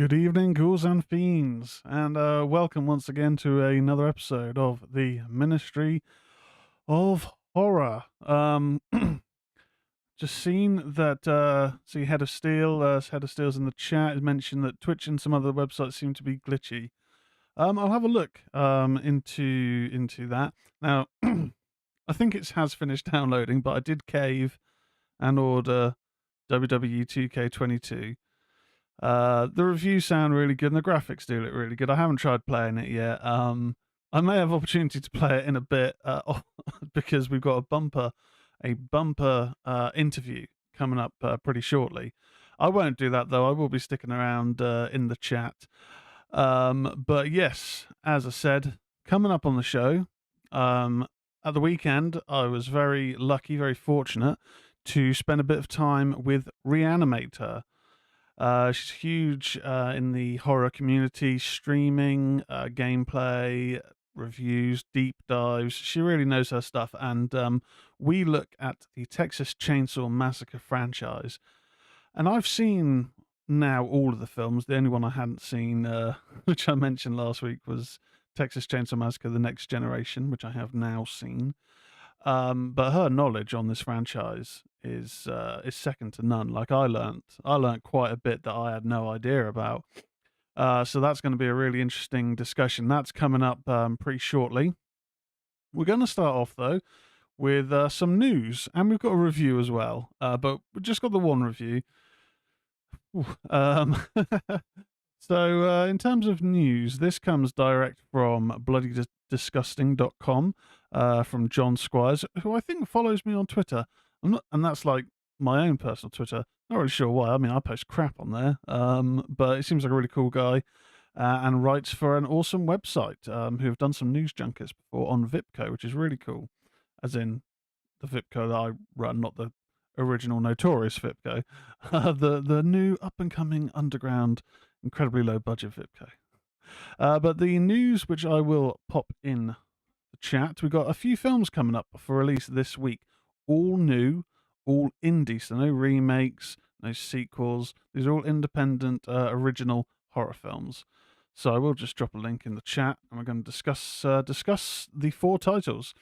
Good evening, ghouls and fiends, and welcome once again to another episode of the Ministry of Horror. Just seen that. See, Head of Steel's in the chat has mentioned that Twitch and some other websites seem to be glitchy. I'll have a look into that now. I think it has finished downloading, but I did cave and order WWE 2K22. The reviews sound really good, and the graphics do look really good. I haven't tried playing it yet. I may have opportunity to play it in a bit because we've got a bumper interview coming up pretty shortly. I won't do that though. I will be sticking around in the chat. But yes, as I said, coming up on the show, at the weekend, I was very lucky, very fortunate to spend a bit of time with ReanimateHer. She's huge in the horror community, streaming, gameplay, reviews, deep dives. She really knows her stuff. And we look at the Texas Chainsaw Massacre franchise. And I've seen now all of the films. The only one I hadn't seen, which I mentioned last week, was Texas Chainsaw Massacre: The Next Generation, which I have now seen. But her knowledge on this franchise is second to none. Like I learnt quite a bit that I had no idea about. So that's going to be a really interesting discussion. That's coming up pretty shortly. We're going to start off though with some news, and we've got a review as well. But we've just got the one review. Um, so in terms of news, this comes direct from bloodydisgusting.com. From John Squires, who I think follows me on Twitter. And that's like my own personal Twitter. Not really sure why. I mean, I post crap on there, but it seems like a really cool guy, and writes for an awesome website who have done some news junkets before on Vipco, which is really cool. As in the Vipco that I run, not the original notorious Vipco, the new up and coming underground, incredibly low budget Vipco. But the news, which I will pop in the chat, we've got a few films coming up for release this week, all new, all indie, so no remakes, no sequels. These are all independent, original horror films. So I will just drop a link in the chat, and we're going to discuss the four titles.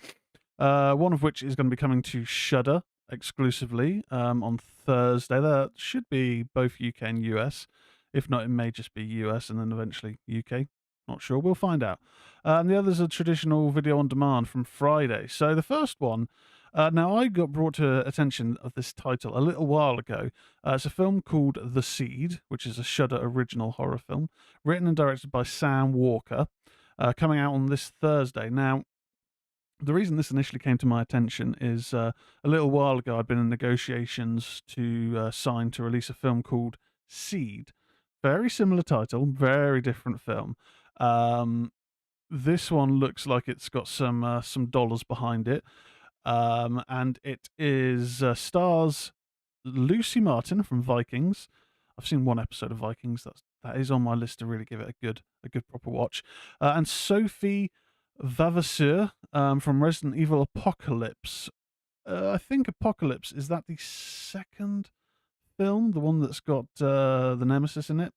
One of which is going to be coming to Shudder exclusively on Thursday. That should be both UK and US. If not, it may just be US and then eventually UK. Not sure. We'll find out. And the others are traditional video on demand from Friday. So the first one, now I got brought to attention of this title a little while ago. It's a film called The Seed, which is a Shudder original horror film, written and directed by Sam Walker, coming out on this Thursday. Now, the reason this initially came to my attention is a little while ago I'd been in negotiations to sign to release a film called Seed. Very similar title, very different film. This one looks like it's got some dollars behind it, and it is stars Lucy Martin from Vikings. I've seen one episode of Vikings. That is on my list to really give it a good proper watch. And Sophie Vavasseur from Resident Evil Apocalypse. I think Apocalypse, is that the second film, the one that's got the Nemesis in it?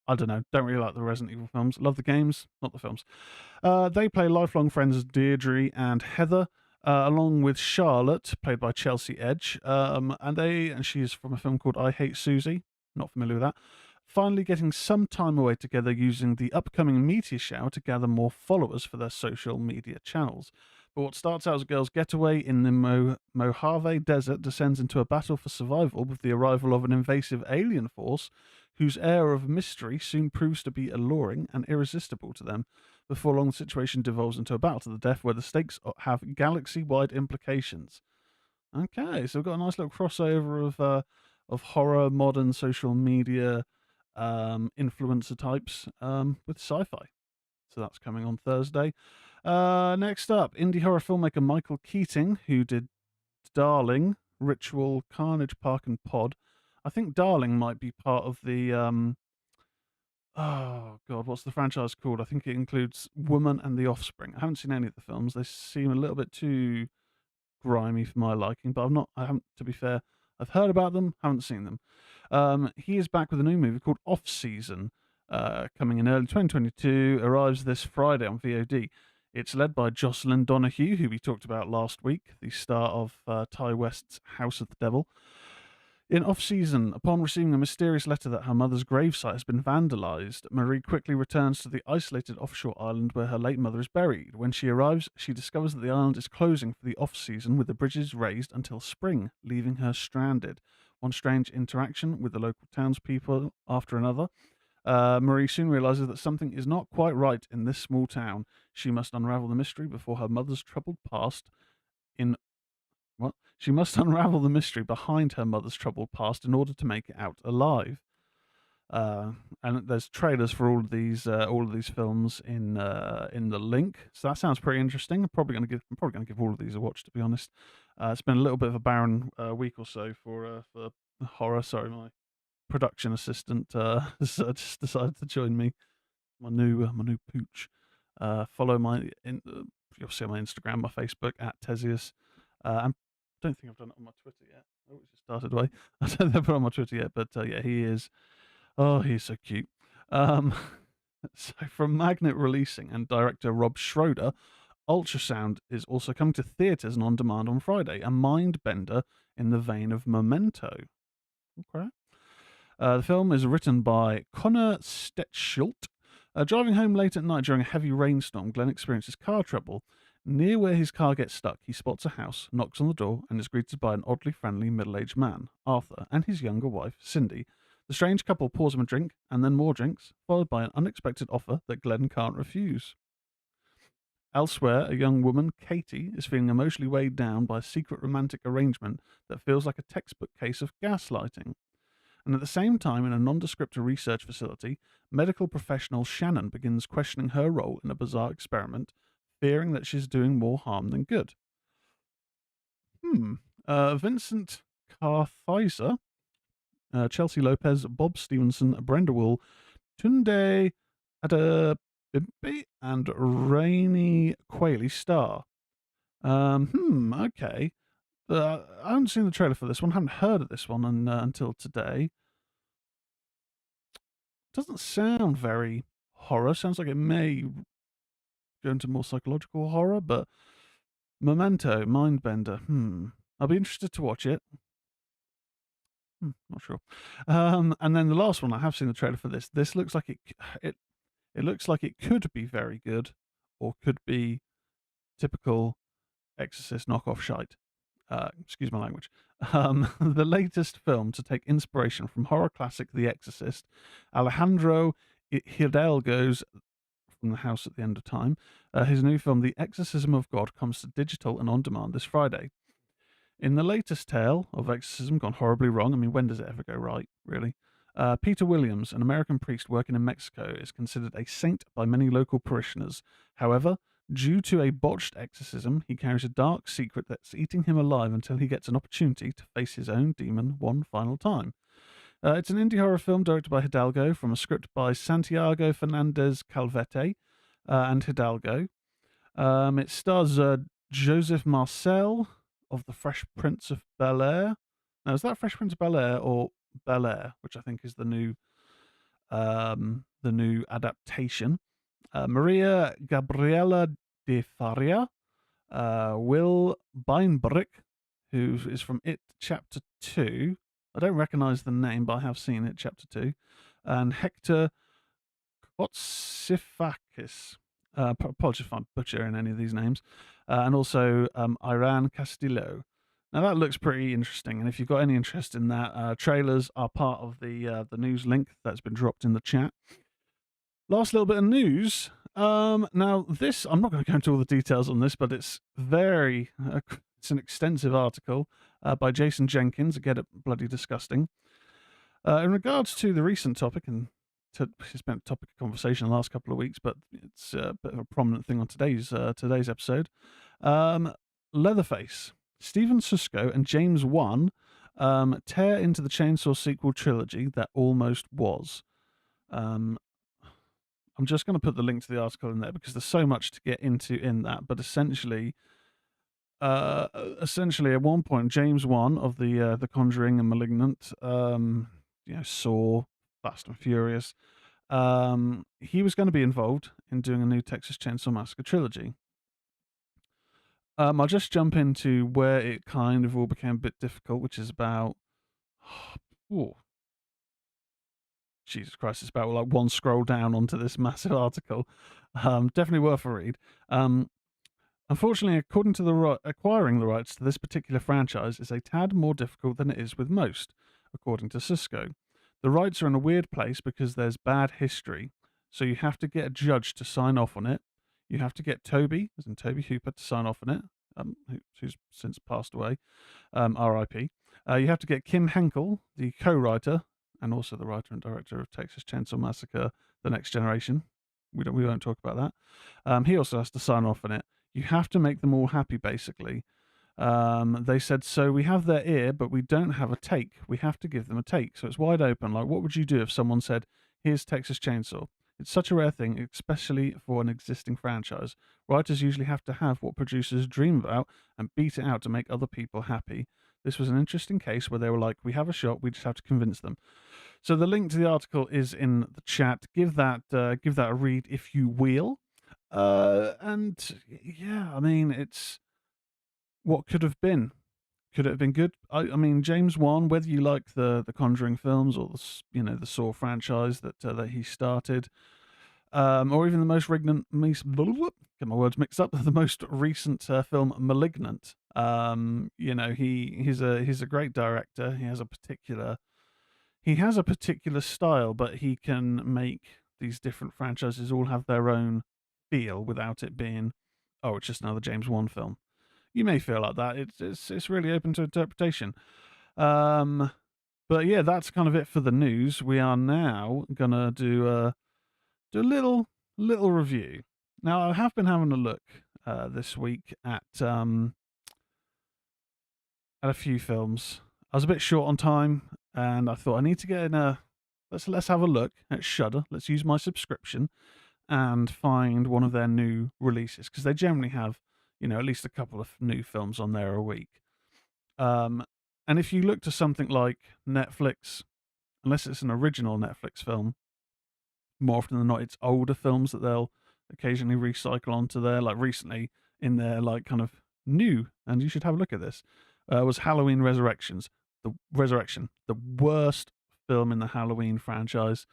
I don't know. Don't really like the Resident Evil films. Love the games, not the films. They play lifelong friends Deirdre and Heather, along with Charlotte, played by Chelsea Edge. And she's from a film called I Hate Susie. Not familiar with that. Finally getting some time away together using the upcoming meteor shower to gather more followers for their social media channels. But what starts out as a girls' getaway in the Mojave Desert descends into a battle for survival with the arrival of an invasive alien force whose air of mystery soon proves to be alluring and irresistible to them. Before long, the situation devolves into a battle to the death where the stakes have galaxy-wide implications. Okay, so we've got a nice little crossover of horror, modern social media, influencer types with sci-fi. So that's coming on Thursday. Next up, indie horror filmmaker Michael Keating, who did Darling, Ritual, Carnage, Park and Pod. I think Darling might be part of the oh god, what's the franchise called? I think it includes Woman and the Offspring. I haven't seen any of the films. They seem a little bit too grimy for my liking, but I haven't, to be fair, I've heard about them, haven't seen them. He is back with a new movie called Off Season, coming in early 2022, arrives this Friday on VOD. It's led by Jocelyn Donahue, who we talked about last week, the star of Ty West's House of the Devil. In off-season, upon receiving a mysterious letter that her mother's gravesite has been vandalized, Marie quickly returns to the isolated offshore island where her late mother is buried. When she arrives, she discovers that the island is closing for the off-season, with the bridges raised until spring, leaving her stranded. One strange interaction with the local townspeople after another. Marie soon realizes that something is not quite right in this small town. She must unravel the mystery before her mother's troubled past in what? She must unravel the mystery behind her mother's troubled past in order to make it out alive. And there's trailers for all of these films in the link. So that sounds pretty interesting. I'm probably gonna give all of these a watch, to be honest. It's been a little bit of a barren week or so for horror. Sorry, my production assistant just decided to join me. My new pooch. Follow you'll see on my Instagram, my Facebook at Tezz. And I don't think I've done it on my Twitter yet. Oh, it just started way. I don't think I've put it on my Twitter yet, but yeah, he is. Oh, he's so cute. So from Magnet Releasing and director Rob Schroeder, Ultrasound is also coming to theaters and on demand on Friday, a mind bender in the vein of Memento. Okay. The film is written by Connor Stetschult. Driving home late at night during a heavy rainstorm, Glenn experiences car trouble. Near where his car gets stuck, he spots a house, knocks on the door, and is greeted by an oddly friendly middle-aged man, Arthur, and his younger wife, Cindy. The strange couple pours him a drink, and then more drinks, followed by an unexpected offer that Glenn can't refuse. Elsewhere, a young woman, Katie, is feeling emotionally weighed down by a secret romantic arrangement that feels like a textbook case of gaslighting. And at the same time, in a nondescript research facility, medical professional Shannon begins questioning her role in a bizarre experiment, fearing that she's doing more harm than good. Vincent Carthizer, Chelsea Lopez, Bob Stevenson, Brenda Wool, Tunde Adebimpe, and Rainey Quayle star. Okay. I haven't seen the trailer for this one, haven't heard of this one until today. Doesn't sound very horror. Sounds like it may go into more psychological horror, but Memento, Mindbender. I'll be interested to watch it. Not sure. And then the last one, I have seen the trailer for this. This looks like it looks like it could be very good, or could be typical Exorcist knockoff shite. Excuse my language. The latest film to take inspiration from horror classic The Exorcist, Alejandro Hidalgo's From the House at the End of Time. His new film, The Exorcism of God, comes to digital and on demand this Friday. In the latest tale of exorcism gone horribly wrong, I mean, when does it ever go right, really? Peter Williams, an American priest working in Mexico, is considered a saint by many local parishioners. However, due to a botched exorcism, he carries a dark secret that's eating him alive until he gets an opportunity to face his own demon one final time. It's an indie horror film directed by Hidalgo from a script by Santiago Fernandez Calvete and Hidalgo. It stars Joseph Marcel of The Fresh Prince of Bel-Air. Now, is that Fresh Prince of Bel-Air or Bel-Air, which I think is the new adaptation? Maria Gabriela de Faria, Will Beinbrück, who is from It Chapter 2. I don't recognise the name, but I have seen It Chapter 2. And Hector Kotsifakis. Apologies if I'm butchering any of these names. And also Iran Castillo. Now that looks pretty interesting, and if you've got any interest in that, trailers are part of the news link that's been dropped in the chat. Last little bit of news. Now this, I'm not going to go into all the details on this, but it's it's an extensive article by Jason Jenkins. Get it bloody disgusting. In regards to the recent topic, and it's been a topic of conversation the last couple of weeks, but it's a bit of a prominent thing on today's episode. Leatherface, Steven Susco, and James Wan tear into the Chainsaw sequel trilogy that almost was. I'm just going to put the link to the article in there because there's so much to get into in that. But essentially, at one point, James Wan of the Conjuring and Malignant Saw, Fast and Furious. He was going to be involved in doing a new Texas Chainsaw Massacre trilogy. I'll just jump into where it kind of all became a bit difficult, which is about, oh, Jesus Christ, it's about like one scroll down onto this massive article. Definitely worth a read. Unfortunately, according to acquiring the rights to this particular franchise is a tad more difficult than it is with most, according to Cisco. The rights are in a weird place because there's bad history, so you have to get a judge to sign off on it. You have to get Toby, as in Toby Hooper, to sign off on it, who's since passed away, R.I.P. You have to get Kim Henkel, the co-writer, and also the writer and director of Texas Chainsaw Massacre: The Next Generation. We won't talk about that. He also has to sign off on it. You have to make them all happy, basically. They said, so we have their ear, but we don't have a take. We have to give them a take. So it's wide open. Like, what would you do if someone said, here's Texas Chainsaw? It's such a rare thing, especially for an existing franchise. Writers usually have to have what producers dream about and beat it out to make other people happy. This was an interesting case where they were like, we have a shot, we just have to convince them. So the link to the article is in the chat. Give that a read if you will. And yeah, I mean, it's what could have been. Could it have been good? I mean, James Wan, whether you like the Conjuring films or the Saw franchise that he started, or even the most get my words mixed up, the most recent film Malignant. He's a great director. He has a particular style, but he can make these different franchises all have their own feel without it being, oh, it's just another James Wan film. You may feel like that. It's really open to interpretation. But yeah, that's kind of it for the news. We are now gonna do a little review. Now, I have been having a look this week at a few films. I was a bit short on time, and I thought I need to get in a let's have a look at Shudder. Let's use my subscription and find one of their new releases, because they generally have at least a couple of new films on there a week. And if you look to something like Netflix, unless it's an original Netflix film, more often than not, it's older films that they'll occasionally recycle onto there. Like recently in their like kind of new, and you should have a look at this, was Halloween Resurrection, the worst film in the Halloween franchise.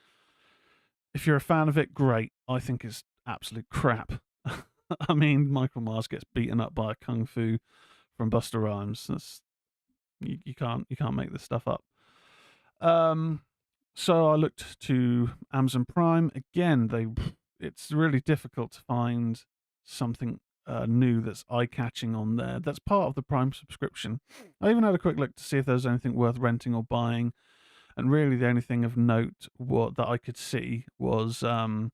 If you're a fan of it, great. I think it's absolute crap. I mean, Michael Myers gets beaten up by a kung fu from Busta Rhymes. You can't make this stuff up. So I looked to Amazon Prime again. It's really difficult to find something new that's eye-catching on there. That's part of the Prime subscription. I even had a quick look to see if there was anything worth renting or buying, and really the only thing of note that I could see was, and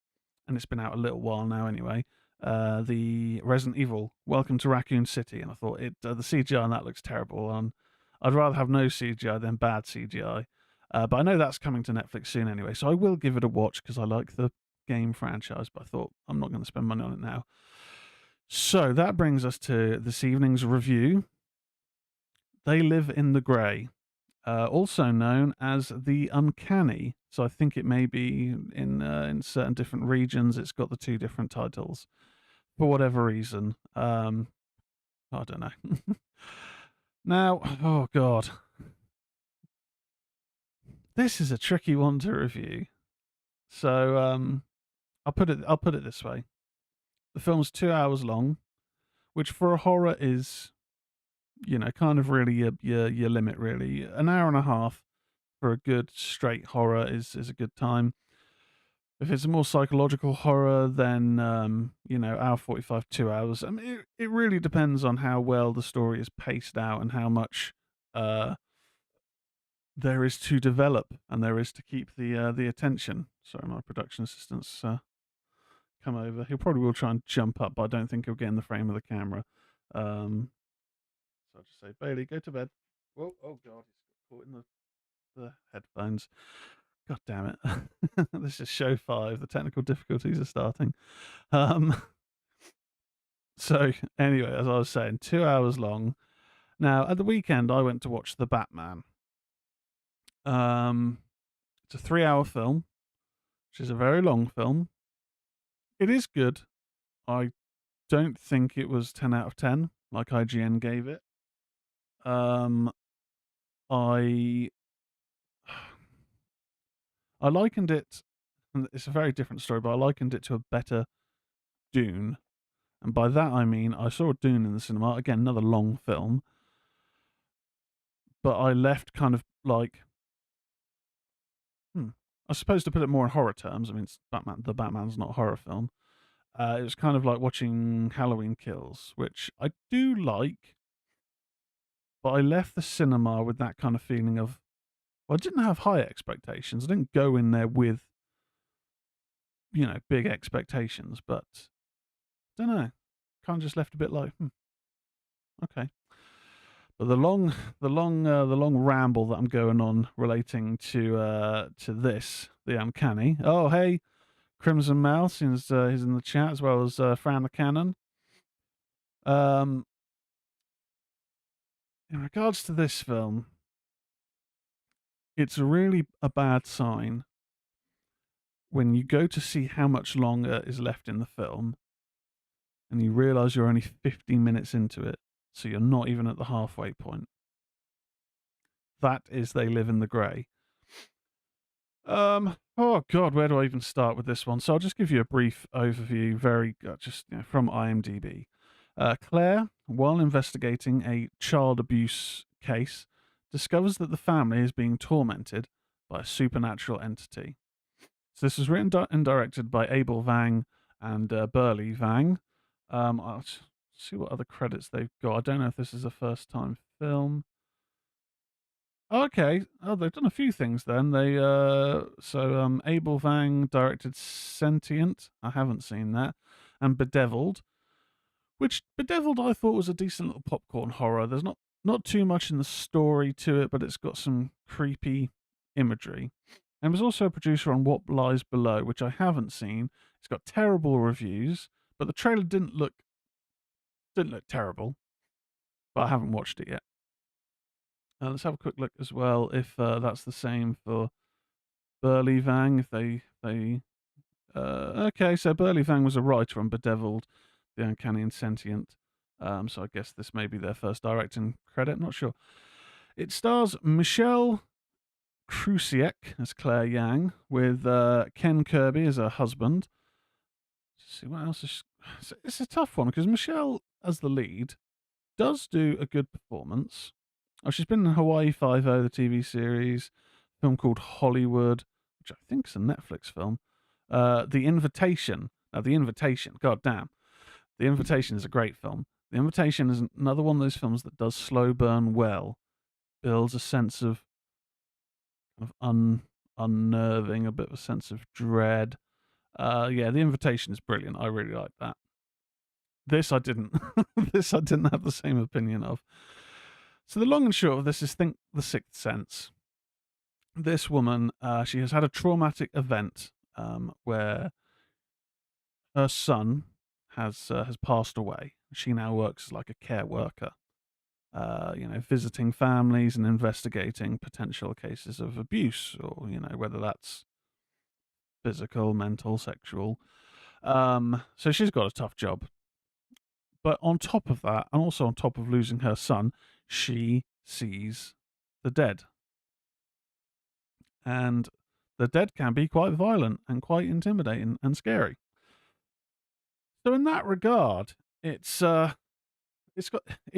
it's been out a little while now anyway, the Resident Evil Welcome to Raccoon City, and I thought the CGI on that looks terrible, and I'd rather have no CGI than bad CGI. But I know that's coming to Netflix soon anyway, so I will give it a watch because I like the game franchise, but I thought I'm not going to spend money on it now. So that brings us to this evening's review. They Live in the Grey, also known as The Uncanny. So I think it may be in certain different regions, it's got the two different titles for whatever reason. I don't know. Now, oh God. This is a tricky one to review. So I'll put it this way. The film's 2 hours long, which for a horror is, kind of really your limit, really. An hour and a half for a good straight horror is a good time. If it's a more psychological horror, then hour 45, 2 hours. I mean, it really depends on how well the story is paced out and how much there is to develop and there is to keep the attention. Sorry, my production assistant's come over. He'll probably will try and jump up, but I don't think he'll get in the frame of the camera. So I'll just say, Bailey, go to bed. Whoa, oh God, he's caught in the headphones. God damn it. This is show 5. The technical difficulties are starting. So anyway, as I was saying, 2 hours long. Now, at the weekend, I went to watch The Batman. It's a 3-hour film, which is a very long film. It is good. I don't think it was 10 out of 10 like IGN gave it. I I likened it, and it's a very different story, but I likened it to a better Dune. And by that I mean I saw Dune in the cinema, again, another long film, but I left kind of like, I suppose to put it more in horror terms, I mean, it's Batman, the Batman's not a horror film. It was kind of like watching Halloween Kills, which I do like, but I left the cinema with that kind of feeling of, well, I didn't have high expectations. I didn't go in there with, big expectations, but I don't know. Kind of just left a bit like, okay. But the long ramble that I'm going on relating to this, the uncanny. Oh, hey, Crimson Mouse is he's in the chat, as well as Fran the Cannon. In regards to this film, it's really a bad sign when you go to see how much longer is left in the film and you realize you're only 15 minutes into it, so you're not even at the halfway point. That is They Live in the Grey. Oh God, where do I even start with this one? So I'll just give you a brief overview, from IMDb. Claire, while investigating a child abuse case, discovers that the family is being tormented by a supernatural entity. So this was written and directed by Abel Vang and Burley Vang. I'll see what other credits they've got. I don't know if this is a first-time film. Okay. Oh, they've done a few things then. Abel Vang directed Sentient. I haven't seen that. And Bedeviled, which Bedeviled I thought was a decent little popcorn horror. There's not too much in the story to it, but it's got some creepy imagery. And was also a producer on What Lies Below, which I haven't seen. It's got terrible reviews, but the trailer didn't look terrible. But I haven't watched it yet. Let's have a quick look as well if that's the same for Burley Vang. If they okay, so Burley Vang was a writer on Bedeviled, The Uncanny and Sentient. So I guess this may be their first directing credit. Not sure. It stars Michelle Krusiek as Claire Yang, with Ken Kirby as her husband. Let's see what else is. It's a tough one because Michelle, as the lead, does do a good performance. Oh, she's been in Hawaii Five-0, the TV series, a film called Hollywood, which I think is a Netflix film. The Invitation. Now, The Invitation, god damn. The Invitation is a great film. The Invitation is another one of those films that does slow burn well, builds a sense of unnerving, a bit of a sense of dread. The Invitation is brilliant. I really like that. This I didn't. This I didn't have the same opinion of. So the long and short of this is think The Sixth Sense. This woman, she has had a traumatic event where her son has passed away. She now works as like a care worker, visiting families and investigating potential cases of abuse, or whether that's physical, mental, sexual. So she's got a tough job. But on top of that, and also on top of losing her son, she sees the dead. And the dead can be quite violent and quite intimidating and scary. So in that regard, it's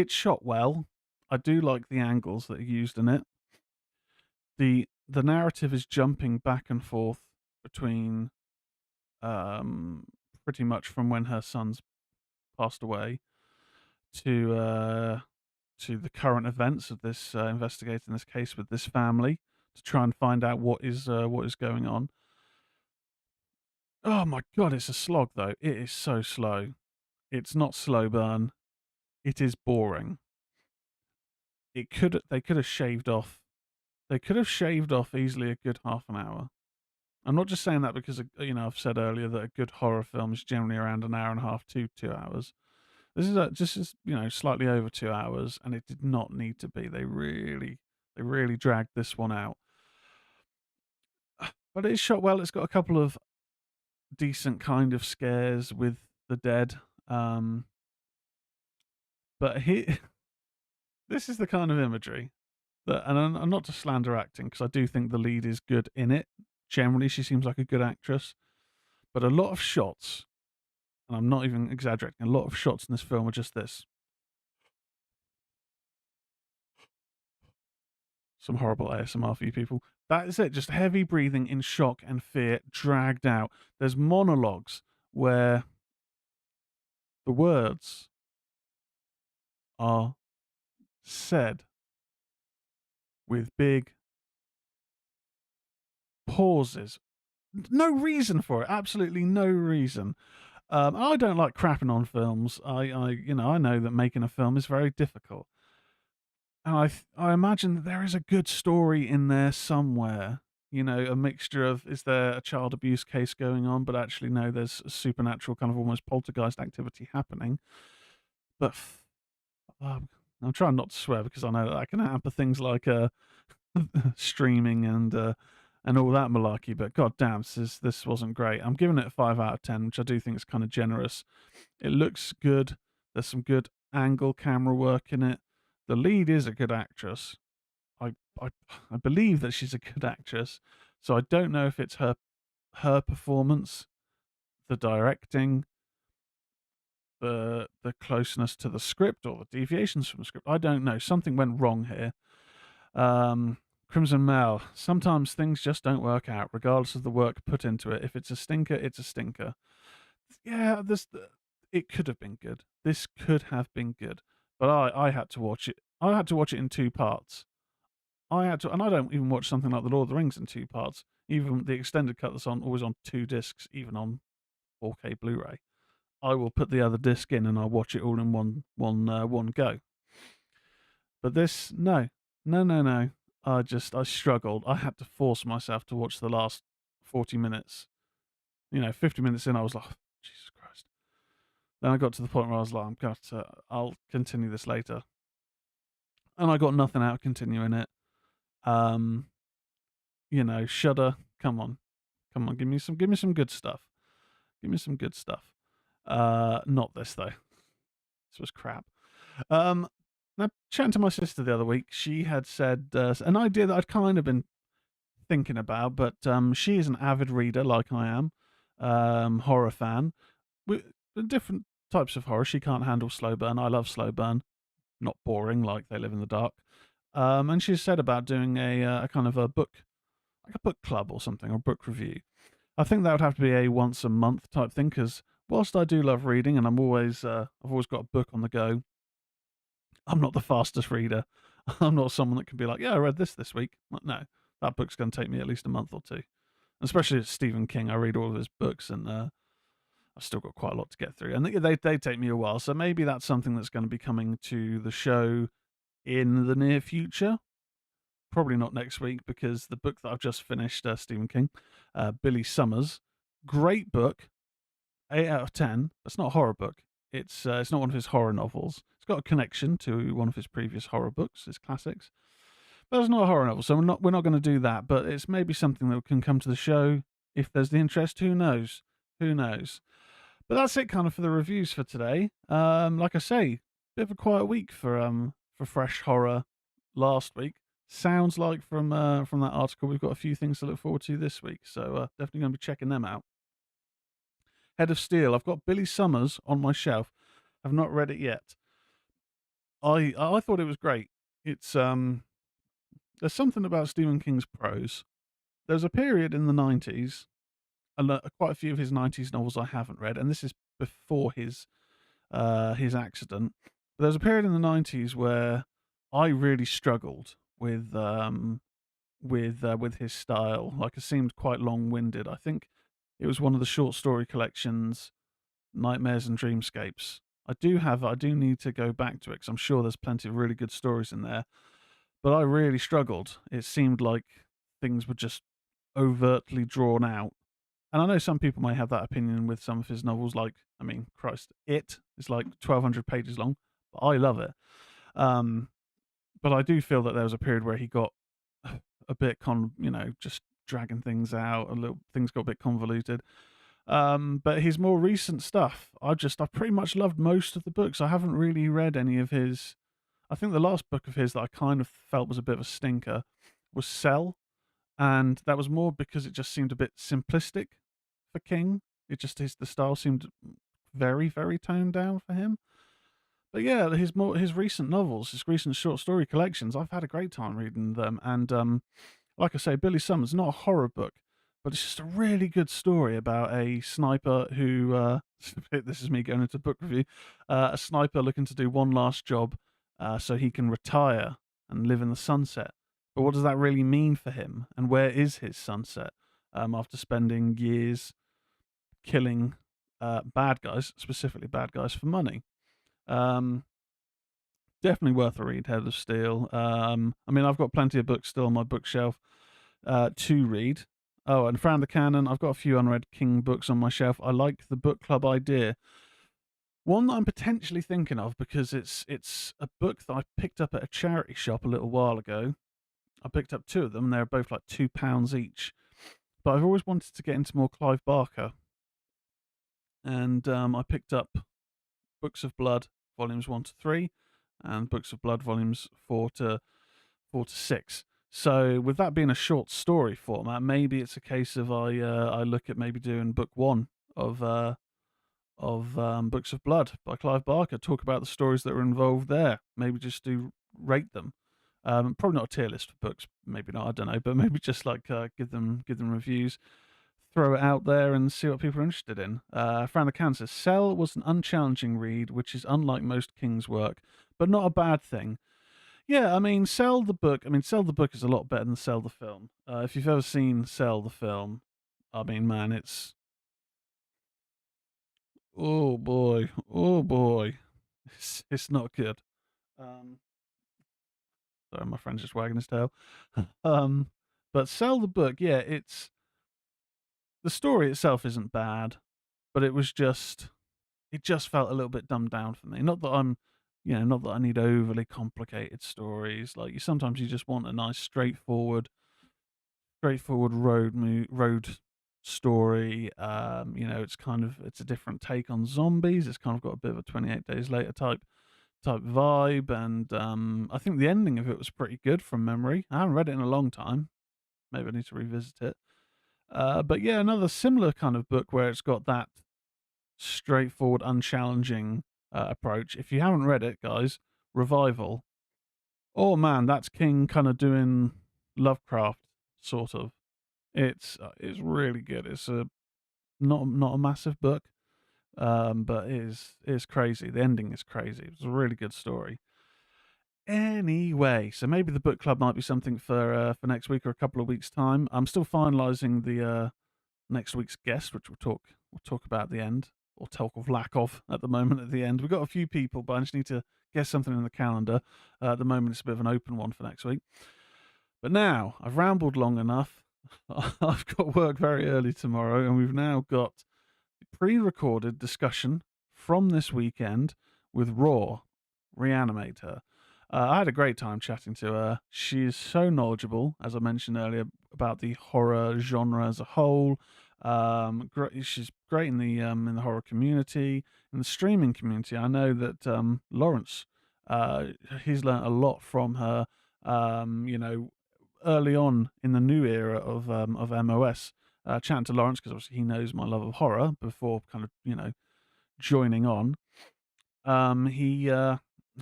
shot well. I do like the angles that are used in it. The narrative is jumping back and forth between pretty much from when her son's passed away to the current events of this investigating this case with this family to try and find out what is going on. Oh my God, it's a slog though. It is so slow. It's not slow burn. It is boring. They could have shaved off. They could have shaved off easily a good half an hour. I'm not just saying that because I've said earlier that a good horror film is generally around an hour and a half to 2 hours. This is just slightly over 2 hours, and it did not need to be. They really dragged this one out. but it is shot well. It's got a couple of decent kind of scares with the dead. But this is the kind of imagery that, and I'm not to slander acting because I do think the lead is good in it. Generally, she seems like a good actress, but a lot of shots, and I'm not even exaggerating, a lot of shots in this film are just this. Some horrible ASMR for you people. That is it. Just heavy breathing in shock and fear, dragged out. There's monologues where the words are said with big pauses. No reason for it. Absolutely no reason. I don't like crapping on films. I know that making a film is very difficult. And I imagine that there is a good story in there somewhere. You know, a mixture of, is there a child abuse case going on, but actually no, there's a supernatural kind of almost poltergeist activity happening. But I'm trying not to swear because I know that can hamper things like streaming and all that malarkey. But god damn, this wasn't great. I'm giving it a 5 out of 10, which I do think is kind of generous. It looks good. There's some good angle camera work in it. The lead is a good actress. I believe that she's a good actress. So I don't know if it's her performance, the directing, the closeness to the script, or the deviations from the script. I don't know. Something went wrong here. Crimson Mel. Sometimes things just don't work out, regardless of the work put into it. If it's a stinker, it's a stinker. Yeah, it could have been good. This could have been good, but I had to watch it. I had to watch it in 2 parts. And I don't even watch something like The Lord of the Rings in 2 parts. Even the extended cut that's always on 2 discs, even on 4K Blu-ray. I will put the other disc in and I'll watch it all in one go. But this, no. I struggled. I had to force myself to watch the last 40 minutes. 50 minutes in, I was like, oh, Jesus Christ. Then I got to the point where I was like, I'll continue this later. And I got nothing out of continuing it. Shudder, come on, give me some good stuff. Give me some good stuff. Not this though. This was crap. Now, chatting to my sister the other week, she had said an idea that I'd kind of been thinking about, but she is an avid reader like I am, horror fan. With different types of horror. She can't handle slow burn. I love slow burn. Not boring like They Live in the Dark. And she said about doing a kind of a book, like a book club or something, or book review. I think that would have to be a once a month type thing, because whilst I do love reading and I've always got a book on the go, I'm not the fastest reader. I'm not someone that can be like, yeah, I read this week. No, that book's going to take me at least a month or two. Especially Stephen King. I read all of his books and I've still got quite a lot to get through. And they take me a while. So maybe that's something that's going to be coming to the show in the near future. Probably not next week, because the book that I've just finished, Stephen King, Billy Summers, great book, 8 out of 10. It's not a horror book. It's not one of his horror novels. It's got a connection to one of his previous horror books, his classics. But it's not a horror novel, so we're not going to do that. But it's maybe something that can come to the show if there's the interest. Who knows? Who knows? But that's it, kind of, for the reviews for today. Like I say, bit of a quiet week for fresh horror last week. Sounds like from that article, we've got a few things to look forward to this week. So definitely going to be checking them out. Head of Steel. I've got Billy Summers on my shelf. I've not read it yet. I thought it was great. It's there's something about Stephen King's prose. There's a period in the 90s, and quite a few of his 90s novels I haven't read, and this is before his accident. But there's a period in the 90s where I really struggled with his style. Like, it seemed quite long-winded. I think it was one of the short story collections, Nightmares and Dreamscapes. I do need to go back to it, because I'm sure there's plenty of really good stories in there. But I really struggled. It seemed like things were just overtly drawn out. And I know some people may have that opinion with some of his novels. Like, I mean, Christ, It is like 1,200 pages long, but I love it. But I do feel that there was a period where he got a bit just dragging things out. Things got a bit convoluted. But his more recent stuff, I pretty much loved most of the books. I haven't really read any of his. I think the last book of his that I kind of felt was a bit of a stinker was Cell, and that was more because it just seemed a bit simplistic for King. The style seemed very, very toned down for him. But yeah, his recent novels, his recent short story collections, I've had a great time reading them. And like I say, Billy Summers, not a horror book, but it's just a really good story about a sniper who. This is me going into book review. A sniper looking to do one last job, so he can retire and live in the sunset. But what does that really mean for him? And where is his sunset? After spending years killing bad guys, specifically bad guys, for money. Definitely worth a read, Head of Steel. I mean, I've got plenty of books still on my bookshelf to read. Oh, and Frown the Canon, I've got a few unread King books on my shelf. I like the book club idea. One that I'm potentially thinking of, because it's a book that I picked up at a charity shop a little while ago. I picked up 2 of them, and they're both like £2 each. But I've always wanted to get into more Clive Barker. And I picked up Books of Blood, volumes 1 to 3, and Books of Blood, volumes 4 to 6. So with that being a short story format, maybe it's a case of I look at maybe doing book 1 of Books of Blood by Clive Barker, talk about the stories that are involved there, maybe just rate them. Probably not a tier list for books, maybe not, I don't know, but maybe just like give them reviews, throw it out there and see what people are interested in. Fran the Can says, Cell was an unchallenging read, which is unlike most King's work, but not a bad thing. Yeah, I mean, Cell the book is a lot better than Cell the film. If you've ever seen Cell the film, I mean, man, oh boy, it's not good. Sorry, my friend's just wagging his tail. But Cell the book, yeah, the story itself isn't bad, but it just felt a little bit dumbed down for me. Not that not that I need overly complicated stories. Like sometimes you just want a nice straightforward road story. It's a different take on zombies. It's kind of got a bit of a 28 Days Later type vibe, and I think the ending of it was pretty good from memory. I haven't read it in a long time. Maybe I need to revisit it. But yeah, another similar kind of book where it's got that straightforward, unchallenging approach. If you haven't read it, guys, Revival. Oh man, that's King kind of doing Lovecraft sort of. It's really good. It's not a massive book, but it is crazy. The ending is crazy. It's a really good story. Anyway, so maybe the book club might be something for next week or a couple of weeks' time. I'm still finalising the next week's guest, which we'll talk about at the end, or talk of lack of at the moment at the end. We've got a few people, but I just need to guess something in the calendar. At the moment, it's a bit of an open one for next week. But now I've rambled long enough. I've got work very early tomorrow, and we've now got pre-recorded discussion from this weekend with ReanimateHer. I had a great time chatting to her. She is so knowledgeable, as I mentioned earlier, about the horror genre as a whole. She's great in the horror community, in the streaming community. I know that Lawrence, he's learnt a lot from her. Early on in the new era of MOS, chatting to Lawrence, because obviously he knows my love of horror before kind of joining on.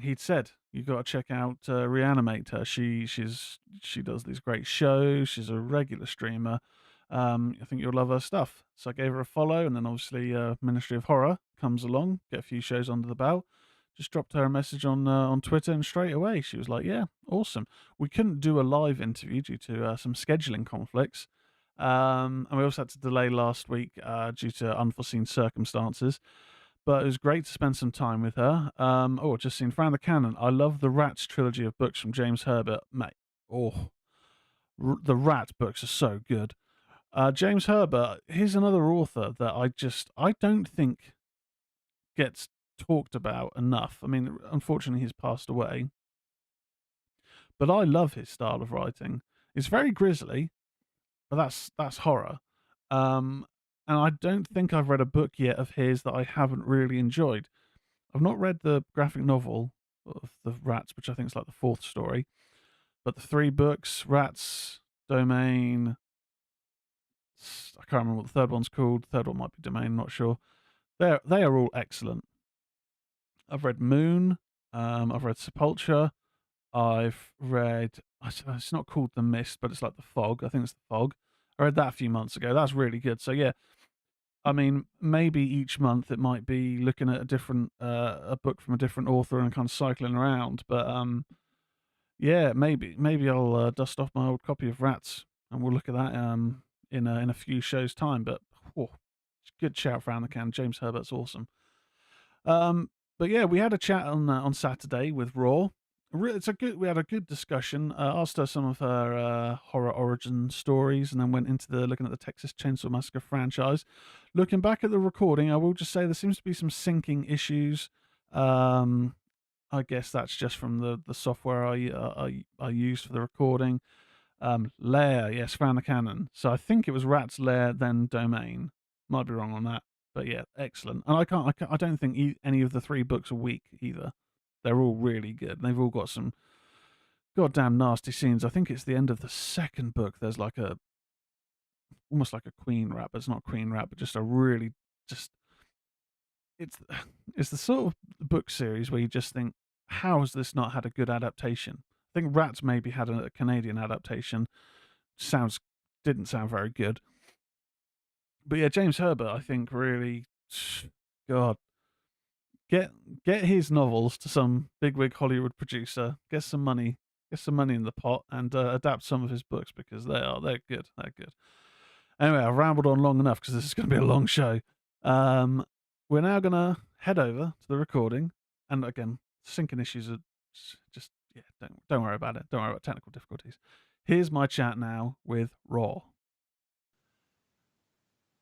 He'd said, you've got to check out ReanimateHer. She does these great shows. She's a regular streamer. I think you'll love her stuff. So I gave her a follow, and then obviously Ministry of Horror comes along, get a few shows under the belt. Just dropped her a message on Twitter, and straight away she was like, yeah, awesome. We couldn't do a live interview due to some scheduling conflicts. And we also had to delay last week due to unforeseen circumstances. But it was great to spend some time with her. Just seen Fran the Cannon. I love the Rats trilogy of books from James Herbert, mate. The Rat books are so good. James Herbert, he's another author that I don't think gets talked about enough. I mean, unfortunately, he's passed away. But I love his style of writing. It's very grisly. but that's horror. Um, and I don't think I've read a book yet of his that I haven't really enjoyed. I've not read the graphic novel of the Rats, which I think is like the fourth story, but the three books, Rats, Domain, I can't remember what the third one's called. The third one might be Domain, not sure. They are all excellent. I've read Moon, I've read Sepulture, I've read, it's not called The Mist, but it's like The Fog. I think it's The Fog. I read that a few months ago. That's really good. So yeah, I mean, maybe each month it might be looking at a different a book from a different author and kind of cycling around. But yeah, maybe I'll dust off my old copy of Rats and we'll look at that in a few shows time. But oh, good shout for the can. James Herbert's awesome. But yeah, we had a chat on Saturday with Raw. We had a good discussion. Asked her some of her horror origin stories, and then went into looking at the Texas Chainsaw Massacre franchise. Looking back at the recording, I will just say there seems to be some syncing issues. I guess that's just from the software I used for the recording. Lair, yes, found the canon. So I think it was Rat's Lair, then Domain. Might be wrong on that, but yeah, excellent. And I don't think any of the three books are weak either. They're all really good. They've all got some goddamn nasty scenes. I think it's the end of the second book. There's like almost like a queen rat, but it's not a queen rat, but just a really just it's it's the sort of book series where you just think, how has this not had a good adaptation? I think Rats maybe had a Canadian adaptation. Sounds didn't sound very good. But yeah, James Herbert, I think really, God, get get his novels to some bigwig Hollywood producer, get some money in the pot, and adapt some of his books because they're good. They're good. Anyway, I've rambled on long enough because this is going to be a long show. We're now going to head over to the recording, and again, syncing issues are just yeah, don't worry about it. Don't worry about technical difficulties. Here's my chat now with Raw.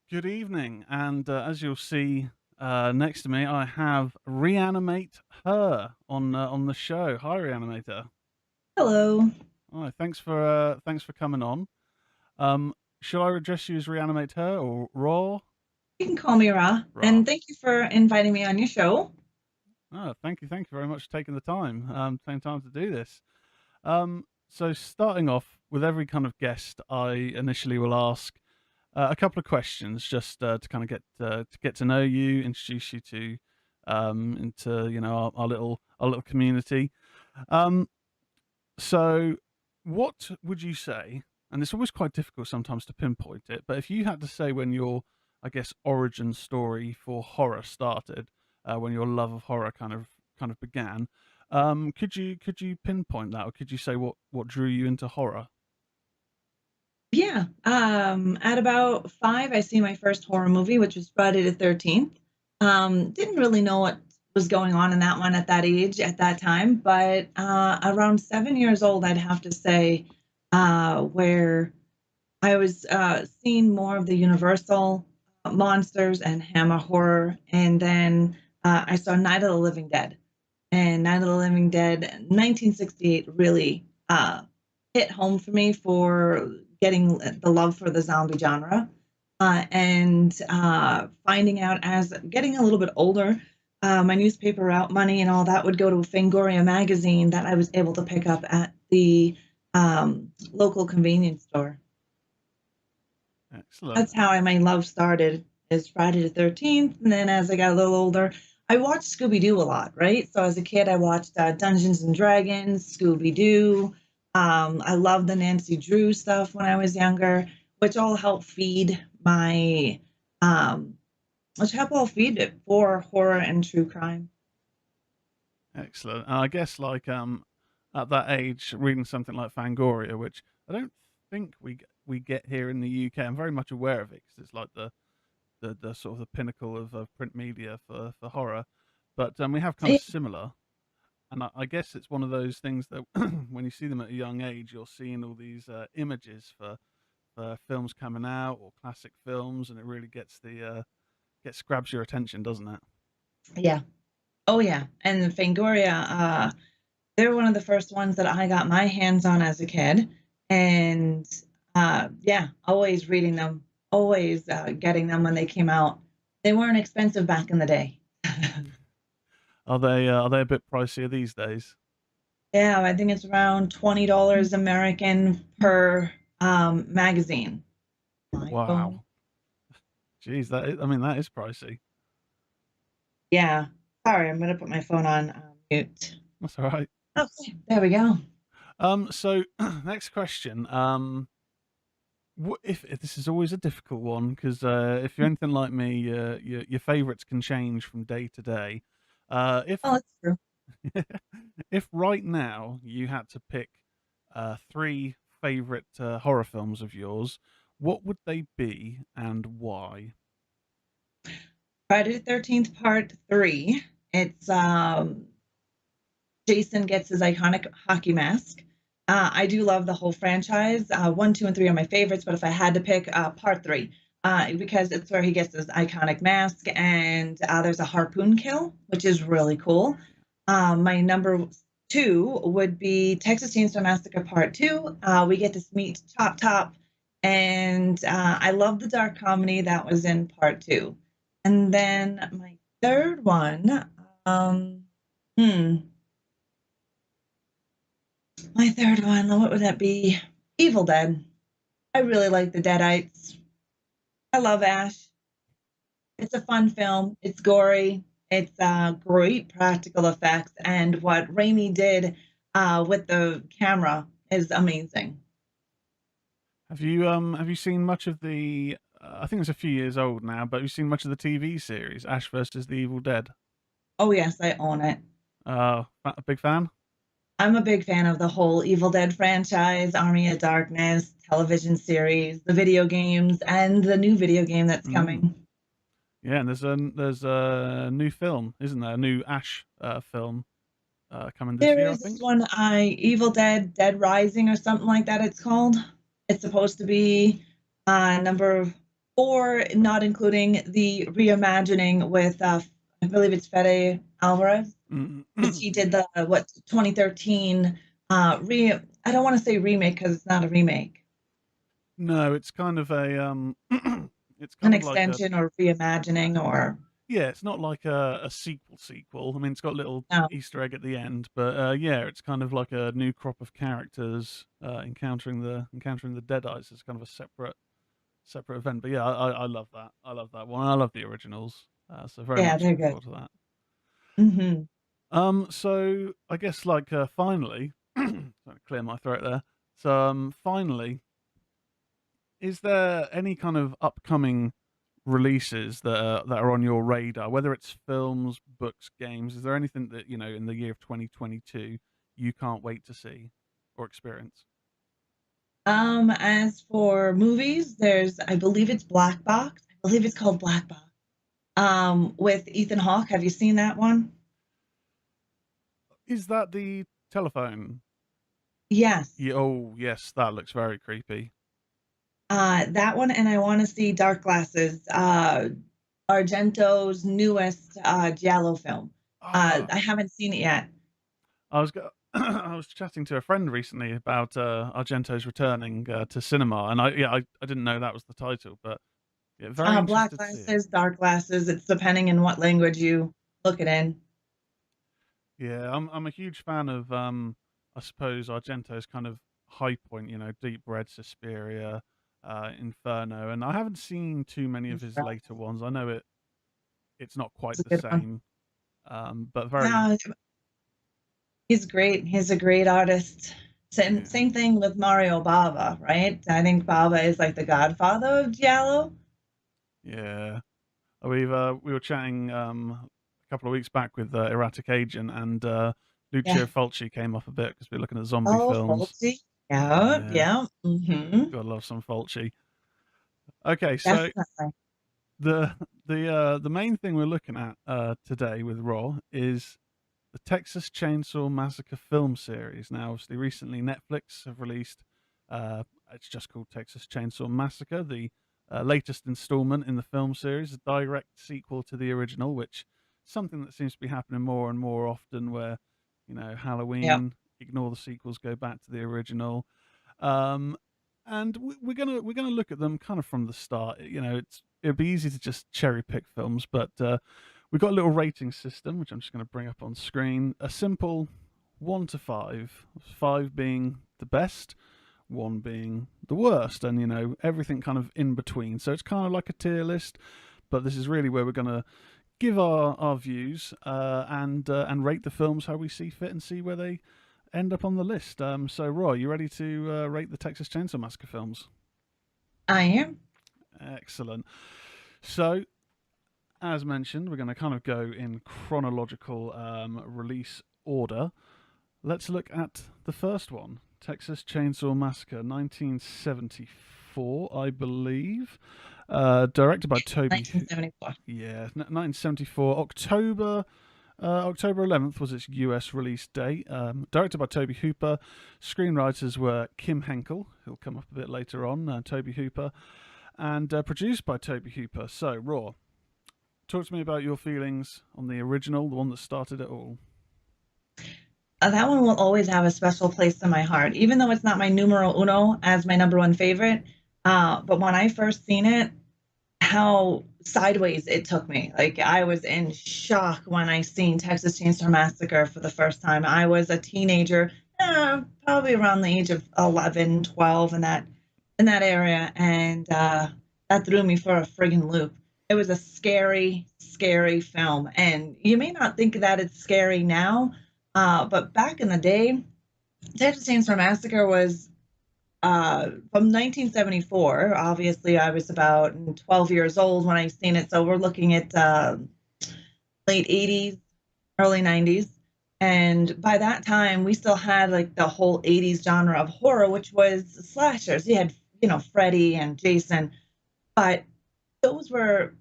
Good evening, and as you'll see next to me, I have ReanimateHer on the show. Hi, Reanimator. Hello. Hi, thanks for coming on. Shall I address you as ReanimateHer or Raw? You can call me Ra, Ra. and thank you for inviting me on your show. Oh, thank you very much for taking the time, to do this. So starting off with every kind of guest, I initially will ask a couple of questions just to kind of get to know you, introduce you to into our little community. Um, so, what would you say? And it's always quite difficult sometimes to pinpoint it, but if you had to say when your, I guess, origin story for horror started, when your love of horror kind of began, could you pinpoint that, or could you say what drew you into horror? Yeah. At about 5, I see my first horror movie, which was Friday the 13th. Didn't really know what was going on in that one at that age, at that time, but around 7 years old, I'd have to say, where I was seeing more of the Universal monsters and Hammer horror, and then I saw Night of the Living Dead. And Night of the Living Dead 1968 really hit home for me for getting the love for the zombie genre. And finding out as getting a little bit older, my newspaper route money and all that would go to a Fangoria magazine that I was able to pick up at the local convenience store. Excellent. That's how my love started, is Friday the 13th. And then as I got a little older, I watched Scooby Doo a lot, right? So as a kid, I watched Dungeons and Dragons, Scooby Doo. I loved the Nancy Drew stuff when I was younger, which all helped feed my, um, which helped all feed it for horror and true crime. Excellent. And I guess at that age, reading something like Fangoria, which I don't think we get here in the UK. I'm very much aware of it because it's like the sort of the pinnacle of print media for horror. But we have kind of Yeah, similar, and I guess it's one of those things that when you see them at a young age, you're seeing all these images for films coming out or classic films, and it really gets grabs your attention, doesn't it? yeah. Oh yeah. And Fangoria, they're one of the first ones that I got my hands on as a kid. And Yeah, always reading them, always getting them when they came out. They weren't expensive back in the day. Are they a bit pricier these days? Yeah, I think it's around $20 American per magazine. My phone. Wow. Jeez, I mean, that is pricey. Yeah. Sorry, I'm gonna put my phone on mute. That's all right. Okay, there we go. So next question. If this is always a difficult one because if you're anything like me, your favorites can change from day to day. If Oh, that's true. if right now you had to pick three favorite horror films of yours, what would they be and why? Friday the 13th Part 3. It's Jason gets his iconic hockey mask. I do love the whole franchise. 1, 2, and 3 are my favorites, but if I had to pick Part 3, because it's where he gets his iconic mask, and there's a harpoon kill, which is really cool. My number 2 would be Texas Chainsaw Massacre Part 2. We get to meet Chop Top, and I love the dark comedy that was in Part 2. And then my third one, hmm, my third one, what would that be? Evil Dead. I really like the Deadites. I love Ash. It's a fun film. It's gory. It's great practical effects, and what Raimi did with the camera is amazing. Have you seen much of the? I think it's a few years old now, but have you seen much of the TV series Ash versus the Evil Dead? Oh yes, I own it. A big fan. I'm a big fan of the whole Evil Dead franchise, Army of Darkness, television series, the video games, and the new video game that's Mm. coming. Yeah, and there's a new film, isn't there? A new Ash film coming this There year, I is this think. one, Evil Dead, Dead Rising, or something like that. It's called. It's supposed to be number 4, not including the reimagining with, I believe it's Fede Alvarez, because he did Yeah. the what 2013 re. I don't want to say remake because it's not a remake, No, it's kind of a it's an kind of like a extension or reimagining or yeah, it's not like a sequel sequel. I mean, it's got a little no. Easter egg at the end, but yeah, it's kind of like a new crop of characters encountering the Deadites. It's kind of a separate event. But yeah, I love that. I love that one. I love the originals. So very Yeah, much they're looking good. forward to that. Hmm. So I guess like finally, sorry to clear my throat there. So finally, is there any kind of upcoming releases that are on your radar, whether it's films, books, games? Is there anything that in the year of 2022 you can't wait to see or experience? As for movies, there's I believe it's Black Box. I believe it's called Black Box. With Ethan Hawke. Have you seen that one? Is that the telephone? Yes. Yeah, oh yes, that looks very creepy. That one, and I want to see Dark Glasses, Argento's newest Giallo film. Ah, I haven't seen it yet. I was chatting to a friend recently about Argento's returning to cinema, and I didn't know that was the title, but yeah, very Black interested to see it. Glasses, Dark Glasses. It's depending in what language you look it in. Yeah, I'm a huge fan of I suppose Argento's kind of high point, Deep Red, Suspiria, Inferno, and I haven't seen too many of his later ones. I know it's not quite It's a the good one. same, but very Yeah, he's great. He's a great artist. yeah. Same thing with Mario Bava, right? I think Bava is like the godfather of Giallo. Yeah. We were chatting a couple of weeks back with Erratic Agent, and Yeah. Lucio Fulci came up a bit because we're looking at zombie Oh, films. Fulci. Yeah, Yeah, yeah. Mm-hmm. gotta love some Fulci. Okay, so Definitely. the main thing we're looking at today with Raw is the Texas Chainsaw Massacre film series. Now, obviously, recently Netflix have released. It's just called Texas Chainsaw Massacre, the latest installment in the film series, a direct sequel to the original, which is something that seems to be happening more and more often. Where Yep. Halloween, ignore the sequels, go back to the original. Um, and we're gonna look at them kind of from the start. It'd be easy to just cherry pick films, but we've got a little rating system which I'm just going to bring up on screen. A simple 1 to 5, 5 being the best, 1 being the worst, and everything kind of in between. So it's kind of like a tier list, but this is really where we're going to give our views and rate the films how we see fit and see where they end up on the list. So, Roy, you ready to rate the Texas Chainsaw Massacre films? I am. Excellent. So, as mentioned, we're going to kind of go in chronological release order. Let's look at the first one, Texas Chainsaw Massacre, 1974, I believe. Directed by Toby. 1974. Yeah, 1974. October 11th was its US release date. Directed by Toby Hooper. Screenwriters were Kim Henkel, who'll come up a bit later on, Toby Hooper, and produced by Toby Hooper. So, Raw, talk to me about your feelings on the original, the one that started it all. That one will always have a special place in my heart, even though it's not my numero uno as my number one favorite. But when I first seen it, how sideways it took me. Like, I was in shock when I seen Texas Chainsaw Massacre for the first time. I was a teenager, probably around the age of 11, 12 in that area, and that threw me for a friggin' loop. It was a scary, scary film, and you may not think that it's scary now, but back in the day, Texas Chainsaw Massacre was from 1974. Obviously, I was about 12 years old when I seen it, so we're looking at late 80s, early 90s. And by that time, we still had like the whole 80s genre of horror, which was slashers. You had, Freddy and Jason, but those were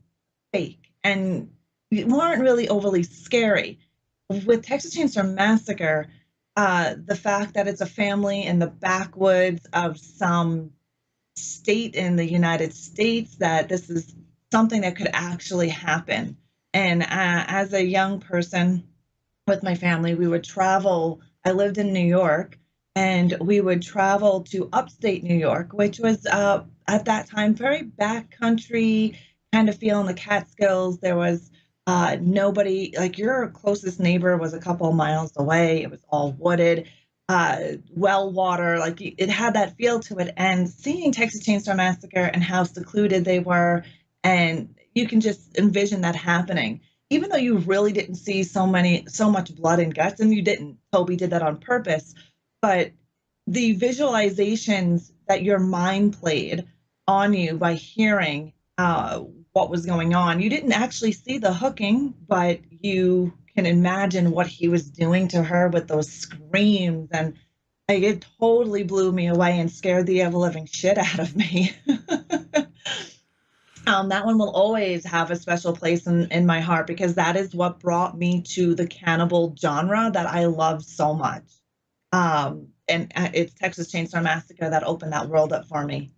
fake and weren't really overly scary. With Texas Chainsaw Massacre, the fact that it's a family in the backwoods of some state in the United States, that this is something that could actually happen. And as a young person with my family, we would travel. I lived in New York, and we would travel to upstate New York, which was at that time very backcountry kind of feel in the Catskills. There was nobody, like your closest neighbor was a couple of miles away. It was all wooded, well water, like it had that feel to it. And seeing Texas Chainsaw Massacre and how secluded they were, and you can just envision that happening. Even though you really didn't see so much blood and guts, and you didn't, Toby did that on purpose, but the visualizations that your mind played on you by hearing what was going on. You didn't actually see the hooking, but you can imagine what he was doing to her with those screams. And it totally blew me away and scared the ever-living shit out of me. That one will always have a special place in my heart, because that is what brought me to the cannibal genre that I love so much. And it's Texas Chainsaw Massacre that opened that world up for me.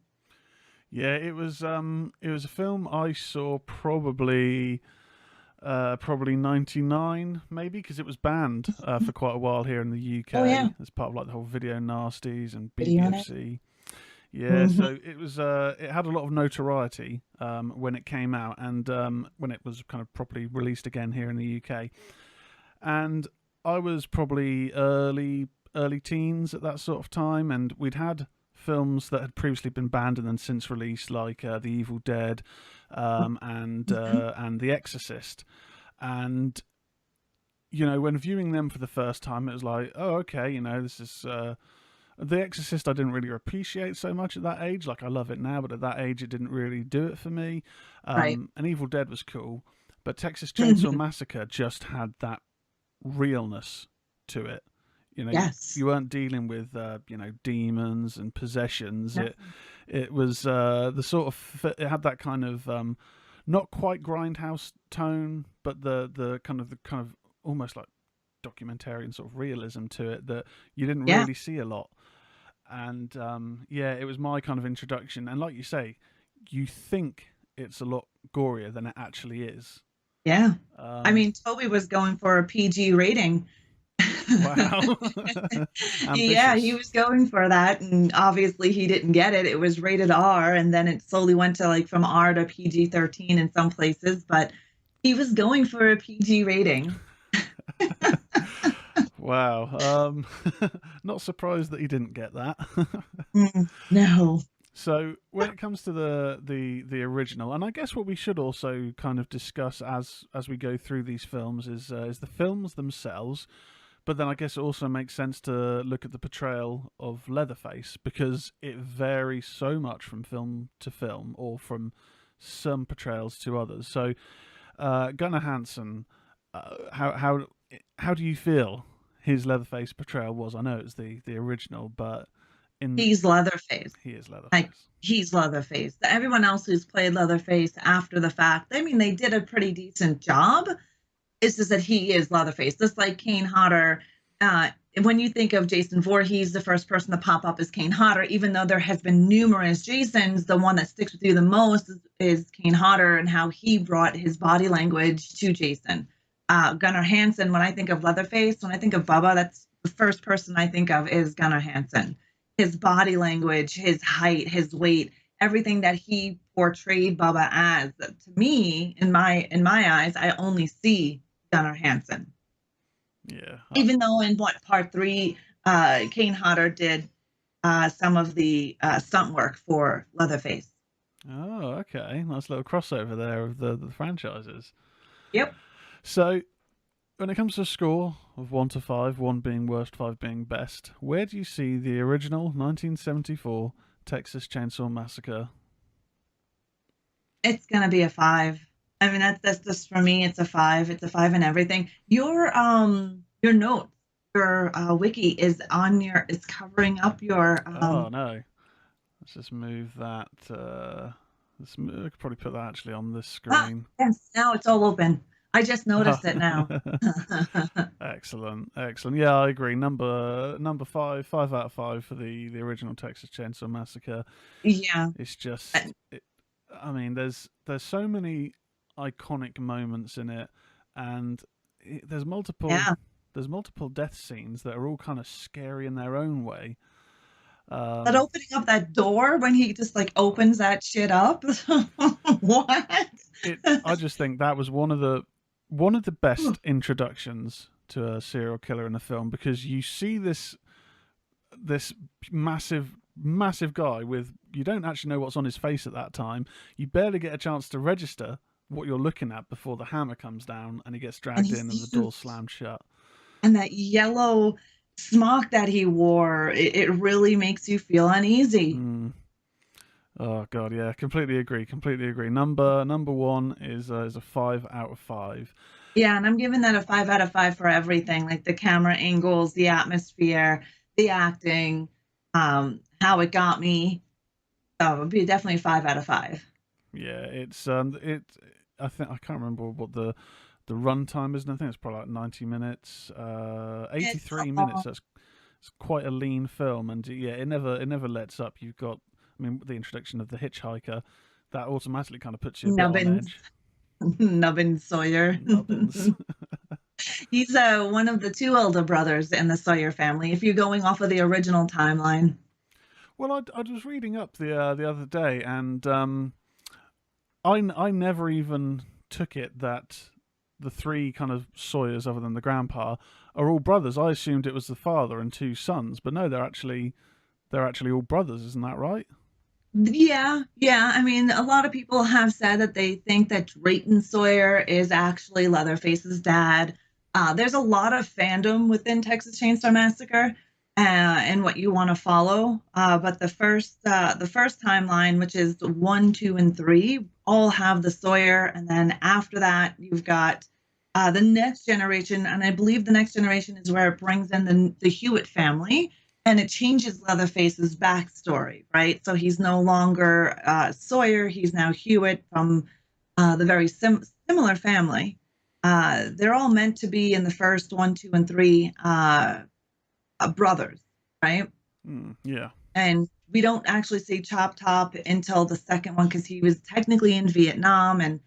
Yeah, it was a film I saw probably 99 maybe, because it was banned for quite a while here in the UK. Oh, yeah. As part of like the whole video nasties and Video BBFC. Yeah, so it was it had a lot of notoriety when it came out, and when it was kind of properly released again here in the UK. And I was probably early teens at that sort of time, and we'd had films that had previously been banned and then since released, like The Evil Dead and The Exorcist. And when viewing them for the first time, it was like, oh, okay, this is The Exorcist I didn't really appreciate so much at that age. Like, I love it now, but at that age it didn't really do it for me. Right. And Evil Dead was cool, but Texas Chainsaw Massacre just had that realness to it. Yes. You weren't dealing with demons and possessions. No. It was the sort of, it had that kind of not quite grindhouse tone, but the kind of almost like documentarian sort of realism to it that you didn't really see a lot. And it was my kind of introduction. And like you say, you think it's a lot gorier than it actually is. Yeah. I mean, Toby was going for a PG rating. Wow. Yeah, he Ambitious. was going for that, and obviously he didn't get it. It was rated R, and then it slowly went to like from R to PG-13 in some places, but he was going for a PG rating. Wow. Not surprised that he didn't get that. No. So when it comes to the original, and I guess what we should also kind of discuss as we go through these films is the films themselves. But then I guess it also makes sense to look at the portrayal of Leatherface because it varies so much from film to film, or from some portrayals to others. So Gunnar Hansen, how do you feel his Leatherface portrayal was? I know it's the original, but in He's Leatherface. he is Like Leatherface. he's Leatherface. Everyone else who's played Leatherface after the fact, I mean, they did a pretty decent job. It's just that he is Leatherface, just like Kane Hodder. Uh, when you think of Jason Voorhees, the first person to pop up is Kane Hodder. Even though there has been numerous Jasons, the one that sticks with you the most is Kane Hodder and how he brought his body language to Jason. Gunnar Hansen, when I think of Leatherface, when I think of Bubba, that's the first person I think of is Gunnar Hansen. His body language, his height, his weight, everything that he portrayed Bubba as. To me, in my eyes, I only see Gunnar Hansen. Yeah. Even though in what part three, Kane Hodder did some of the stunt work for Leatherface. Oh, okay. Nice little crossover there of the franchises. Yep. So when it comes to a score of 1 to 5, 1 being worst, 5 being best, where do you see the original 1974 Texas Chainsaw Massacre? It's gonna be a five. I mean, that's just for me. It's a five. It's a five in everything. Your notes, your wiki is on your. It's covering up your. Oh no. Let's just move that. I could probably put that actually on this Ah, screen. yes. Now it's all open. I just noticed it now. Excellent, excellent. Yeah, I agree. Number five, 5 out of 5 for the original Texas Chainsaw Massacre. Yeah. It's just, I mean, there's so many iconic moments in it, and there's multiple Yeah. death scenes that are all kind of scary in their own way. But Um, opening up that door when he just like opens that shit up. What? I just think that was one of the best introductions to a serial killer in a film, because you see this massive guy with, you don't actually know what's on his face at that time. You barely get a chance to register what you're looking at before the hammer comes down and he gets And dragged he in and the sees door slammed shut. and that yellow smock that he wore, it really makes you feel uneasy. Mm. Oh god, yeah, completely agree. Completely agree. Number one is a 5 out of 5. Yeah, and I'm giving that a 5 out of 5 for everything, like the camera angles, the atmosphere, the acting, how it got me. So it would be definitely 5 out of 5. Yeah, it. I think I can't remember what the runtime is. I think it's probably like 90 minutes, It's 83 minutes. It's quite a lean film, and yeah, it never lets up. You've got, I mean, the introduction of the hitchhiker that automatically kind of puts you a bit on Nubbins, edge. Nubbin Sawyer. Nubbins. He's one of the two older brothers in the Sawyer family, if you're going off of the original timeline. Well, I was reading up the other day, and I never even took it that the three kind of Sawyers, other than the grandpa, are all brothers. I assumed it was the father and two sons, but no, they're actually all brothers. Isn't that right? Yeah, yeah. I mean, a lot of people have said that they think that Drayton Sawyer is actually Leatherface's dad. There's a lot of fandom within Texas Chainsaw Massacre and what you want to follow. But the first timeline, which is 1, 2, and 3, all have the Sawyer, and then after that, you've got the next generation, and I believe the next generation is where it brings in the Hewitt family, and it changes Leatherface's backstory, right? So he's no longer Sawyer; he's now Hewitt from the very similar family. They're all meant to be in the first 1, 2, and 3 brothers, right? Yeah. And we don't actually see Chop Top until the second one because he was technically in Vietnam, and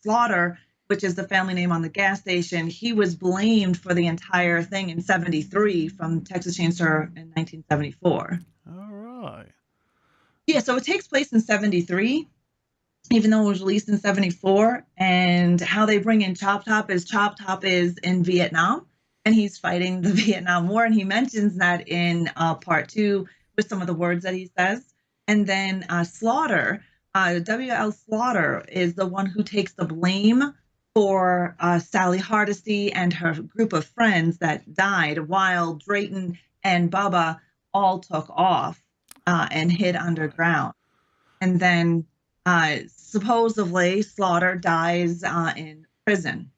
Slaughter which is the family name on the gas station, he was blamed for the entire thing in 73 from Texas Chainsaw in 1974. All right. Yeah, so it takes place in 73, even though it was released in 74. And how they bring in Chop Top is in Vietnam, and he's fighting the Vietnam War. And he mentions that in part two with some of the words that he says. And then Slaughter, W.L. Slaughter, is the one who takes the blame for Sally Hardesty and her group of friends that died while Drayton and Bubba all took off and hid underground. And then supposedly Slaughter dies in prison.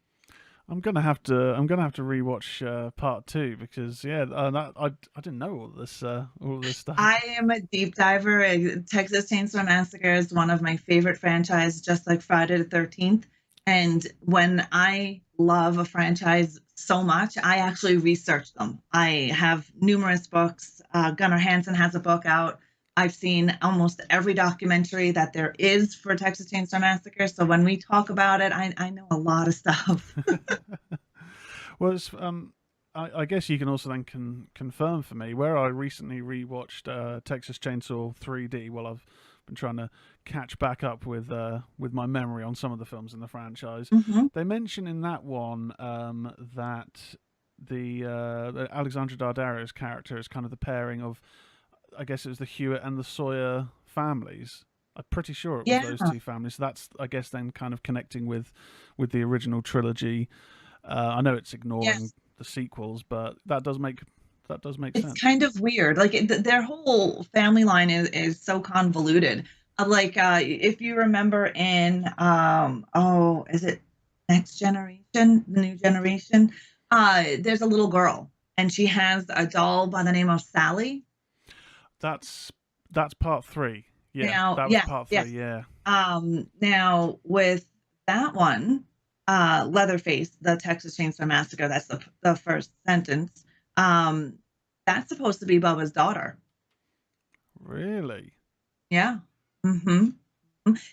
I'm gonna have to rewatch part two because I didn't know all this stuff. I am a deep diver. Texas Chainsaw Massacre is one of my favorite franchises, just like Friday the 13th. And when I love a franchise so much, I actually research them. I have numerous books. Gunnar Hansen has a book out. I've seen almost every documentary that there is for Texas Chainsaw Massacre. So when we talk about it, I know a lot of stuff. Well, it's, I guess you can also then confirm for me where I recently rewatched Texas Chainsaw 3D. Well, I've been trying to catch back up with my memory on some of the films in the franchise. Mm-hmm. They mention in that one that the Alexandra Daddario's character is kind of the pairing of, I guess it was the Hewitt and the Sawyer families. I'm pretty sure it was those two families. So that's, I guess, then kind of connecting with the original trilogy. I know it's ignoring the sequels, but that does make sense. It's kind of weird. Like their whole family line is so convoluted. If you remember in is it Next Generation, the New Generation? There's a little girl, and she has a doll by the name of Sally. That's part three. Yeah, now, that was part three. Yeah. Now with that one, Leatherface, the Texas Chainsaw Massacre. That's the first sentence. That's supposed to be Bubba's daughter. Really? Yeah. Mm-hmm.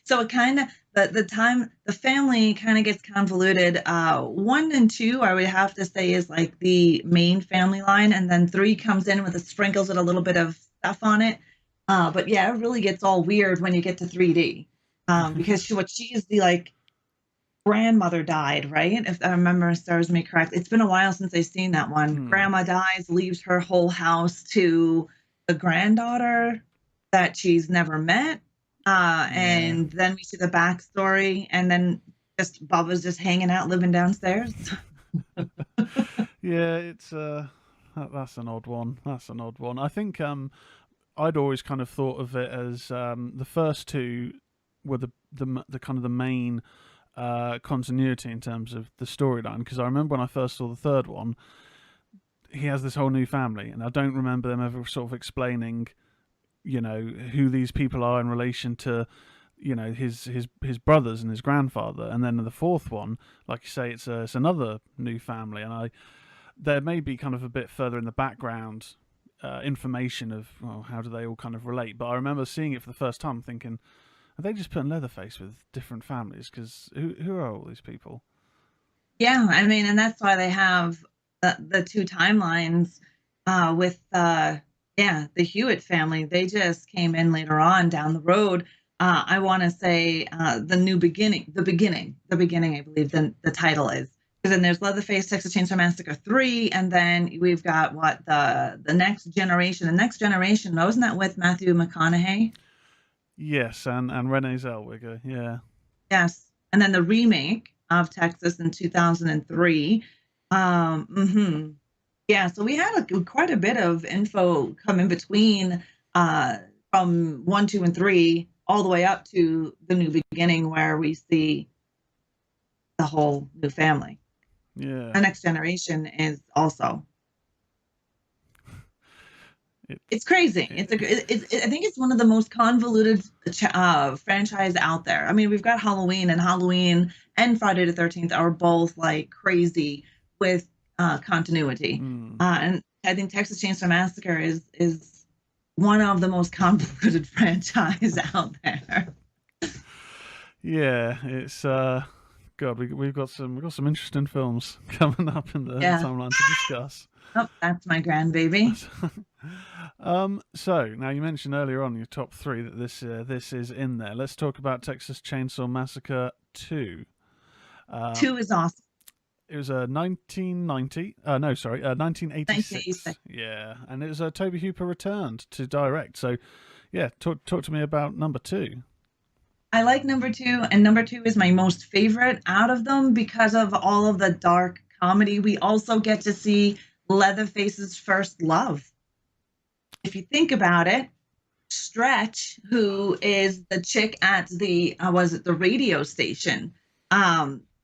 So it kind of the family kind of gets convoluted. 1 and 2, I would have to say, is like the main family line, and then 3 comes in with sprinkles with a little bit of stuff on it. But yeah, it really gets all weird when you get to 3D, because she is the grandmother died, right? If I remember serves me correct. It's been a while since I've seen that one. Grandma dies, leaves her whole house to the granddaughter that she's never met. And then we see the backstory, and then just Bubba's just hanging out, living downstairs. Yeah, it's that's an odd one. That's an odd one. I think I'd always kind of thought of it as the first two were the kind of the main continuity in terms of the storyline, because I remember when I first saw the third one, he has this whole new family, and I don't remember them ever sort of explaining, who these people are in relation to, his brothers and his grandfather. And then in the fourth one, like you say, it's another new family, and there may be kind of a bit further in the background information of how do they all kind of relate. But I remember seeing it for the first time thinking, are they just putting Leatherface with different families? Because who are all these people? Yeah, I mean, and that's why they have the 2 timelines with the Hewitt family. They just came in later on down the road. I want to say the beginning, I believe the title is. Because then there's Leatherface, Texas Chainsaw Massacre 3, and then we've got the Next Generation. The Next Generation, wasn't that with Matthew McConaughey? Yes, and Renee Zellweger, yeah. Yes, and then the remake of Texas in 2003. Yeah, so we had quite a bit of info come in between from 1, 2, and 3 all the way up to the New Beginning, where we see the whole new family. Yeah. The Next Generation is also. It's crazy. I think it's one of the most convoluted franchise out there. I mean, we've got Halloween and Friday the 13th are both like crazy with continuity. And I think Texas Chainsaw Massacre is one of the most convoluted franchise out there. Yeah, it's got God, we've got some interesting films coming up in the Yeah. timeline to discuss. Oh, that's my grandbaby. So now you mentioned earlier on your top three that this is in there. Let's talk about Texas Chainsaw Massacre 2. 2 is awesome. It was a 1990. No, sorry, 1986. 1986. Yeah, and it was Toby Hooper returned to direct. So, yeah, talk to me about number 2. I like number 2, and number 2 is my most favorite out of them because of all of the dark comedy. We also get to see Leatherface's first love. If you think about it, Stretch, who is the chick at the the radio station,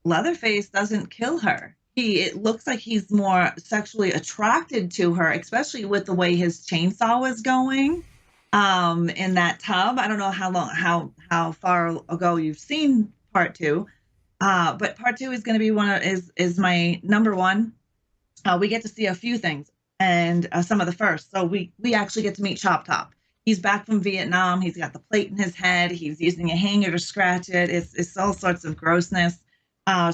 Leatherface doesn't kill her. It looks like he's more sexually attracted to her, especially with the way his chainsaw was going in that tub. I don't know how far ago you've seen part 2, but part 2 is going to be is my number 1. We get to see a few things and some of the first. So we actually get to meet Chop Top. He's back from Vietnam. He's got the plate in his head. He's using a hanger to scratch it. It's all sorts of grossness.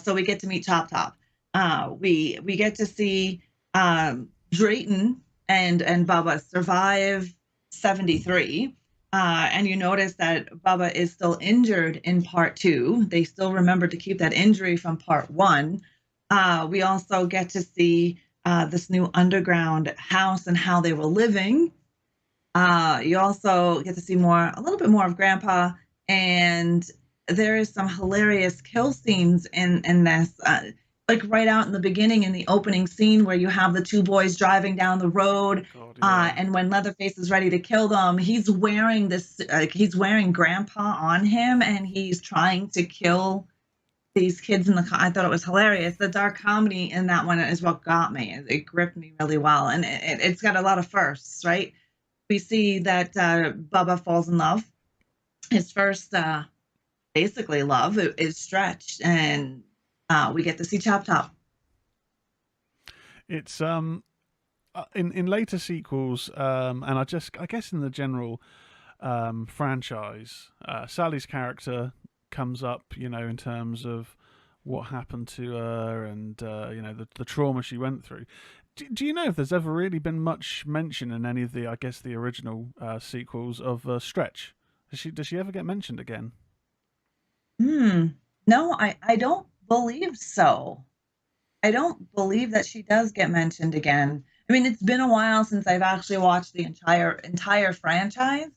So we get to meet Chop Top. We get to see Drayton and Bubba survive 73. And you notice that Bubba is still injured in part 2. They still remember to keep that injury from part 1. We also get to see this new underground house and how they were living. You also get to see a little bit more of Grandpa, and there is some hilarious kill scenes in this. Like right out in the beginning, in the opening scene, where you have the 2 boys driving down the road, God, yeah. and when Leatherface is ready to kill them, he's wearing he's wearing Grandpa on him, and he's trying to kill these kids in the car. I thought it was hilarious. The dark comedy in that one is what got me. It gripped me really well, and it's got a lot of firsts, right? We see that Bubba falls in love. His first, basically, love is Stretch, and we get to see Chop Top. It's in later sequels, and I guess in the general franchise, Sally's character comes up, in terms of what happened to her and the trauma she went through. Do you know if there's ever really been much mention in any of the original sequels of Stretch? Does she ever get mentioned again? No, I don't believe so. I don't believe that she does get mentioned again. I mean, it's been a while since I've actually watched the entire franchise.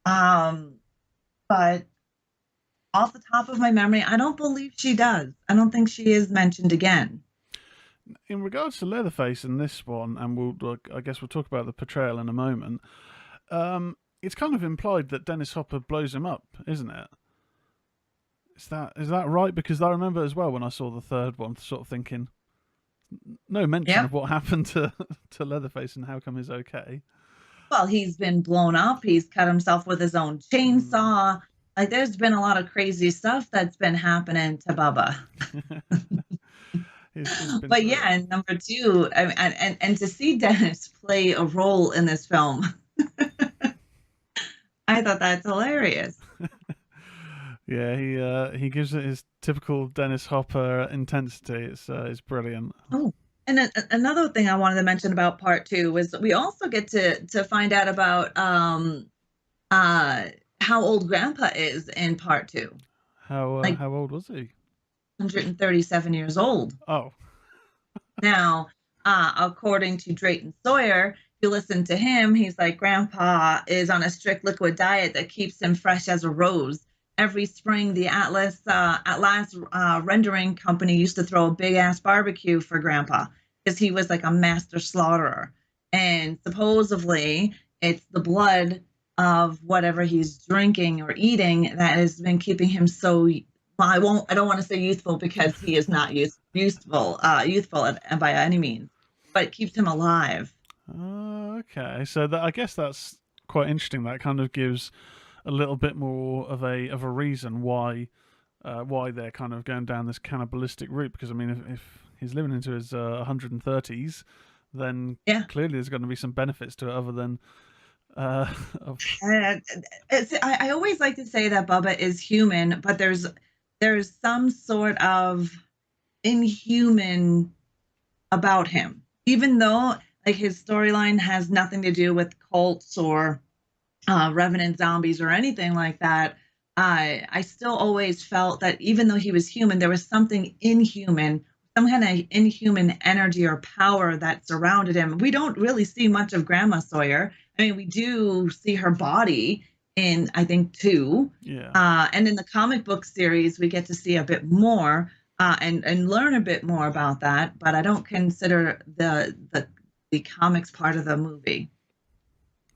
But off the top of my memory, I don't believe she does. I don't think she is mentioned again. In regards to Leatherface in this one, and I guess we'll talk about the portrayal in a moment. It's kind of implied that Dennis Hopper blows him up, isn't it? Is that right? Because I remember as well when I saw the third one, sort of thinking, no mention of what happened to Leatherface and how come he's okay. Well, he's been blown up. He's cut himself with his own chainsaw. Like, there's been a lot of crazy stuff that's been happening to Bubba. But yeah, and number 2, and to see Dennis play a role in this film, I thought that's hilarious. Yeah, he gives it his typical Dennis Hopper intensity. It's brilliant. Oh, and another thing I wanted to mention about part 2 was we also get to find out about how old Grandpa is in part 2. How old was he? 137 years old. Oh. Now, according to Drayton Sawyer, if you listen to him, he's like, Grandpa is on a strict liquid diet that keeps him fresh as a rose. Every spring, the Atlas rendering company used to throw a big-ass barbecue for Grandpa because he was like a master slaughterer. And supposedly, it's the blood of whatever he's drinking or eating that has been keeping him so... Well, I don't want to say youthful because he is not youthful by any means, but it keeps him alive. Okay, so I guess that's quite interesting. That kind of gives a little bit more of a reason why they're kind of going down this cannibalistic route. Because I mean, if he's living into his 130s, then clearly there's going to be some benefits to it other than. I always like to say that Bubba is human, but there's there's some sort of inhuman about him, even though like his storyline has nothing to do with cults or revenant zombies or anything like that. I still always felt that even though he was human, there was something inhuman, some kind of inhuman energy or power that surrounded him. We don't really see much of Grandma Sawyer. I mean, we do see her body in, I think, two. Yeah. And in the comic book series, we get to see a bit more and learn a bit more about that. But I don't consider the comics part of the movie.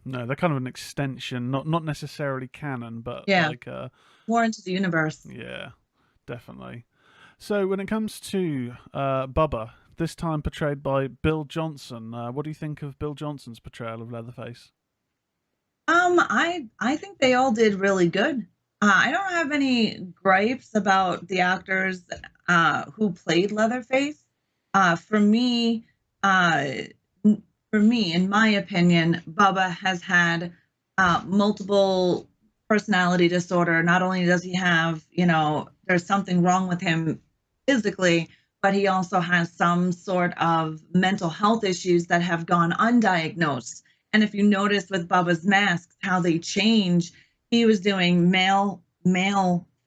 No, they're kind of an extension, not necessarily canon, but Yeah, like more into the universe. yeah, definitely. So when it comes to Bubba, this time portrayed by Bill Johnson, what do you think of Bill Johnson's portrayal of Leatherface? I think they all did really good. I don't have any gripes about the actors who played Leatherface. For me, uh, for me, in my opinion, Bubba has had multiple personality disorder. Not only does he have, there's something wrong with him physically, but he also has some sort of mental health issues that have gone undiagnosed. And if you notice with Bubba's masks, how they change, he was doing male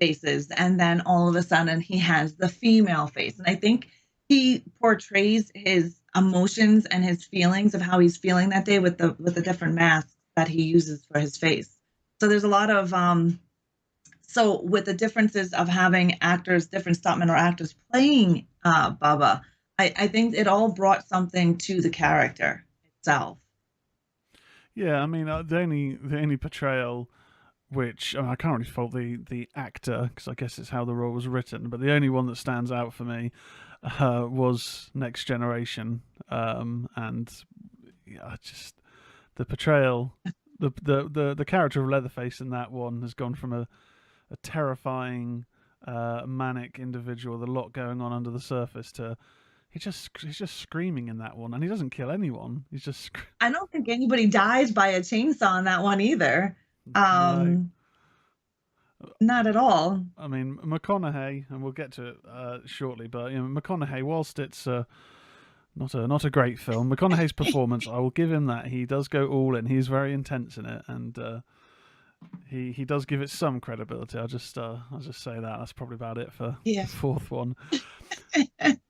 faces, and then all of a sudden he has the female face. And I think he portrays his emotions and his feelings of how he's feeling that day with the different masks that he uses for his face. So there's a lot of so with the differences of having actors, different stuntmen or actors playing Bubba, I think it all brought something to the character itself. Yeah, I mean the only portrayal which I can't really fault the actor because I guess it's how the role was written, but the only one that stands out for me was Next Generation, and yeah, just the portrayal, the character of Leatherface in that one has gone from a terrifying, manic individual with a lot going on under the surface to he's just screaming in that one, and he doesn't kill anyone. He's just I don't think anybody dies by a chainsaw in that one either. no. Not at all. I mean McConaughey, and we'll get to it shortly, but McConaughey, whilst it's not a great film, McConaughey's performance, I will give him that. He does go all in. He's very intense in it, and he does give it some credibility. I'll just say that. That's probably about it for Yeah. the fourth one.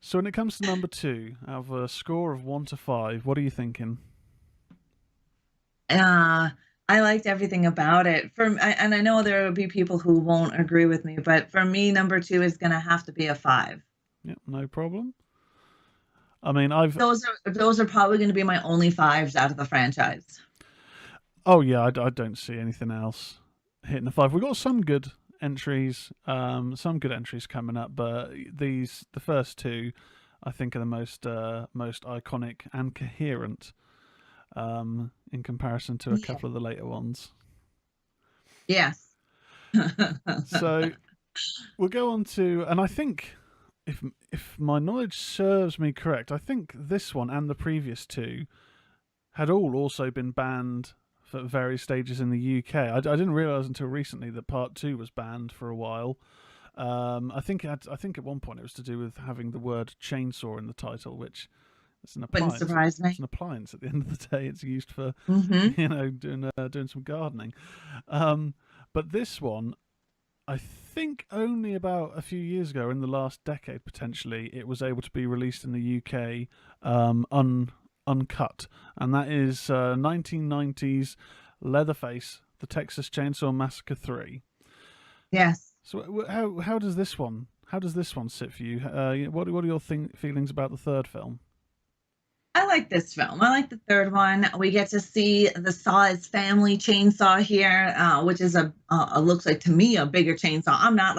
So when it comes to number two, out of a score of 1 to 5, what are you thinking? I liked everything about it. And I know there will be people who won't agree with me, but for me, number two is going to have to be a 5. Yep, no problem. I mean, those are probably going to be my only 5s out of the franchise. Oh yeah, I don't see anything else hitting a 5. We've got some good entries, coming up, but the first two, I think, are the most iconic and coherent, in comparison to a couple of the later ones. Yes. So we'll go on to, and I think if my knowledge serves me correct, I think this one and the previous two had all also been banned for various stages in the UK. I didn't realise until recently that Part 2 was banned for a while. I think at one point it was to do with having the word chainsaw in the title, which it's an appliance. Wouldn't surprise me. It's an appliance at the end of the day. It's used for doing some gardening. But this one, I think only about a few years ago, in the last decade potentially, it was able to be released in the UK uncut, and that is 1990s Leatherface, the Texas Chainsaw Massacre 3. Yes. So how does this one sit for you? What are your feelings about the third film? I like this film. I like the third one. We get to see the Tezz family chainsaw here, which is looks like to me a bigger chainsaw. I'm not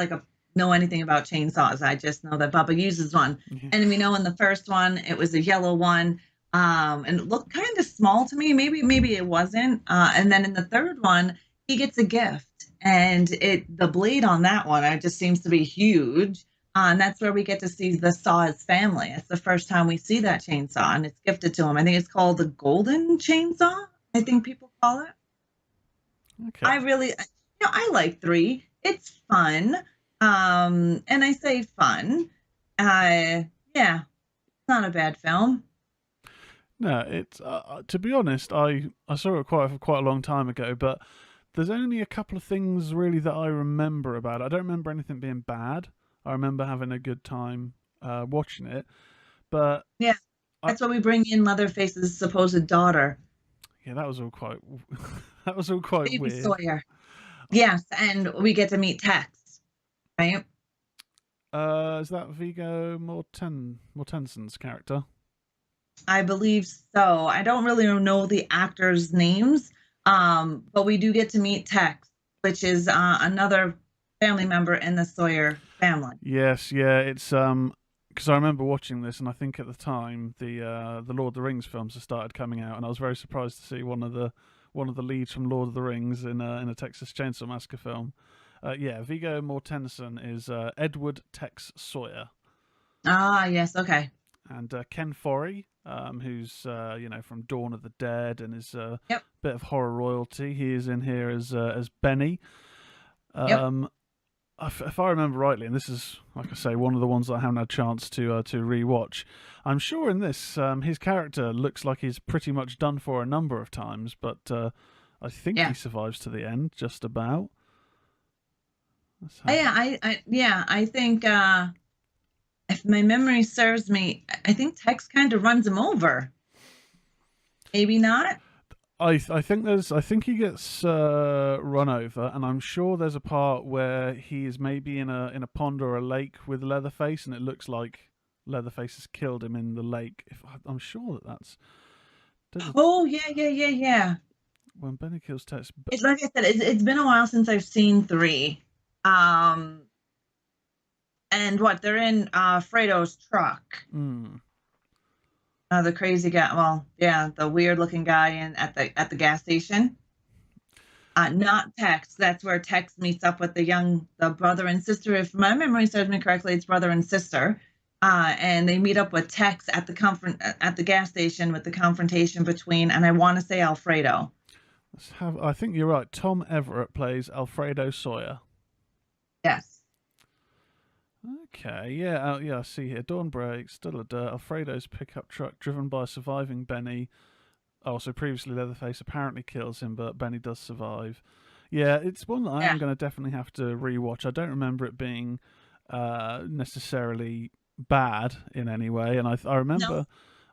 know anything about chainsaws. I just know that Bubba uses one. Yeah. And we know in the first one it was a yellow one, and it looked kind of small to me. Maybe it wasn't. And then in the third one, he gets a gift, and the blade on that one it just seems to be huge. And that's where we get to see the Tezz family. It's the first time we see that chainsaw, and it's gifted to him. I think it's called the Golden Chainsaw, I think people call it. Okay. I like 3. It's fun. And I say fun. Yeah, it's not a bad film. No, it's to be honest, I saw it quite a long time ago, but there's only a couple of things really that I remember about it. I don't remember anything being bad. I remember having a good time watching it, but Yeah, I that's why we bring in Leatherface's supposed daughter, yeah, that was all quite that was all quite Baby weird. Sawyer. Yes, and we get to meet Tex, right? Is that Vigo Mortensen's character? I believe so. I don't really know the actors' names, but we do get to meet Tex, which is another family member in the Sawyer family. Yes, yeah, it's because I remember watching this, and I think at the time the Lord of the Rings films had started coming out, and I was very surprised to see one of the leads from Lord of the Rings in a Texas Chainsaw Massacre film. Yeah, Vigo Mortensen is Edward Tex Sawyer, Ah, yes, okay. and Ken Foree, who's from Dawn of the Dead and is a Yep, bit of horror royalty. He is in here as Benny. yep. Um, if I remember rightly, and this is like I say, one of the ones that I haven't had a chance to rewatch. I'm sure in this his character looks like he's pretty much done for a number of times, but I think he Yeah. survives to the end just about. Let's have Yeah, I think if my memory serves me, I think Tex kind of runs him over. Maybe not. I think he gets run over, and I'm sure there's a part where he is maybe in a pond or a lake with Leatherface, and it looks like Leatherface has killed him in the lake. I'm sure that's Oh, yeah, yeah, yeah, yeah. when Benny kills Tess. It's like I said, it's been a while since I've seen three. Um, and what they're in Fredo's truck. Mm, The crazy guy. Well, yeah, the weird looking guy in at the gas station. Not Tex. That's where Tex meets up with the brother and sister. If my memory serves me correctly, it's brother and sister. And they meet up with Tex at the gas station with the confrontation between, and I want to say Alfredo. I think you're right. Tom Everett plays Alfredo Sawyer. Yes. Okay, yeah, yeah. I see here. Dawn breaks, still a dirt. Alfredo's pickup truck driven by a surviving Benny. Also, previously Leatherface apparently kills him, but Benny does survive. Yeah, it's one that I Yeah. am going to definitely have to rewatch. I don't remember it being necessarily bad in any way, and I No, remember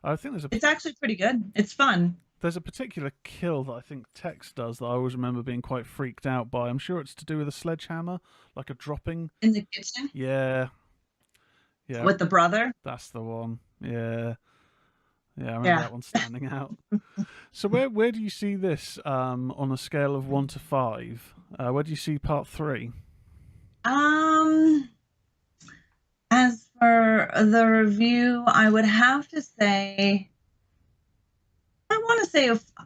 I think it's actually pretty good. It's fun there's a particular kill that I think Tex does that I always remember being quite freaked out by. I'm sure it's to do with a sledgehammer, like a dropping. in the kitchen Yeah, yeah, with the brother. that's the one. Yeah, yeah, I remember Yeah. that one standing out. So where do you see this on a scale of 1 to 5? Where do you see part 3? Um, as for the review, I would have to say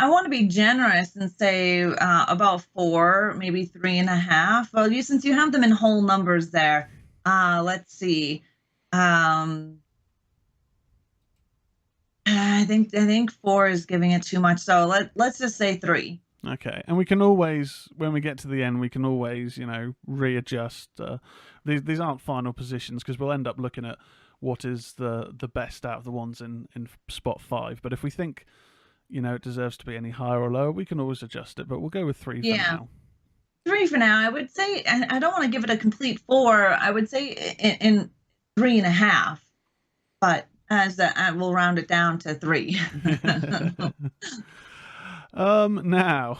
I want to be generous and say about four, maybe 3.5. Well, since you have them in whole numbers there, let's see. Um, I think four is giving it too much. So let's just say three. Okay, and we can always, when we get to the end, we can always, readjust. These aren't final positions because we'll end up looking at what is the best out of the ones in spot 5. But if we think, it deserves to be any higher or lower, we can always adjust it. But we'll go with 3 for Yeah, now. three for now. I would say, and I don't want to give it a complete four. I would say in 3.5, but we'll round it down to three. Now.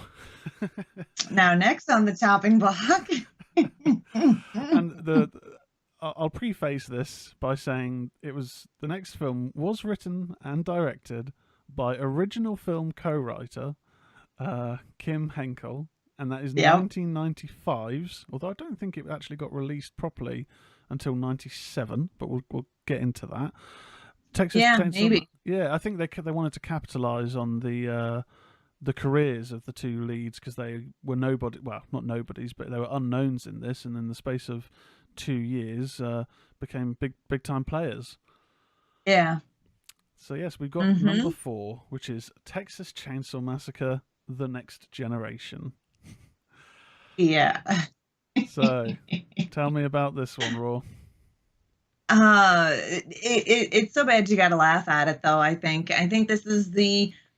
Now, next on the chopping block. And I'll preface this by saying the next film was written and directed by original film co-writer Kim Henkel, and that is Yep. 1995's. Although I don't think it actually got released properly until 97, but we'll get into that. Texas Yeah, Chainsaw. maybe. Yeah, I think they wanted to capitalize on the careers of the two leads because they were not nobodies, but they were unknowns in this, and in the space of 2 years became big time players. Yeah. So yes, we've got number 4, which is Texas Chainsaw Massacre: The Next Generation. Yeah. So So, tell me about this one, Raw. It's so bad you got to laugh at it, though. I think this is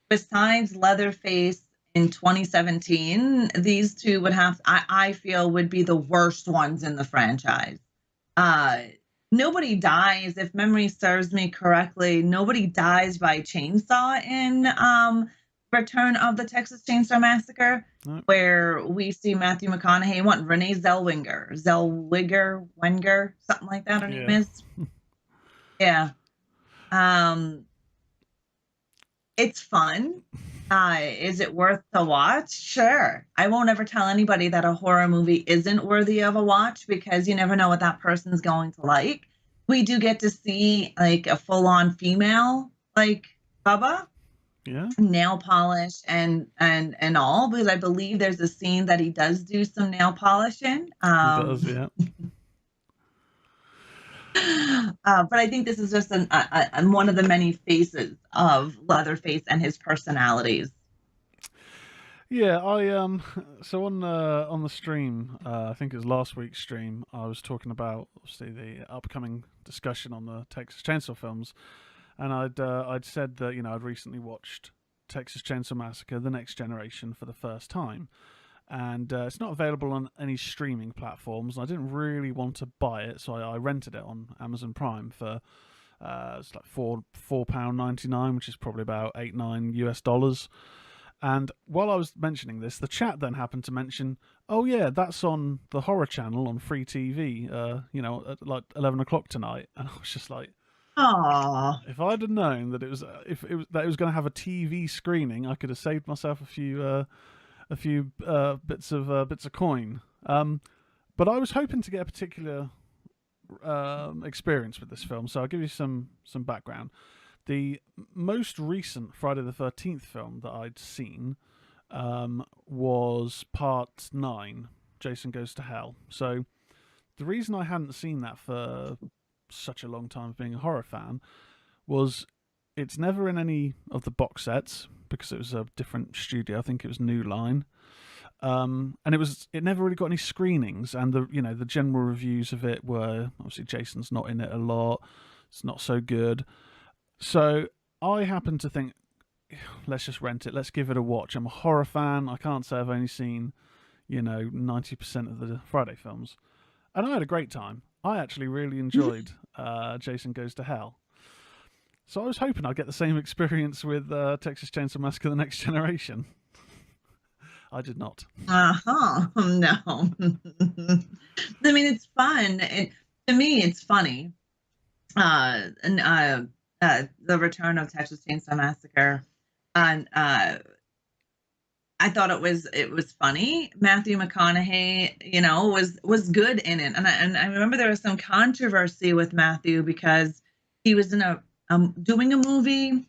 besides Leatherface in 2017, these two I feel would be the worst ones in the franchise. Uh, Nobody dies, if memory serves me correctly. Nobody dies by chainsaw in Return of the Texas Chainsaw Massacre, No. where we see Matthew McConaughey, Renee Wenger, something like that. Her name Yeah. is. Yeah. Um, it's fun. Is it worth the watch? Sure. I won't ever tell anybody that a horror movie isn't worthy of a watch, because you never know what that person's going to like. We do get to see like a full-on female, like Bubba, Yeah. nail polish and all, because I believe there's a scene that he does do some nail polishing. He does, yeah. But I think this is just one of the many faces of Leatherface and his personalities. Yeah, so on the stream, I think it was last week's stream, I was talking about obviously the upcoming discussion on the Texas Chainsaw films, and I'd said that I'd recently watched Texas Chainsaw Massacre: The Next Generation for the first time, and it's not available on any streaming platforms. I didn't really want to buy it, so I rented it on Amazon Prime for it's like £4.99, which is probably about $8-9 US. And while I was mentioning this, the chat then happened to mention, "Oh yeah, that's on the horror channel on free TV. At like 11 o'clock tonight." And I was just like, "Oh, if I'd have known that it was going to have a TV screening, I could have saved myself a few bits of coin." But I was hoping to get a particular experience with this film, so I'll give you some background. The most recent Friday the 13th film that I'd seen was Part 9, Jason Goes to Hell. So the reason I hadn't seen that for such a long time, being a horror fan, was it's never in any of the box sets because it was a different studio. I think it was New Line. And it never really got any screenings, and the general reviews of it were obviously Jason's not in it a lot, it's not so good. So I happened to think, let's just rent it, let's give it a watch. I'm a horror fan. I can't say I've only seen 90% of the Friday films, and I had a great time. I actually really enjoyed Jason Goes to Hell. So I was hoping I'd get the same experience with Texas Chainsaw Massacre: The Next Generation. I did not. No. I mean, it's fun. To me, it's funny. The Return of Texas Chainsaw Massacre, and I thought it was funny. Matthew McConaughey, was good in it, and I remember there was some controversy with Matthew because he was in doing a movie.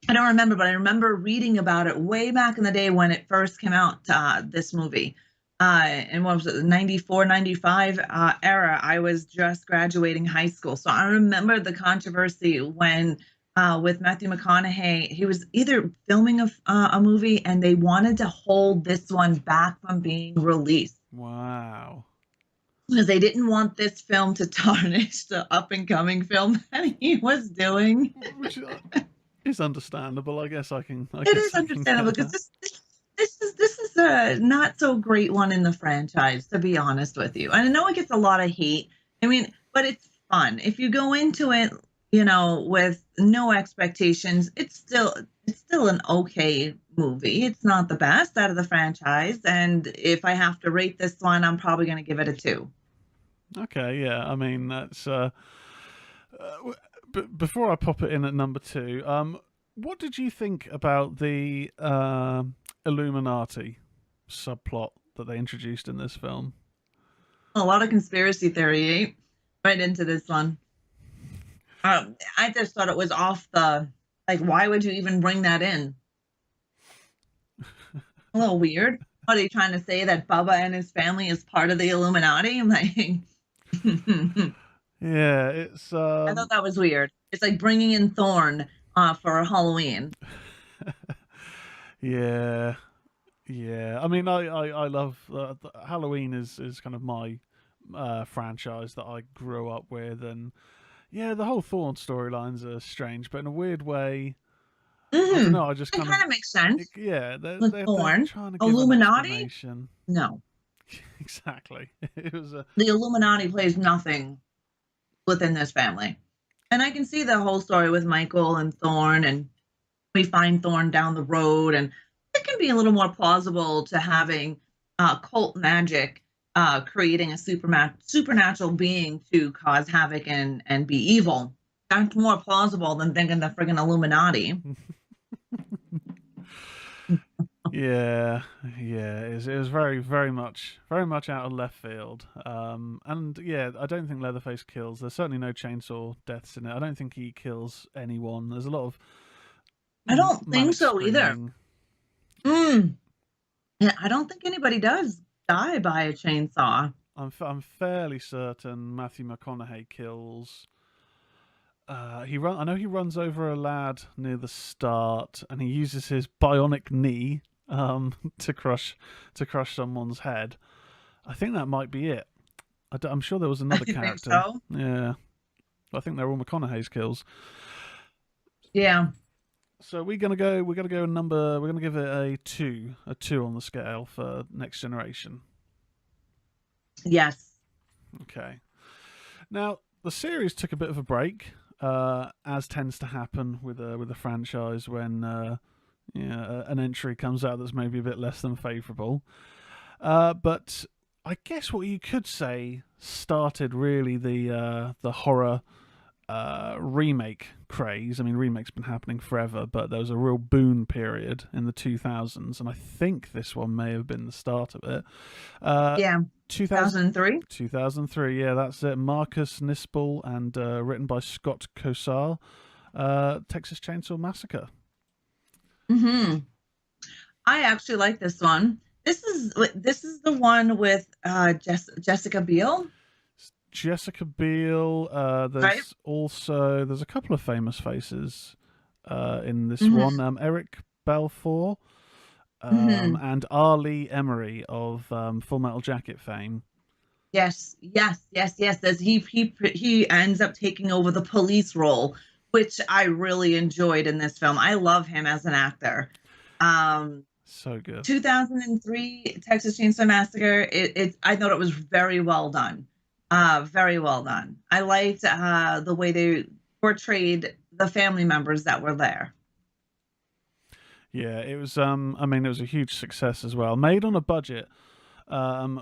I don't remember, but I remember reading about it way back in the day when it first came out, this movie. And what was it, the 94, 95 era? I was just graduating high school. So I remember the controversy when, with Matthew McConaughey, he was either filming a movie and they wanted to hold this one back from being released. Wow. Because they didn't want this film to tarnish the up and coming film that he was doing. Which is understandable. I guess It is understandable because this is a not so great one in the franchise, to be honest with you. And I know it gets a lot of hate. I mean, but it's fun. If you go into it, with no expectations, it's still an okay movie. It's not the best out of the franchise. And if I have to rate this one, I'm probably going to give it a 2. Okay, yeah. I mean, that's before I pop it in at number 2, what did you think about the Illuminati subplot that they introduced in this film? A lot of conspiracy theory, right into this one. I just thought it was off the, like, why would you even bring that in? A little weird. What are you trying to say, that Bubba and his family is part of the Illuminati? I'm like, yeah, it's. I thought that was weird. It's like bringing in Thorn for Halloween. Yeah, Yeah, I mean, I love Halloween is kind of my franchise that I grew up with, and yeah, the whole Thorn storylines are strange, but in a weird way, I don't Hmm. know. I just It kind of kind of makes sense yeah, with they're Thorn. trying to give an Illuminati? explanation. No. Exactly. It was a The Illuminati plays nothing within this family. And I can see the whole story with Michael and Thorn, and we find Thorn down the road, and it can be a little more plausible to having cult magic creating a supernatural being to cause havoc and be evil. That's more plausible than thinking the friggin' Illuminati. yeah, yeah. It was very much out of left field. And yeah, I don't think Leatherface kills. There's certainly no chainsaw deaths in it. I don't think he kills anyone. There's a lot of I don't think manic so either. screaming. Mm. Yeah, I don't think anybody does die by a chainsaw. I'm fairly certain Matthew McConaughey kills. I know he runs over a lad near the start, and he uses his bionic knee to crush someone's head. I think that might be it. I'm sure there was I another think character. so. Yeah, I think they're all McConaughey's kills. Yeah. So we're gonna go. We're gonna go number. We're gonna give it a two on the scale for Next Generation. Yes. Okay. Now the series took a bit of a break, as tends to happen with a franchise when yeah, an entry comes out that's maybe a bit less than favourable. But I guess what you could say started really the horror remake craze. I mean, remakes been happening forever, but there was a real boom period in the 2000s, and I think this one may have been the start of it. Yeah. 2003. 2003, yeah, that's it. Marcus Nispel and written by Scott Kosar. Texas Chainsaw Massacre. Hmm. I actually like this one. This is the one with Jessica Biel, Jessica Biel. right? There's a couple of famous faces in this Hmm. one. Eric Balfour Hmm. and Arlie Emery of Full Metal Jacket fame. Yes, yes, yes, yes. As he ends up taking over the police role, which I really enjoyed in this film. I love him as an actor. Um, So good. 2003 Texas Chainsaw Massacre. I thought it was very well done. Very well done. I liked the way they portrayed the family members that were there. Yeah, it was. I mean, it was a huge success as well. Made on a budget,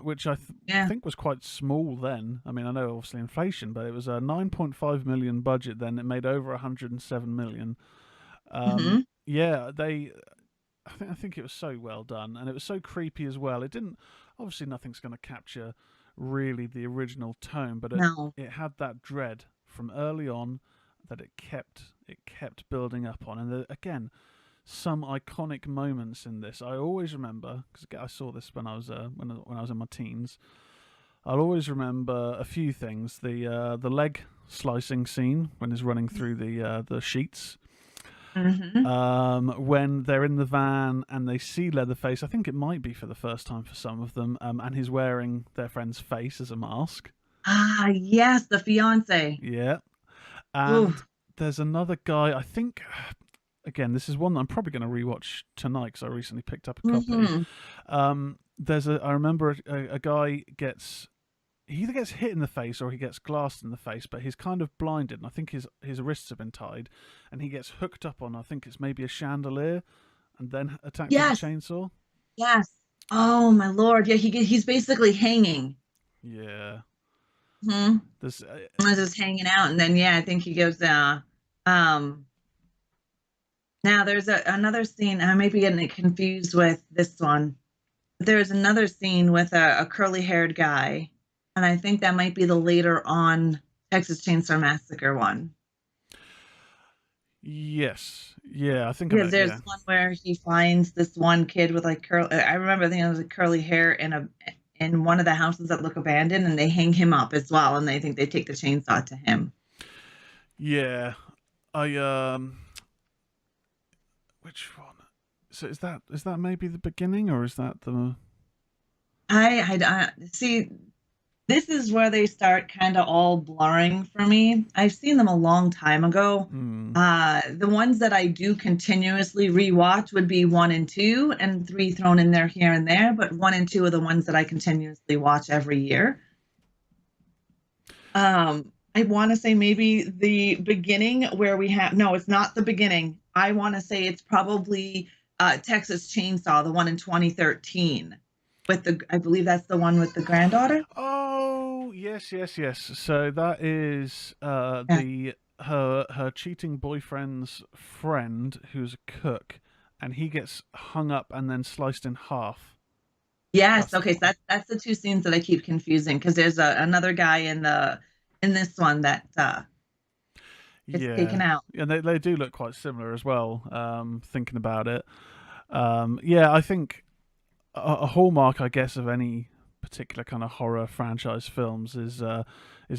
which Yeah. think was quite small then. I mean, I know obviously inflation, but it was a 9.5 million budget then. It made over 107 million. Hmm. Yeah, they. I think it was so well done, and it was so creepy as well. It didn't. Obviously, nothing's going to capture really the original tone, but No. it had that dread from early on that it kept building up on, and again, some iconic moments in this. I always remember because I saw this when I was when I was in my teens. I'll always remember a few things. The leg slicing scene when he's running through the sheets. Hmm. When they're in the van and they see Leatherface, I think it might be for the first time for some of them, and he's wearing their friend's face as a mask. Ah, yes, the fiance. Yeah, Ooh. and there's another guy. I think again, this is one that I'm probably going to rewatch tonight because I recently picked up a copy. Hmm. I remember a guy he either gets hit in the face or he gets glassed in the face, but he's kind of blinded, and I think his wrists have been tied, and he gets hooked up on, I think it's maybe a chandelier, and then attacked with a Yes, chainsaw. yes. Oh my Lord. Yeah, he's basically hanging. Yeah, Hmm. there's Just hanging out, and then yeah, I think he goes. Um. Now there's another scene. I may be getting it confused with this one. There's another scene with a curly-haired guy, and I think that might be the later on Texas Chainsaw Massacre one. yes, yeah, I think I Because know. there's Yeah, one where he finds this one kid with like curl. I remember, I think it was a curly hair in one of the houses that look abandoned, and they hang him up as well, and they think they take the chainsaw to him. yeah. I which one? So is that maybe the beginning, or is that the? I see. This is where they start kind of all blurring for me. I've seen them a long time ago. Hmm. The ones that I do continuously rewatch would be one and two, and three thrown in there here and there. But one and two are the ones that I continuously watch every year. I want to say maybe the beginning where we have, no, it's not the beginning. I want to say it's probably Texas Chainsaw, the one in 2013 with I believe that's the one with the granddaughter. Oh yes, yes, yes. So that is Yeah. the her cheating boyfriend's friend who's a cook, and he gets hung up and then sliced in half. Yes. That's the Okay. So one. that's the two scenes that I keep confusing because there's another guy in this one that gets taken Yeah, out. and they do look quite similar as well. Thinking about it, yeah, I think a hallmark, I guess, of any particular kind of horror franchise films is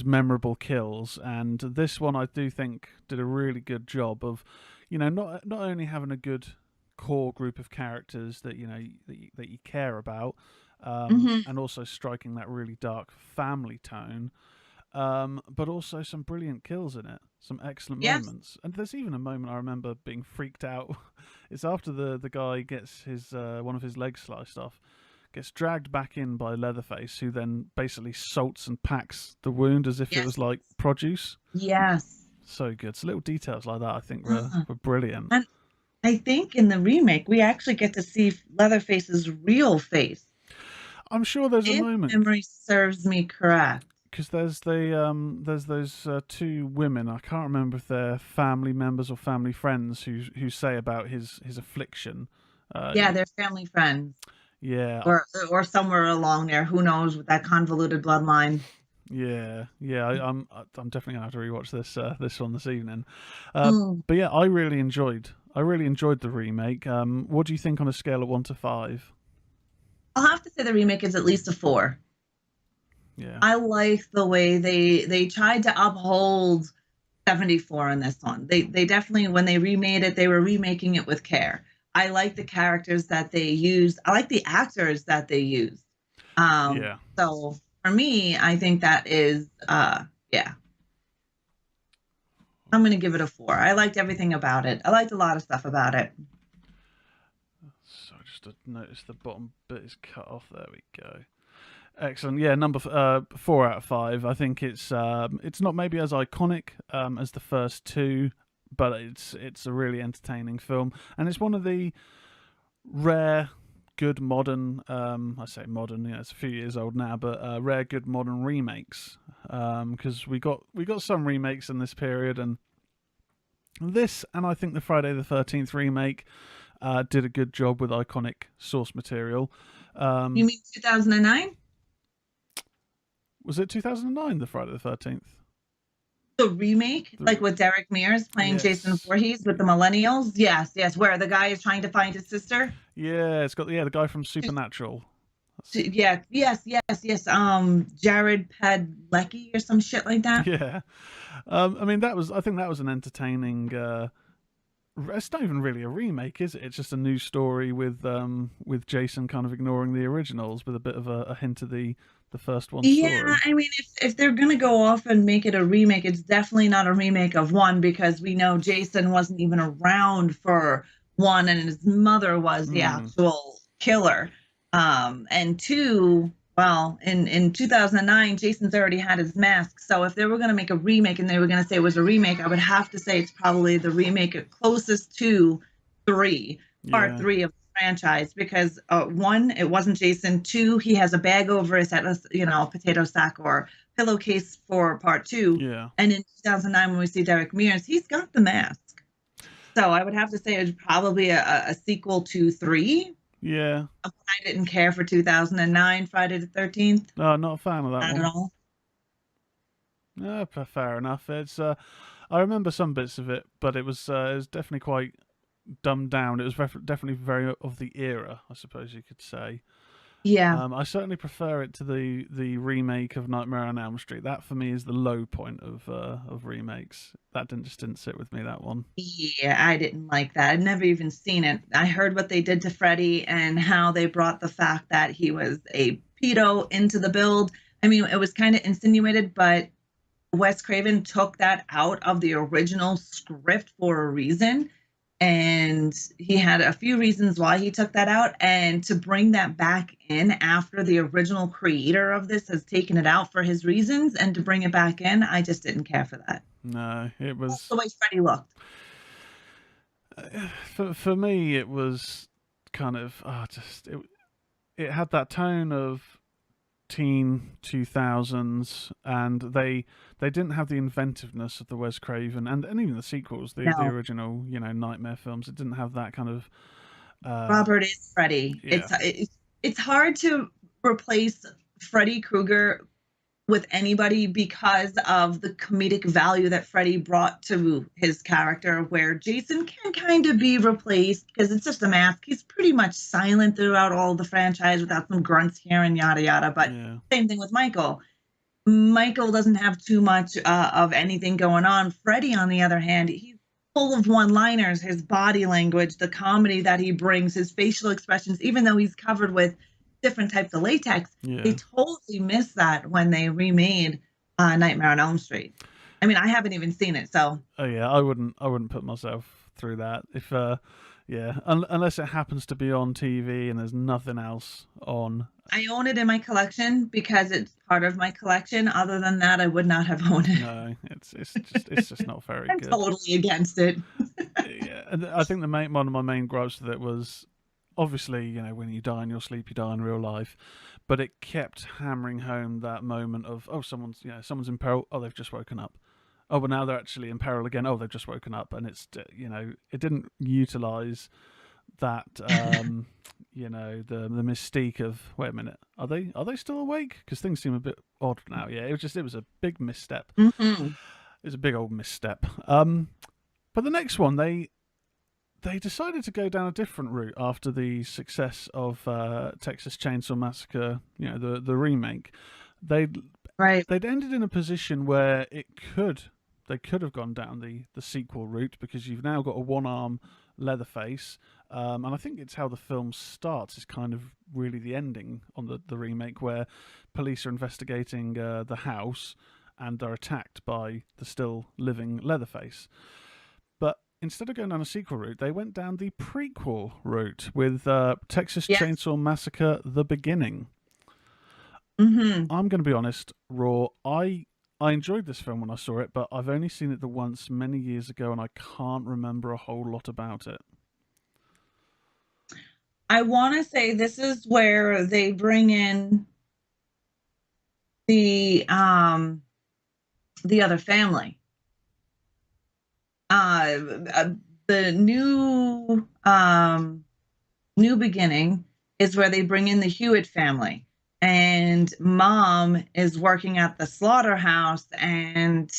memorable kills, and this one I do think did a really good job of, not only having a good core group of characters that that you care about, Hmm. and also striking that really dark family tone, but also some brilliant kills in it, some excellent Yes. moments. And there's even a moment I remember being freaked out. It's after the guy gets his one of his legs sliced off, gets dragged back in by Leatherface, who then basically salts and packs the wound as if it Yes. was like produce. Yes. So good. So little details like that I think Uh, were brilliant. and I think in the remake we actually get to see Leatherface's real face, I'm sure there's a if moment memory serves me correct. because there's those two women. I can't remember if they're family members or family friends who say about his affliction. Uh, Yeah, they're family friends, yeah, or somewhere along there. Who knows with that convoluted bloodline? yeah. I'm definitely gonna have to rewatch this one this evening. Mm. But yeah, I really enjoyed the remake. What do you think on a scale of 1 to 5? I'll have to say the remake is at least a 4. Yeah, I like the way they tried to uphold 74 in this one. They definitely, when they remade it, they were remaking it with care. I like the characters that they used. I like the actors that they used. yeah. So for me, I think that is yeah, I'm gonna give it a 4. I liked everything about it. I liked a lot of stuff about it. So just to notice the bottom bit is cut off. There we go. Excellent. Yeah, number 4 out of 5. I think it's not maybe as iconic as the first two, but it's a really entertaining film, and it's one of the rare good modern. I say modern, it's a few years old now, but rare good modern remakes. Because we got some remakes in this period, and this, and I think the Friday the 13th remake did a good job with iconic source material. You mean 2009? Was it 2009, the Friday the 13th? The remake, like with Derek Mears playing Jason Yes. Voorhees with the Millennials? Yes, yes, where the guy is trying to find his sister. Yeah, it's got the guy from Supernatural. Yeah, yes, yes, yes. Jared Padalecki or some shit like that. Yeah. I mean, I think that was an entertaining. It's not even really a remake, is it? It's just a new story with Jason kind of ignoring the originals with a bit of a hint of the first one Yeah, story. I mean, if they're gonna go off and make it a remake, it's definitely not a remake of one because we know Jason wasn't even around for one, and his mother was the Hmm. actual killer. And two, well, in 2009, Jason's already had his mask. So if they were gonna make a remake and they were gonna say it was a remake, I would have to say it's probably the remake closest to three, part Yeah. three of franchise because one, it wasn't Jason. Two, he has a bag over his head, a potato sack or pillowcase for part two. Yeah. And in 2009, when we see Derek Mears, he's got the mask. So I would have to say it's probably a sequel to three. Yeah. I didn't care for 2009 Friday the 13th. No, not a fan of that Not at one. all. Yeah, fair enough. It's I remember some bits of it, but it was definitely quite dumbed down. It was definitely very of the era, I suppose you could say. Yeah. I certainly prefer it to the remake of Nightmare on Elm Street. That for me is the low point of remakes. That didn't sit with me, that one. Yeah, I didn't like that. I'd never even seen it. I heard what they did to Freddie and how they brought the fact that he was a pedo into the build. I mean, it was kind of insinuated, but Wes Craven took that out of the original script for a reason. And he had a few reasons why he took that out. And to bring that back in after the original creator of this has taken it out for his reasons and to bring it back in, I just didn't care for that. No, it That's was the way Freddie looked. for me. It was kind of just it had that tone of teen 2000s, and they didn't have the inventiveness of the Wes Craven and even the sequels, the No, original Nightmare films. It didn't have that kind of Robert is Freddie. yeah. It's hard to replace Freddy Krueger with anybody because of the comedic value that Freddy brought to his character, where Jason can kind of be replaced because it's just a mask. He's pretty much silent throughout all the franchise without some grunts here and yada yada. But Yeah. same thing with Michael. Michael doesn't have too much of anything going on. Freddy, on the other hand, he's full of one-liners, his body language, the comedy that he brings, his facial expressions, even though he's covered with different types of latex. Yeah. They totally missed that when they remade Nightmare on Elm Street. I mean, I haven't even seen it, so. Oh yeah, I wouldn't put myself through that if yeah, unless it happens to be on TV and there's nothing else on. I own it in my collection because it's part of my collection. Other than that, I would not have owned it. No, it's just not very I'm good. totally against it. Yeah, and I think one of my main gripes with it was obviously when you die in your sleep, you die in real life, but it kept hammering home that moment of someone's in peril. Oh, they've just woken up. Oh, but now they're actually in peril again. Oh, they've just woken up, and it's it didn't utilize that the mystique of, wait a minute, are they still awake? Because things seem a bit odd now. Yeah, it was a big misstep. Mm-hmm. It was a big old misstep. But the next one, they decided to go down a different route after the success of Texas Chainsaw Massacre, the remake. They'd ended in a position where they could have gone down the sequel route, because you've now got a one-arm Leatherface, and I think it's how the film starts is kind of really the ending on the remake, where police are investigating the house and are attacked by the still living Leatherface. But instead of going down a sequel route, they went down the prequel route with Texas Chainsaw Massacre: The Beginning. Mm-hmm. I'm going to be honest, Raw. I enjoyed this film when I saw it, but I've only seen it the once many years ago, and I can't remember a whole lot about it. I want to say this is where they bring in the other family. The new beginning is where they bring in the Hewitt family, and mom is working at the slaughterhouse, and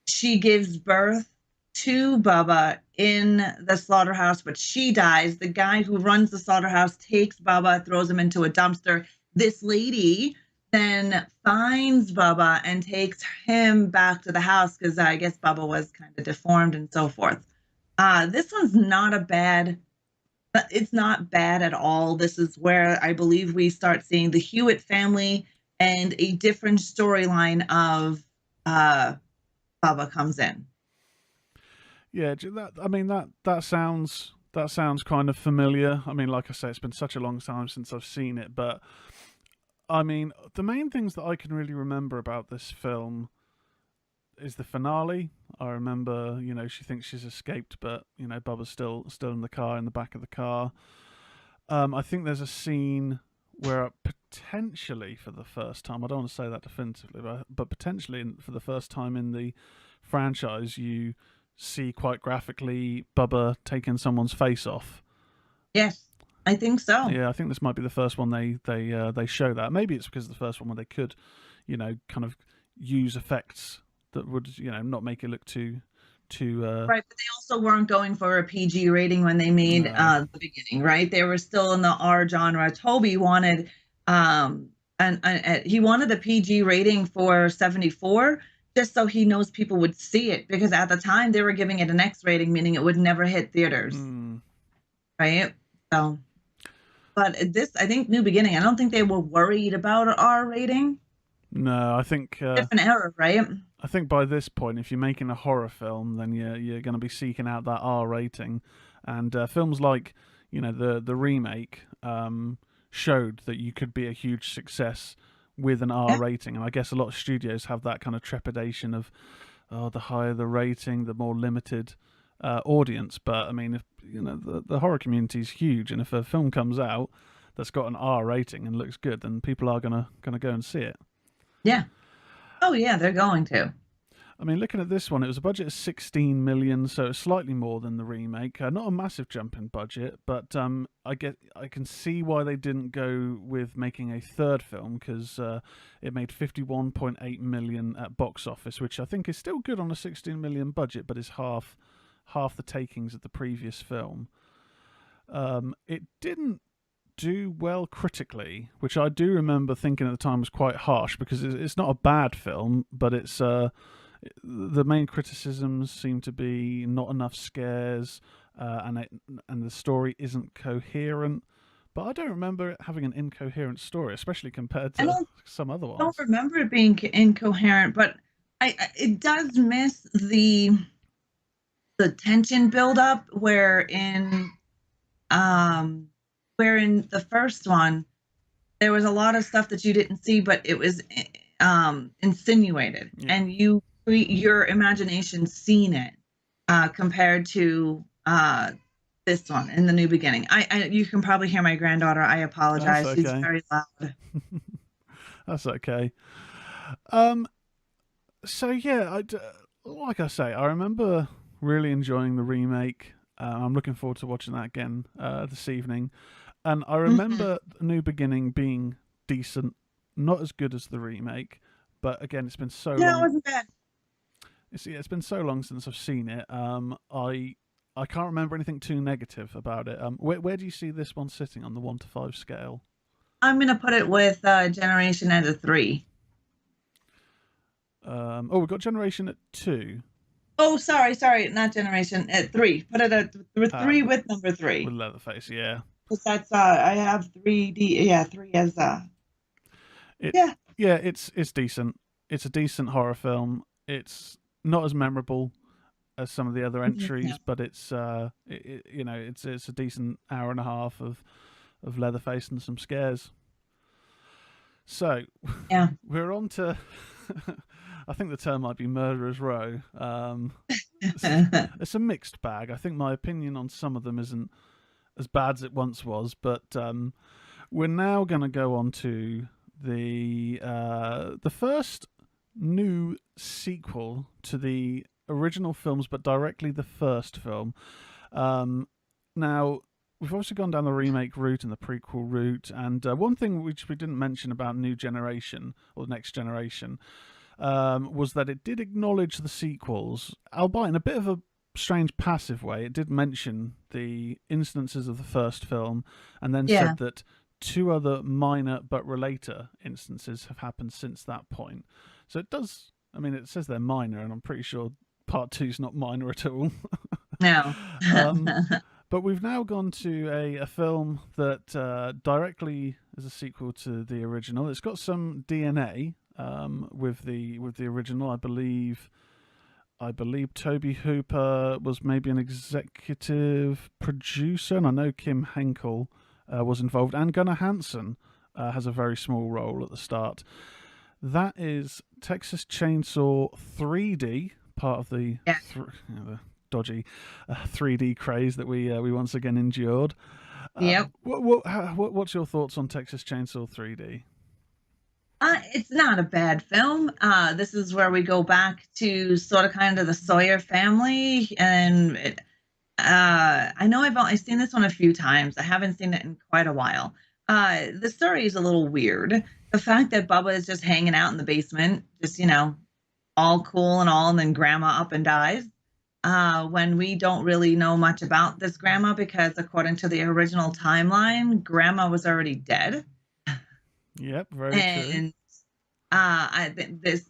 she gives birth to Bubba in the slaughterhouse, but she dies. The guy who runs the slaughterhouse takes Bubba, throws him into a dumpster. This lady then finds Bubba and takes him back to the house because I guess Bubba was kind of deformed and so forth. This one's not it's not bad at all. This is where I believe we start seeing the Hewitt family and a different storyline of Bubba comes in. Yeah, that sounds kind of familiar. I mean, like I say, it's been such a long time since I've seen it, but I mean, the main things that I can really remember about this film is the finale. I remember, she thinks she's escaped, but Bubba's still in the car, in the back of the car. I think there's a scene where potentially for the first time, I don't want to say that definitively, but potentially for the first time in the franchise, you see quite graphically Bubba taking someone's face off. Yes, I think so. Yeah, I think this might be the first one they show that. Maybe it's because the first one where they could, kind of use effects that would, not make it look too to Right, but they also weren't going for a PG rating when they made no. the beginning, right? They were still in the R genre. Toby wanted and he wanted a PG rating for 74 just so he knows people would see it because at the time they were giving it an X rating, meaning it would never hit theaters, right? So, but this, I think, New Beginning, I don't think they were worried about an R rating. No, I think Different era, right? I think by this point, if you're making a horror film, then you're going to be seeking out that R rating, and films like the remake showed that you could be a huge success with an R Yeah. rating, and I guess a lot of studios have that kind of trepidation of, oh, the higher the rating, the more limited audience. But I mean, if the horror community is huge, and if a film comes out that's got an R rating and looks good, then people are gonna go and see it. Yeah. Oh yeah, they're going to. I mean, looking at this one, it was a budget of 16 million, so it's slightly more than the remake. Not a massive jump in budget, but I can see why they didn't go with making a third film, because it made 51.8 million at box office, which I think is still good on a 16 million budget, but is half the takings of the previous film. It didn't do well critically, which I do remember thinking at the time was quite harsh, because it's not a bad film, but it's the main criticisms seem to be not enough scares, and the story isn't coherent. But I don't remember it having an incoherent story, especially compared to some other ones. I don't remember it being incoherent, but it does miss the tension buildup where in the first one there was a lot of stuff that you didn't see, but it was insinuated, and your imagination seen it compared to this one in the New Beginning. You can probably hear my granddaughter. I apologize. That's okay. She's very loud. That's okay. So yeah, like I say, I remember really enjoying the remake. I'm looking forward to watching that again this evening. And I remember New Beginning being decent, not as good as the remake, but again, it's been so long. No, it wasn't bad. It's been so long since I've seen it. I can't remember anything too negative about it. Where do you see this one sitting on the 1 to 5 scale? I'm gonna put it with Generation at a 3. We've got Generation at 2. Oh, sorry, not Generation at 3. Put it at 3 with number 3. With Leatherface, yeah. Because that's I have 3D. Yeah, 3 as Yeah, it's decent. It's a decent horror film. It's not as memorable as some of the other entries, but it's it's a decent hour and a half of Leatherface and some scares. So yeah, we're on to I think the term might be Murderer's Row. It's a mixed bag. I think my opinion on some of them isn't as bad as it once was, but we're now going to go on to the first new sequel to the original films, but directly the first film. Now, we've also gone down the remake route and the prequel route, and one thing which we didn't mention about New Generation or Next Generation was that it did acknowledge the sequels, albeit in a bit of a strange passive way. It did mention the instances of the first film, and then said that 2 other minor but related instances have happened since that point. So it does, I mean, it says they're minor, and I'm pretty sure part 2's not minor at all. No. But we've now gone to a film that directly is a sequel to the original. It's got some DNA with the original. I believe Toby Hooper was maybe an executive producer, and I know Kim Henkel was involved, and Gunnar Hansen has a very small role at the start. That is Texas Chainsaw 3D, part of the the dodgy 3D craze that we once again endured. Yep. What's your thoughts on Texas Chainsaw 3D? It's not a bad film. This is where we go back to sort of kind of the Sawyer family, and I know I've only seen this one a few times. I haven't seen it in quite a while. The story is a little weird. The fact that Bubba is just hanging out in the basement, just all cool and all, and then Grandma up and dies. when we don't really know much about this grandma because according to the original timeline, grandma was already dead. Yep, very true. And I think this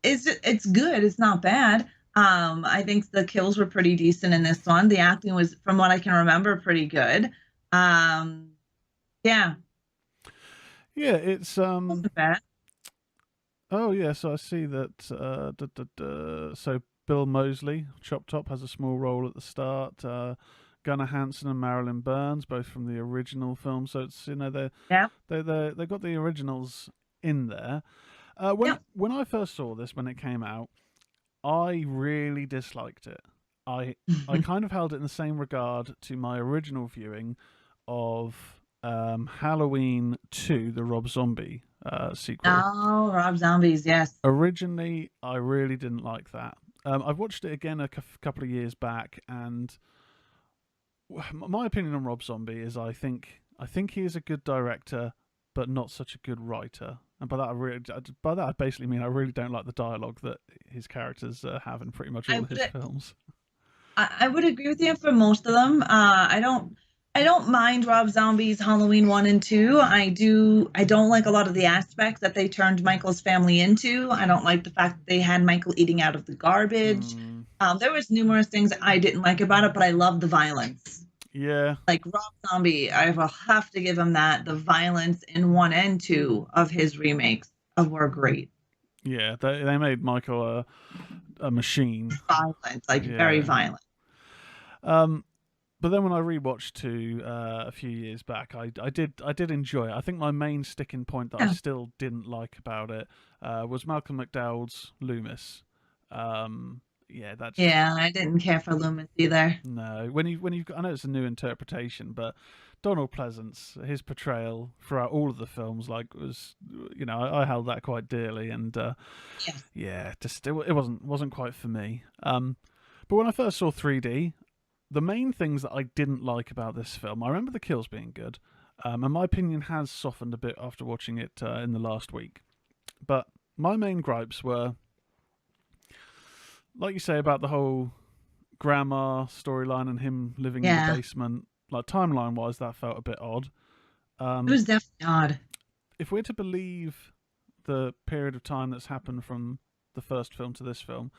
it's good. It's not bad. I think the kills were pretty decent in this one. The acting was, from what I can remember, pretty good. Um, yeah, Yeah, it's wasn't bad. Oh yeah, so I see that. So Bill Moseley, Chop Top, has a small role at the start. Gunnar Hansen and Marilyn Burns, both from the original film. So it's, Yeah, they got the originals in there. yeah. When I first saw this when it came out, I really disliked it. I kind of held it in the same regard to my original viewing of Halloween 2, the Rob Zombie sequel. Oh, Rob Zombies, yes. Originally, I really didn't like that. I've watched it again a couple of years back, and my opinion on Rob Zombie is I think he is a good director, but not such a good writer. And by that I basically mean I really don't like the dialogue that his characters have in pretty much I all of would his films. I would agree with you for most of them. I don't mind Rob Zombie's Halloween 1 and 2. I don't like a lot of the aspects that they turned Michael's family into. I don't like the fact that they had Michael eating out of the garbage. Mm, There was numerous things I didn't like about it, but I love the violence. yeah, Like Rob Zombie, I will have to give him that. The violence in 1 and 2 of his remakes were great. yeah. They made Michael a machine. Violent, like very Yeah. violent. Um, but then when I rewatched 2 a few years back, I did enjoy it. I think my main sticking point that I Yeah. still didn't like about it was Malcolm McDowell's Loomis. Yeah, that just Yeah, I didn't care for Loomis either. no. When you I know it's a new interpretation, but Donald Pleasance, his portrayal throughout all of the films, like was I held that quite dearly, and Yes. yeah, just it wasn't quite for me. But when I first saw 3D, the main things that I didn't like about this film, I remember the kills being good, and my opinion has softened a bit after watching it in the last week. But my main gripes were, like you say, about the whole grandma storyline and him living in the Yeah, basement. Like timeline wise, that felt a bit odd. it was definitely odd. If we're to believe the period of time that's happened from the first film to this film,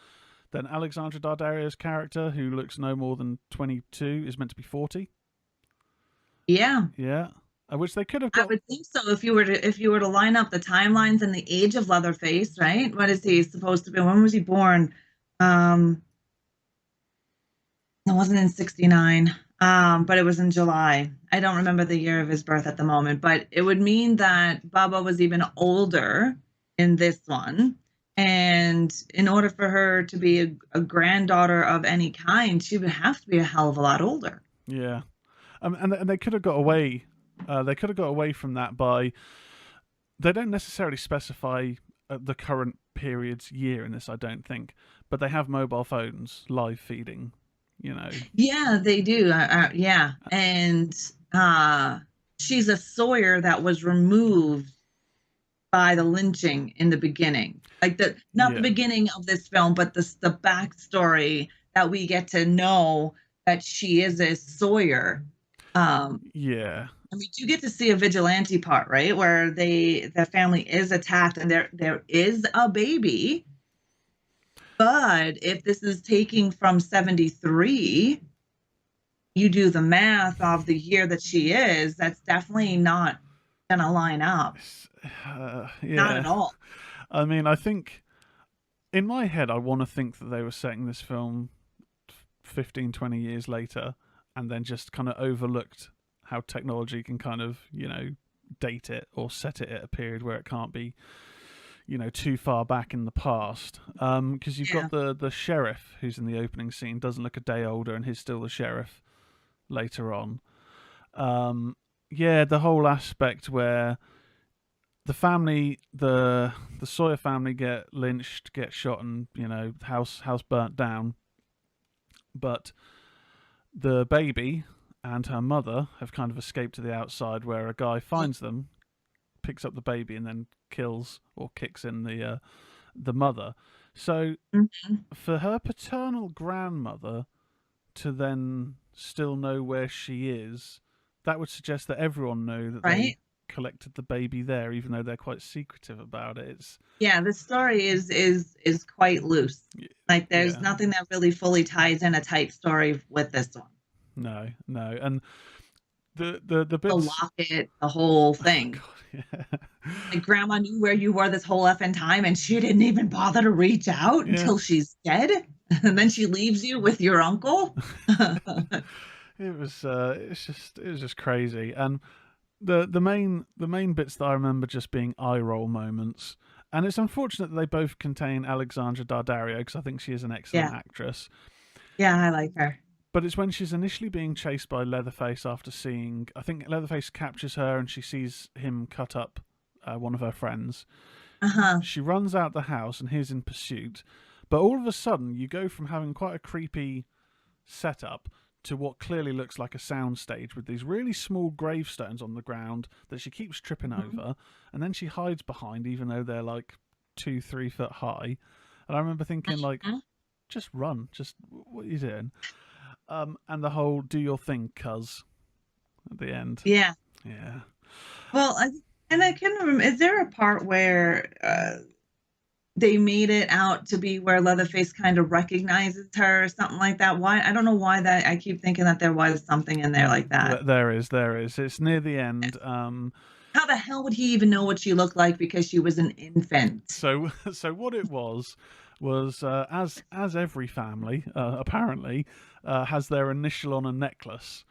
then Alexandra Daddario's character, who looks no more than 22, is meant to be 40. Yeah, Yeah, which they could have I got. would think so if you were to line up the timelines and the age of Leatherface, right? What is he supposed to be? When was he born? Um, it wasn't in 69. But it was in July. I don't remember the year of his birth at the moment, but it would mean that Baba was even older in this one. And in order for her to be a granddaughter of any kind, she would have to be a hell of a lot older. Yeah, and they could have got away. They could have got away from that by. They don't necessarily specify the current period's year in this, I don't think, but they have mobile phones live feeding. You know. Yeah, they do. Yeah. And she's a Sawyer that was removed by the lynching in the beginning. Like not the Yeah. beginning of this film, but the backstory that we get to know that she is a Sawyer. Yeah. And we do get to see a vigilante part, right? Where the family is attacked and there is a baby. But if this is taking from 73, you do the math of the year that she is, that's definitely not gonna line up. Not Yeah. at all. I mean, I think in my head, I want to think that they were setting this film 15, 20 years later and then just kind of overlooked how technology can kind of, date it or set it at a period where it can't be, too far back in the past. Because you've Yeah. got the sheriff who's in the opening scene, doesn't look a day older, and he's still the sheriff later on. Yeah, the whole aspect where the family, the Sawyer family get lynched, get shot, and house burnt down. But the baby and her mother have kind of escaped to the outside, where a guy finds them, picks up the baby, and then kills or kicks in the mother. So Mhm. for her paternal grandmother to then still know where she is, that would suggest that everyone knew that they Right? collected the baby there, even though they're quite secretive about it. It's Yeah, the story is quite loose. Like, there's yeah, nothing that really fully ties in a tight story with this one. no, no, and the The bits. locket, the whole Oh thing. God, yeah, Like, grandma knew where you were this whole effing time, and she didn't even bother to reach out yeah. until she's dead, and then she leaves you with your uncle. It was just crazy, and the main bits that I remember just being eye roll moments. And it's unfortunate that they both contain Alexandra Daddario because I think she is an excellent Yeah, actress. yeah, I like her. But it's when she's initially being chased by Leatherface after seeing, I think Leatherface captures her and she sees him cut up one of her friends. Uh-huh. She runs out the house and he's in pursuit. But all of a sudden, you go from having quite a creepy setup to what clearly looks like a soundstage with these really small gravestones on the ground that she keeps tripping Mhm. over, and then she hides behind, even though they're like 2-3 foot high. And I remember thinking, like, Mhm. just run, just what are you doing? And the whole "do your thing, cuz" at the end. Yeah. Yeah, Well, and I can remember, is there a part where they made it out to be where Leatherface kind of recognizes her or something like that? Why? I don't know why that I keep thinking that there was something in there like that. there is. It's near the end. How the hell would he even know what she looked like because she was an infant? So so what it was as every family apparently has their initial on a necklace.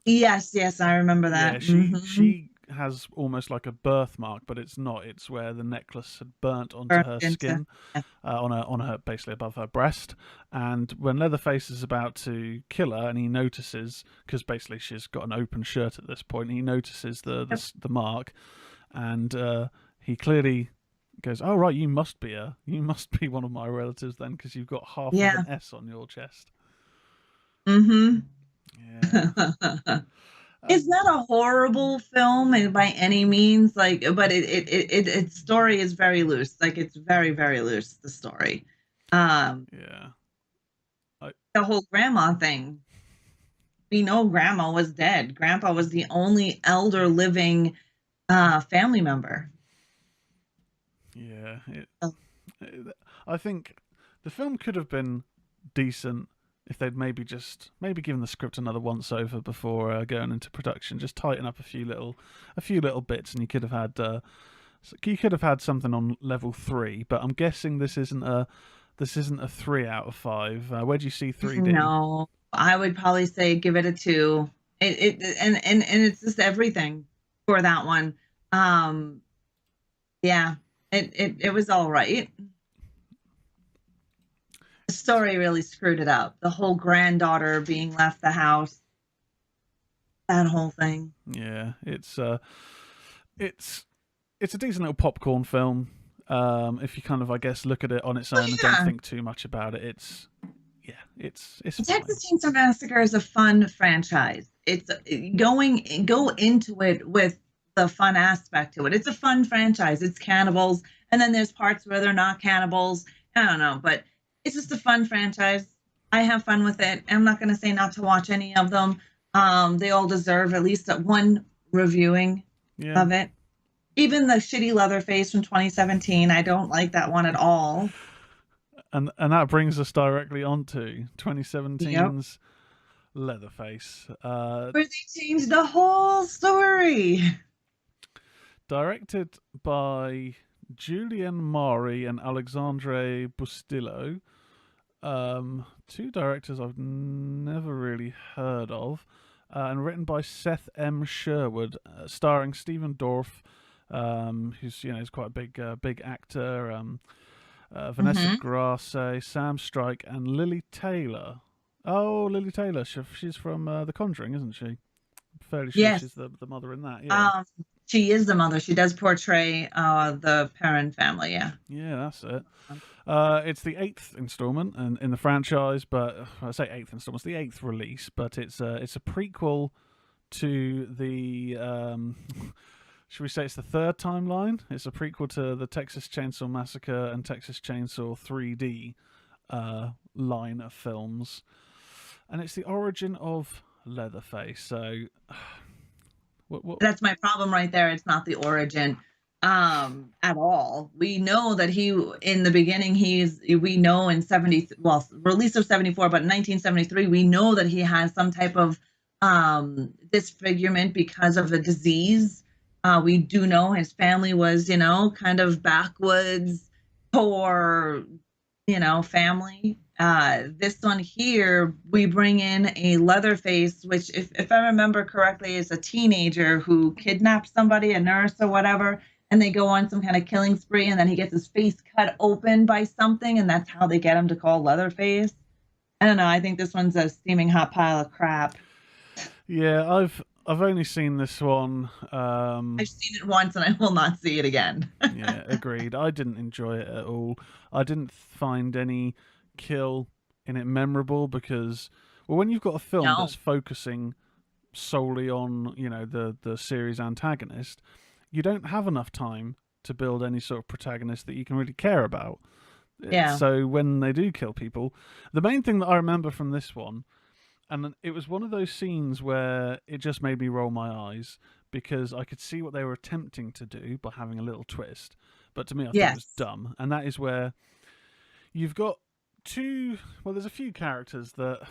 Yes, yes, I remember Yeah, that. Hmm. she has almost like a birthmark, but it's not. It's where the necklace had burnt onto Birthed her into. skin, Yeah. on her basically above her breast. And when Leatherface is about to kill her, and he notices because basically she's got an open shirt at this point, he notices Yep. the mark, and he clearly goes, "Oh right, you must be one of my relatives then, because you've got half of Yeah. an S on your chest." Hmm. Yeah. It's Um, not a horrible film by any means, like, but its story is very loose. Like, it's very, very loose, the story. Um, yeah. I, the whole grandma thing. We know grandma was dead. Grandpa was the only elder living family member. yeah. Oh, I think the film could have been decent if they'd maybe given the script another once over before going into production. Just tighten up a few little bits, and you could have had something on level 3. But I'm guessing this isn't a 3 out of 5. Where do you see 3D? no, I would probably say give it a 2. And it's just everything for that one. Um, yeah, it was all right. The story really screwed it up. The whole granddaughter being left the house, that whole thing. Yeah, it's it's a decent little popcorn film. If you kind of, I guess, look at it on its Oh own and don't yeah, think too much about it, it's fine. Texas Chainsaw Massacre is a fun franchise. It's go into it with the fun aspect to it. It's a fun franchise. It's cannibals, and then there's parts where they're not cannibals. I don't know, but it's just a fun franchise. I have fun with it. I'm not going to say not to watch any of them. They all deserve at least one reviewing Yeah, of it. Even the shitty Leatherface from 2017, I don't like that one at all. and that brings us directly on to Yep. 2017's Leatherface, Where they changed the whole story. directed by Julian Mari and Alexandre Bustillo. Two directors I've never really heard of, and written by Seth M. Sherwood, starring Stephen Dorff, who's is quite a big actor. Vanessa Hmm. Grasse, Sam Strike, and Lily Taylor. Oh, Lily Taylor. She's from The Conjuring, isn't she? I'm fairly sure Yes. she's the mother in that. Yeah, Um, she is the mother. She does portray the parent family. Yeah. yeah, that's it. It's the eighth installment in the franchise, but I say eighth installment. It's the eighth release, but it's a prequel to the should we say it's the third timeline? It's a prequel to the Texas Chainsaw Massacre and Texas Chainsaw 3D line of films, and it's the origin of Leatherface. So, what? That's my problem right there. It's not the origin at all. We know that he in the beginning we know in 70, well, release of 74, but in 1973 we know that he has some type of disfigurement because of a disease. We do know his family was, kind of backwoods, poor, family. This one here, we bring in a Leatherface, which, if I remember correctly, is a teenager who kidnaps somebody, a nurse or whatever, and they go on some kind of killing spree, and then he gets his face cut open by something, and that's how they get him to call Leatherface. I don't know. I think this one's a steaming hot pile of crap. Yeah, I've only seen this one. I've seen it once, and I will not see it again. Yeah, agreed. I didn't enjoy it at all. I didn't find any kill in it memorable because, well, when you've got a film that's focusing solely on, the series antagonist, you don't have enough time to build any sort of protagonist that you can really care about. Yeah. So when they do kill people, the main thing that I remember from this one, and it was one of those scenes where it just made me roll my eyes because I could see what they were attempting to do by having a little twist. But to me, I thought it was dumb. And that is where you've got there's a few characters that,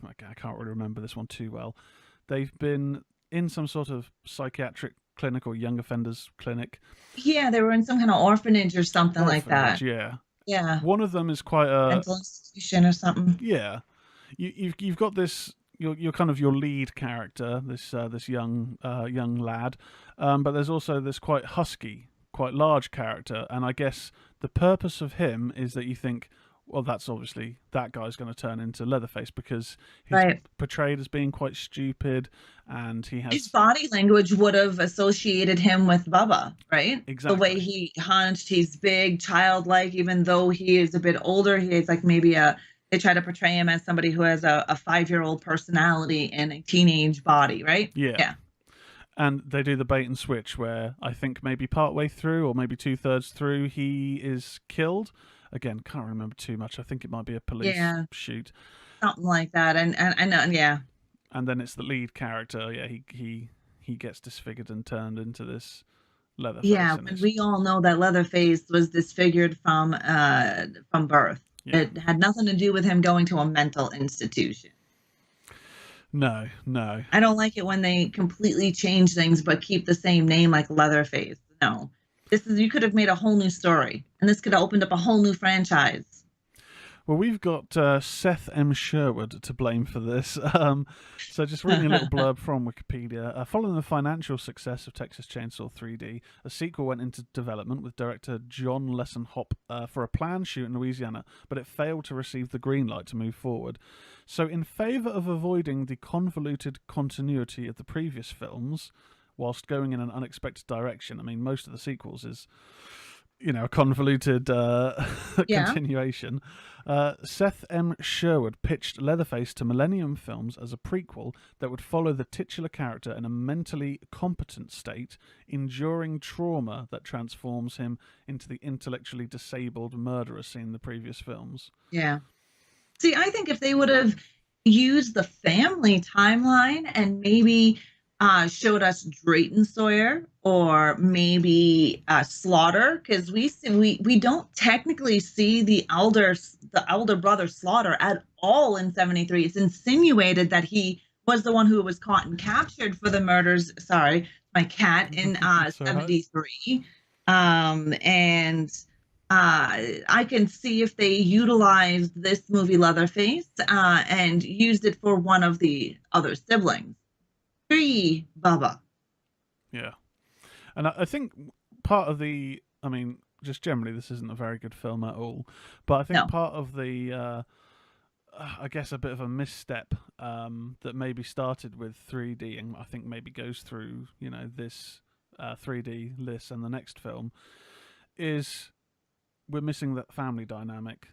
I can't really remember this one too well. They've been in some sort of psychiatric clinic or young offenders clinic. Yeah, they were in some kind of orphanage or something like that. Yeah. Yeah. One of them is quite a mental institution or something. Yeah. You've got this you're kind of your lead character, this young lad, but there's also this quite husky, quite large character, and I guess the purpose of him is that you think, well, that's obviously that guy's going to turn into Leatherface because he's portrayed as being quite stupid, and his body language would have associated him with Bubba, right? Exactly. The way he hunched, he's big, childlike, even though he is a bit older. He's like maybe they try to portray him as somebody who has a 5-year-old personality and a teenage body, right? Yeah. And they do the bait and switch where I think maybe partway through or maybe 2/3 through he is killed. Again, can't remember too much. I think it might be a police shoot. Something like that. And And then it's the lead character. Yeah, he gets disfigured and turned into this Leatherface. Yeah, and we all know that Leatherface was disfigured from birth. Yeah. It had nothing to do with him going to a mental institution. No. I don't like it when they completely change things but keep the same name like Leatherface. No. You could have made a whole new story, and this could have opened up a whole new franchise. Well, we've got Seth M. Sherwood to blame for this. So just reading a little blurb from Wikipedia. Following the financial success of Texas Chainsaw 3D, a sequel went into development with director John Lesson-Hop for a planned shoot in Louisiana, but it failed to receive the green light to move forward. So in favour of avoiding the convoluted continuity of the previous films, whilst going in an unexpected direction, I mean, most of the sequels is, a convoluted continuation. Seth M. Sherwood pitched Leatherface to Millennium Films as a prequel that would follow the titular character in a mentally competent state, enduring trauma that transforms him into the intellectually disabled murderer seen in the previous films. Yeah. See, I think if they would have used the family timeline and maybe showed us Drayton Sawyer or maybe Slaughter, because we don't technically see the elder brother Slaughter at all in 73. It's insinuated that he was the one who was caught and captured for the murders. Sorry, my cat in 73. And I can see if they utilized this movie Leatherface and used it for one of the other siblings. Free Bubba. Yeah. And I think part of just generally this isn't a very good film at all, but I think part of the I guess a bit of a misstep that maybe started with 3D and I think maybe goes through, this 3D list and the next film is we're missing that family dynamic.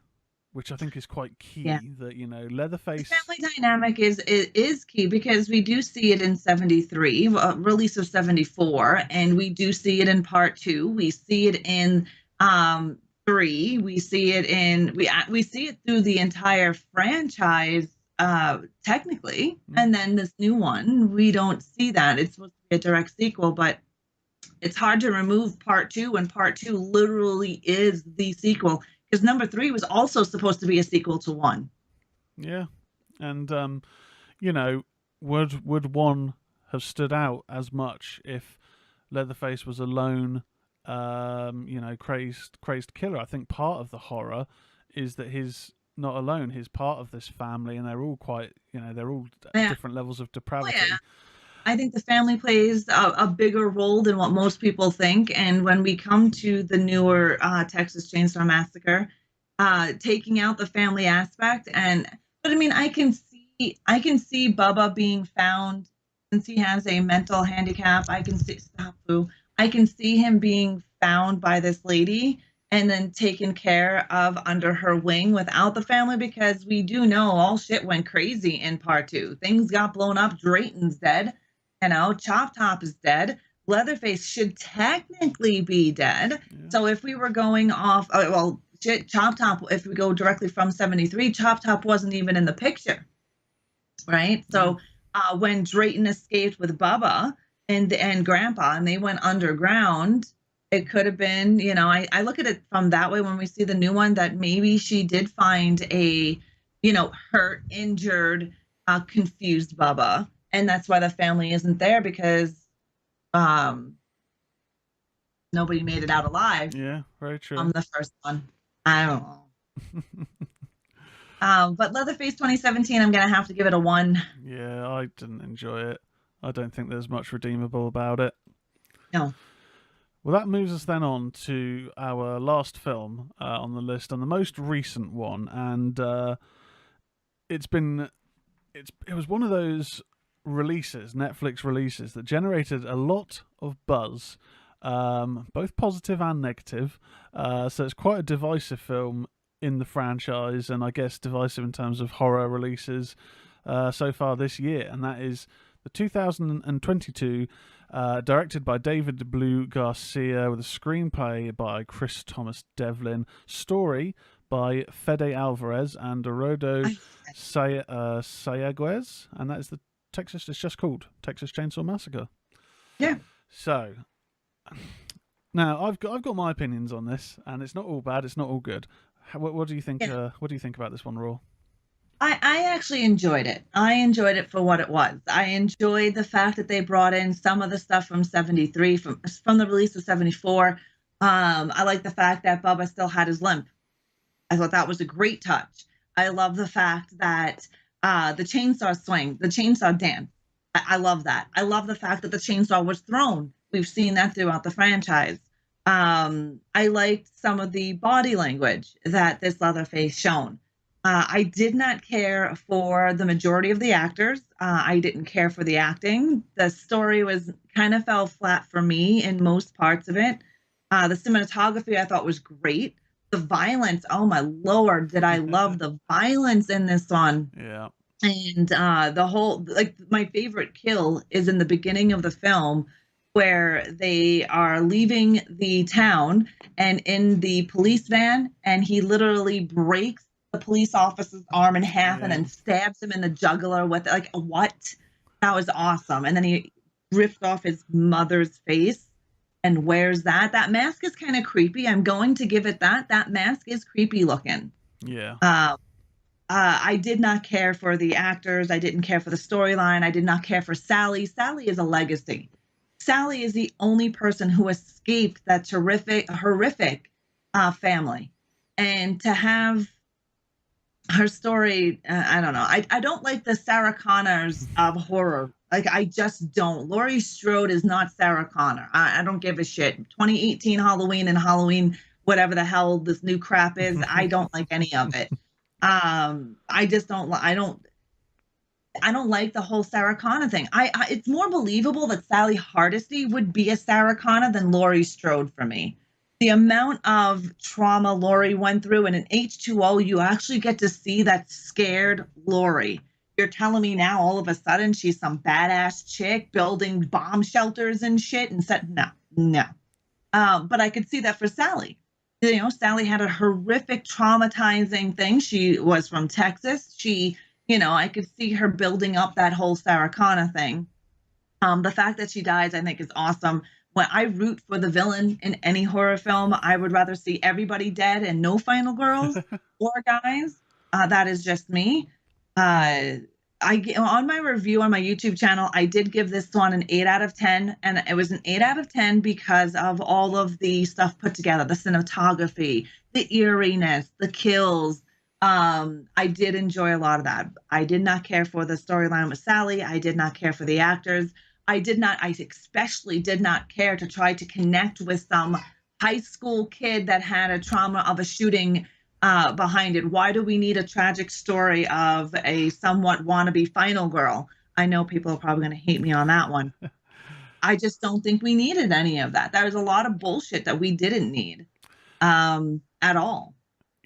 which I think is quite Yeah. key. That The Leatherface. family dynamic is key because we do see it in 73, release of 74, and we do see it in part 2. We see it in 3. We see it in we see it through the entire franchise technically. And then this new one, we don't see that. It's supposed to be a direct sequel, but it's hard to remove part 2 when part 2 literally is the sequel, because number 3 was also supposed to be a sequel to 1. Yeah, and you know, would one have stood out as much if Leatherface was a lone, crazed killer? I think part of the horror is that he's not alone. He's part of this family, and they're all quite, they're all at Yeah. different levels of Oh, yeah. depravity. I think the family plays a bigger role than what most people think. And when we come to the newer Texas Chainsaw Massacre, taking out the family aspect, but I mean, I can see Bubba being found since he has a mental handicap. I can see him being found by this lady and then taken care of under her wing without the family, because we do know all shit went crazy in part 2. Things got blown up. Drayton's dead. Chop Top is dead. Leatherface should technically be dead. Yeah. So if we were going off, Chop Top, if we go directly from 73, Chop Top wasn't even in the picture, right? So when Drayton escaped with Bubba and Grandpa, and they went underground, it could have been, I look at it from that way when we see the new one, that maybe she did find a, hurt, injured, confused Bubba. And that's why the family isn't there, because nobody made it out alive. Yeah, very true. From the first one. I don't know. But Leatherface 2017, I'm going to have to give it a 1. Yeah, I didn't enjoy it. I don't think there's much redeemable about it. No. Well, that moves us then on to our last film on the list, and the most recent one. And it was one of those releases, Netflix releases, that generated a lot of buzz, both positive and negative. So it's quite a divisive film in the franchise, and I guess divisive in terms of horror releases so far this year, and that is the 2022, directed by David Blue Garcia, with a screenplay by Chris Thomas Devlin, story by Fede Alvarez and Orodo Sayaguez, and that is it's just called Texas Chainsaw Massacre. Yeah. So now I've got my opinions on this, and it's not all bad, it's not all good. What do you think? Yeah. What do you think about this one, Raw? I actually enjoyed it. I enjoyed it for what it was. I enjoyed the fact that they brought in some of the stuff from 73, from the release of 74. I like the fact that Bubba still had his limp. I thought that was a great touch. I love the fact that the chainsaw swing, the chainsaw dance. I love that. I love the fact that the chainsaw was thrown. We've seen that throughout the franchise. I liked some of the body language that this Leatherface shown. I did not care for the majority of the actors. I didn't care for the acting. The story kind of fell flat for me in most parts of it. The cinematography I thought was great. The violence, oh my Lord, did I love the violence in this one. Yeah. And the whole, my favorite kill is in the beginning of the film, where they are leaving the town and in the police van, and he literally breaks the police officer's arm in half and then stabs him in the jugular with what? That was awesome. And then he ripped off his mother's face and wears that. That mask is kind of creepy. I'm going to give it that. That mask is creepy looking. Yeah. I did not care for the actors. I didn't care for the storyline. I did not care for Sally. Sally is a legacy. Sally is the only person who escaped that horrific family. And to have her story, I don't know. I don't like the Sarah Connors of horror. I just don't. Laurie Strode is not Sarah Connor. I don't give a shit. 2018 Halloween and Halloween, whatever the hell this new crap is, I don't like any of it. I just don't. I don't like the whole Sarah Connor thing. It's more believable that Sally Hardesty would be a Sarah Connor than Laurie Strode for me. the amount of trauma Lori went through, and in H2O, you actually get to see that scared Lori. You're telling me now all of a sudden she's some badass chick building bomb shelters and shit and said, no, no. But I could see that for Sally. You know, Sally had a horrific, traumatizing thing. She was from Texas. I could see her building up that whole Sarah Connor thing. The fact that she dies, I think, is awesome. When I root for the villain in any horror film, I would rather see everybody dead and no final girls or guys. That is just me. On my review on my YouTube channel, I did give this one an 8 out of 10, and it was an 8 out of 10 because of all of the stuff put together, the cinematography, the eeriness, the kills. I did enjoy a lot of that. I did not care for the storyline with Sally. I did not care for the actors. I especially did not care to try to connect with some high school kid that had a trauma of a shooting behind it. Why do we need a tragic story of a somewhat wannabe final girl? I know people are probably going to hate me on that one. I just don't think we needed any of that. There was a lot of bullshit that we didn't need at all.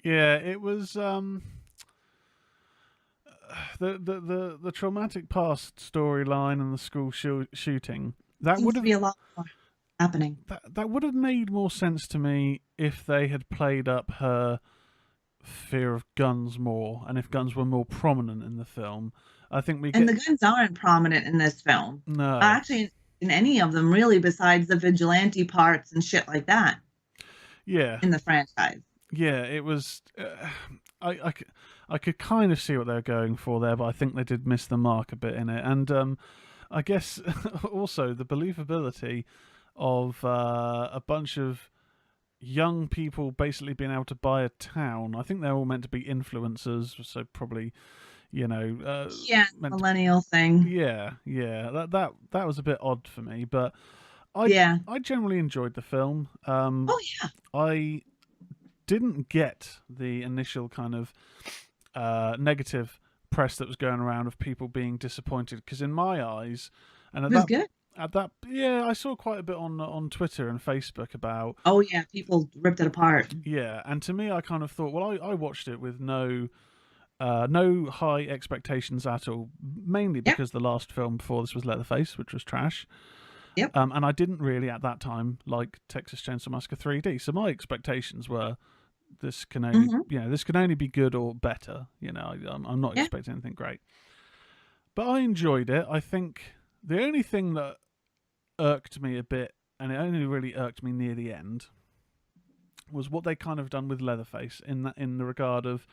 Yeah, it was the traumatic past storyline and the school shooting. That would have be a lot more happening. That would have made more sense to me if they had played up her fear of guns more, and if guns were more prominent in the film. I think the guns aren't prominent in this film. No, actually, in any of them, really, besides the vigilante parts and shit like that. Yeah, in the franchise. Yeah, it was. I could kind of see what they were going for there, but I think they did miss the mark a bit in it. And I guess also the believability of a bunch of young people basically being able to buy a town. I think they're all meant to be influencers, so probably, millennial thing. Yeah. That was a bit odd for me, but I generally enjoyed the film. I didn't get the initial kind of negative press that was going around of people being disappointed, because in my eyes, and I saw quite a bit on Twitter and Facebook about people ripped it apart. And to me, I kind of thought, well, I watched it with no high expectations at all, mainly because the last film before this was Leatherface, which was trash. Yep. And I didn't really at that time like Texas Chainsaw Massacre 3D, so my expectations were this can only be good or better. I'm not expecting anything great, but I enjoyed it. I think the only thing that irked me a bit, and it only really irked me near the end, was what they kind of done with Leatherface in the regard of,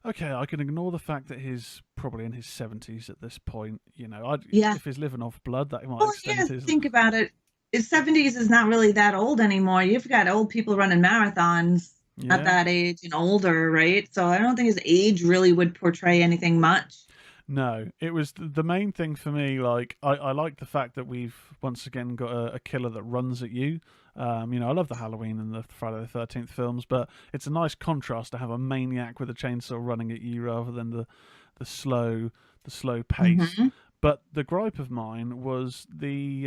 okay, I can ignore the fact that he's probably in his 70s at this point. If he's living off blood, that might extend his... Think about it. His 70s is not really that old anymore. You've got old people running marathons at that age and older, right? So I don't think his age really would portray anything much. No, it was the main thing for me. Like, I like the fact that we've once again got a killer that runs at you. I love the Halloween and the Friday the 13th films, but it's a nice contrast to have a maniac with a chainsaw running at you rather than the slow pace. Mm-hmm. But the gripe of mine was the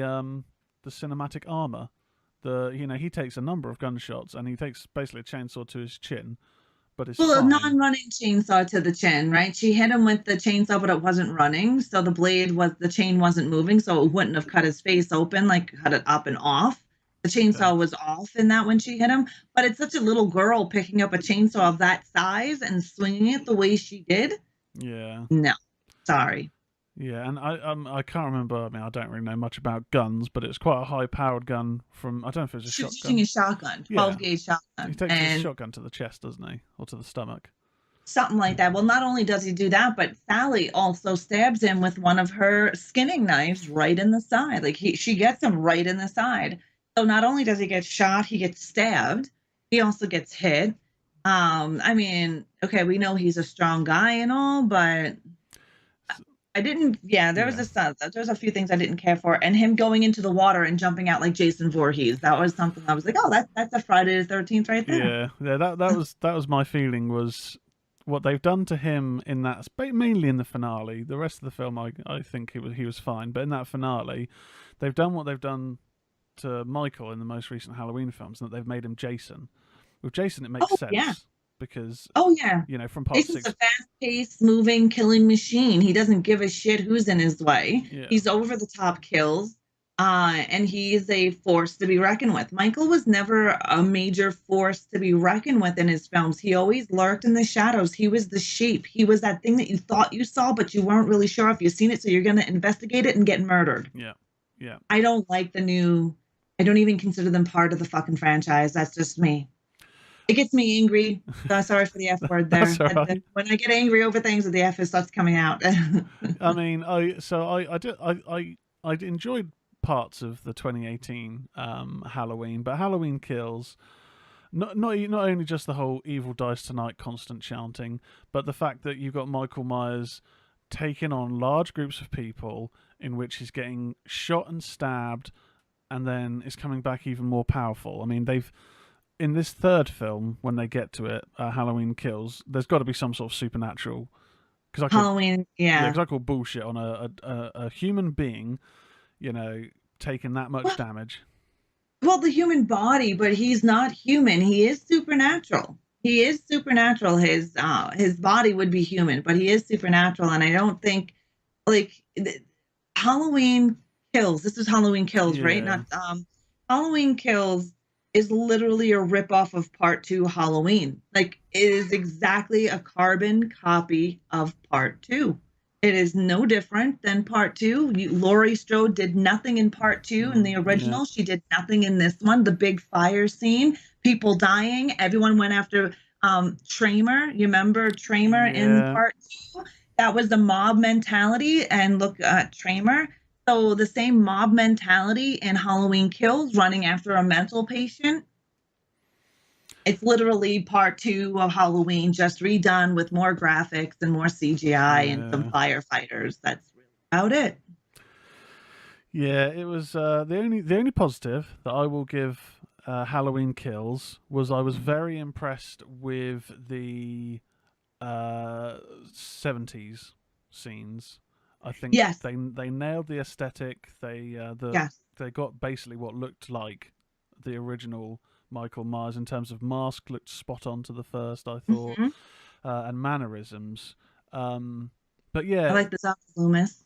cinematic armor. He takes a number of gunshots and he takes basically a chainsaw to his chin. But it's a non-running chainsaw to the chin, right? She hit him with the chainsaw, but it wasn't running, so the chain wasn't moving, so it wouldn't have cut his face open, like cut it up and off. The chainsaw was off in that when she hit him, but it's such a little girl picking up a chainsaw of that size and swinging it the way she did. Yeah. No, sorry. Yeah, and I can't remember. I mean, I don't really know much about guns, but it's quite a high-powered gun from, I don't know if it's a shotgun. Shooting a shotgun, 12-gauge shotgun. He takes a shotgun to the chest, doesn't he? Or to the stomach. Something like that. Well, not only does he do that, but Sally also stabs him with one of her skinning knives right in the side. Like, she gets him right in the side. So not only does he get shot, he gets stabbed. He also gets hit. I mean, okay, we know he's a strong guy and all, but... There's a few things I didn't care for, and him going into the water and jumping out like Jason Voorhees. That was something I was like, oh, that's a Friday the 13th right there. Yeah. That was my feeling, was what they've done to him in that, mainly in the finale. The rest of the film, I think he was fine, but in that finale, they've done what they've done to Michael in the most recent Halloween films, and that they've made him Jason. With Jason, it makes Oh, sense yeah. because Oh, yeah. from part Jason's a 6. fast-paced, moving, killing machine. He doesn't give a shit who's in his way. Yeah. He's over-the-top kills, and he is a force to be reckoned with. Michael was never a major force to be reckoned with in his films. He always lurked in the shadows. He was the sheep. He was that thing that you thought you saw, but you weren't really sure if you've seen it, so you're going to investigate it and get murdered. Yeah. Yeah. I don't like the new... I don't even consider them part of the fucking franchise. That's just me. It gets me angry. Sorry for the F word there. That's all right. When I get angry over things, the F starts coming out. I mean, I enjoyed parts of the 2018 Halloween, but Halloween Kills, not only just the whole evil dies tonight constant chanting, but the fact that you've got Michael Myers taking on large groups of people in which he's getting shot and stabbed, and then is coming back even more powerful. I mean, in this third film, when they get to it, Halloween Kills, there's got to be some sort of supernatural. Halloween, yeah. Because I call bullshit on a human being, taking that much damage. Well, the human body, but he's not human. He is supernatural. He is supernatural. His body would be human, but he is supernatural. And I don't think, Halloween Kills. This is Halloween Kills, right? Not Halloween Kills is literally a ripoff of Part 2 Halloween. It is exactly a carbon copy of Part 2. It is no different than Part 2. Laurie Strode did nothing in Part 2 in the original. Yeah. She did nothing in this one. The big fire scene, people dying. Everyone went after Tramer. You remember Tramer in Part 2? That was the mob mentality. And look, Tramer. So the same mob mentality in Halloween Kills, running after a mental patient. It's literally Part 2 of Halloween, just redone with more graphics and more CGI and some firefighters. That's really about it. Yeah, it was the only positive that I will give Halloween Kills was I was very impressed with the 70s scenes. I think they nailed the aesthetic. They got basically what looked like the original Michael Myers in terms of mask, looked spot on to the first, I thought, and mannerisms. But yeah, I like the Dr. Loomis.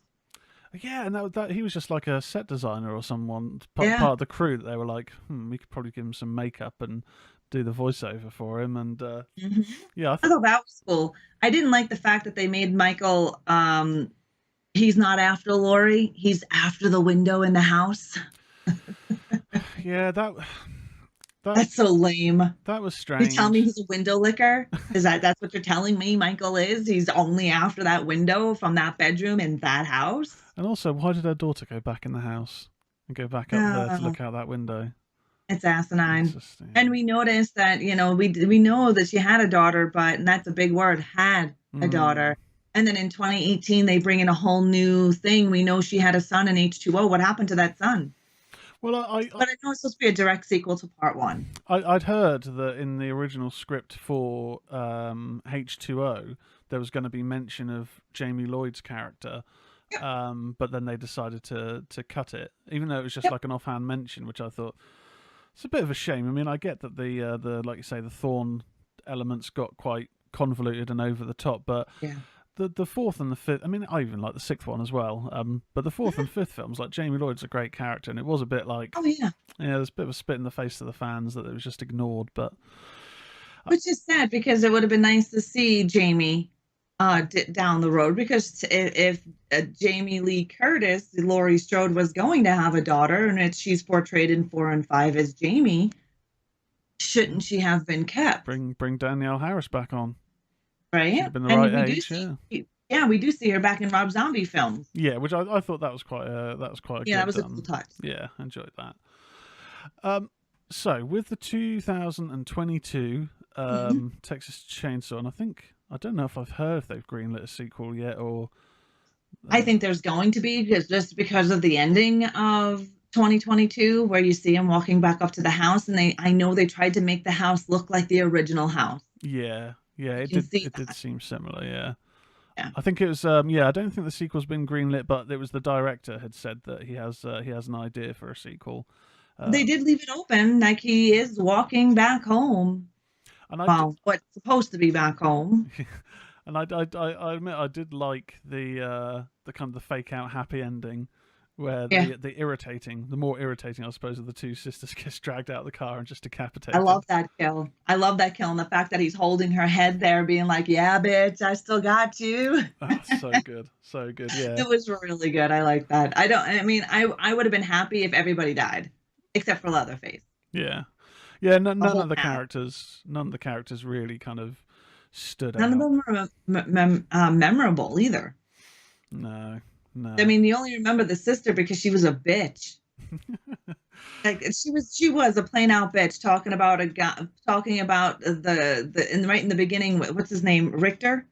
Yeah, and that he was just like a set designer or someone part of the crew that they were like, we could probably give him some makeup and do the voiceover for him. And I thought that was cool. I didn't like the fact that they made Michael. He's not after Laurie. He's after the window in the house. Yeah, that's so lame. That was strange. You tell me he's a window licker? That's what you're telling me Michael is? He's only after that window from that bedroom in that house? And also, why did her daughter go back in the house and go back up there to look out that window? It's asinine. And we noticed that, we know that she had a daughter, and that's a big word, had a daughter. And then in 2018, they bring in a whole new thing. We know she had a son in H2O. What happened to that son? Well, but I know it's supposed to be a direct sequel to Part 1. I'd heard that in the original script for H2O, there was going to be mention of Jamie Lloyd's character, but then they decided to cut it, even though it was just like an offhand mention, which I thought it's a bit of a shame. I mean, I get that the like you say, the Thorn elements got quite convoluted and over the top, but the fourth and the fifth, I mean, I even like the sixth one as well, but the fourth and fifth films, like Jamie Lloyd's a great character, and it was a bit like, there's a bit of a spit in the face to the fans that it was just ignored, but... Which is sad, because it would have been nice to see Jamie down the road, because if Jamie Lee Curtis, Laurie Strode, was going to have a daughter, and she's portrayed in 4 and 5 as Jamie, shouldn't she have been kept? Bring Danielle Harris back on. Right? Should have been the right age, we do see her back in Rob Zombie films. Yeah, which I thought that was quite a that was good, a cool touch. Yeah, I enjoyed that. So with the 2022 Texas Chainsaw, and I don't know if I've heard if they've greenlit a sequel yet, or I think there's going to be, because of the ending of 2022, where you see him walking back up to the house, and I know they tried to make the house look like the original house. Yeah, it did seem similar, yeah. I think it was, I don't think the sequel's been greenlit, but it was the director had said that he has an idea for a sequel. They did leave it open, like he is walking back home. And I did, Well, what's supposed to be back home. and I admit I did like the kind of the fake out happy ending, where Yeah. the more irritating, I suppose, of the two sisters gets dragged out of the car and just I decapitated. love that kill. I love that kill, and the fact that he's holding her head there, being like, "Yeah, bitch, I still got you." Oh, so good, so good. Yeah, It was really good. I like that. I don't. I mean, I would have been happy if everybody died, except for Leatherface. yeah, yeah. The None whole of the town. characters, none of the characters really kind of stood None of out. them were memorable either. No, I no. mean, you only remember the sister because she was a bitch. Like she was a plain out bitch talking about a guy, talking about right in the beginning. What's his name? Richter.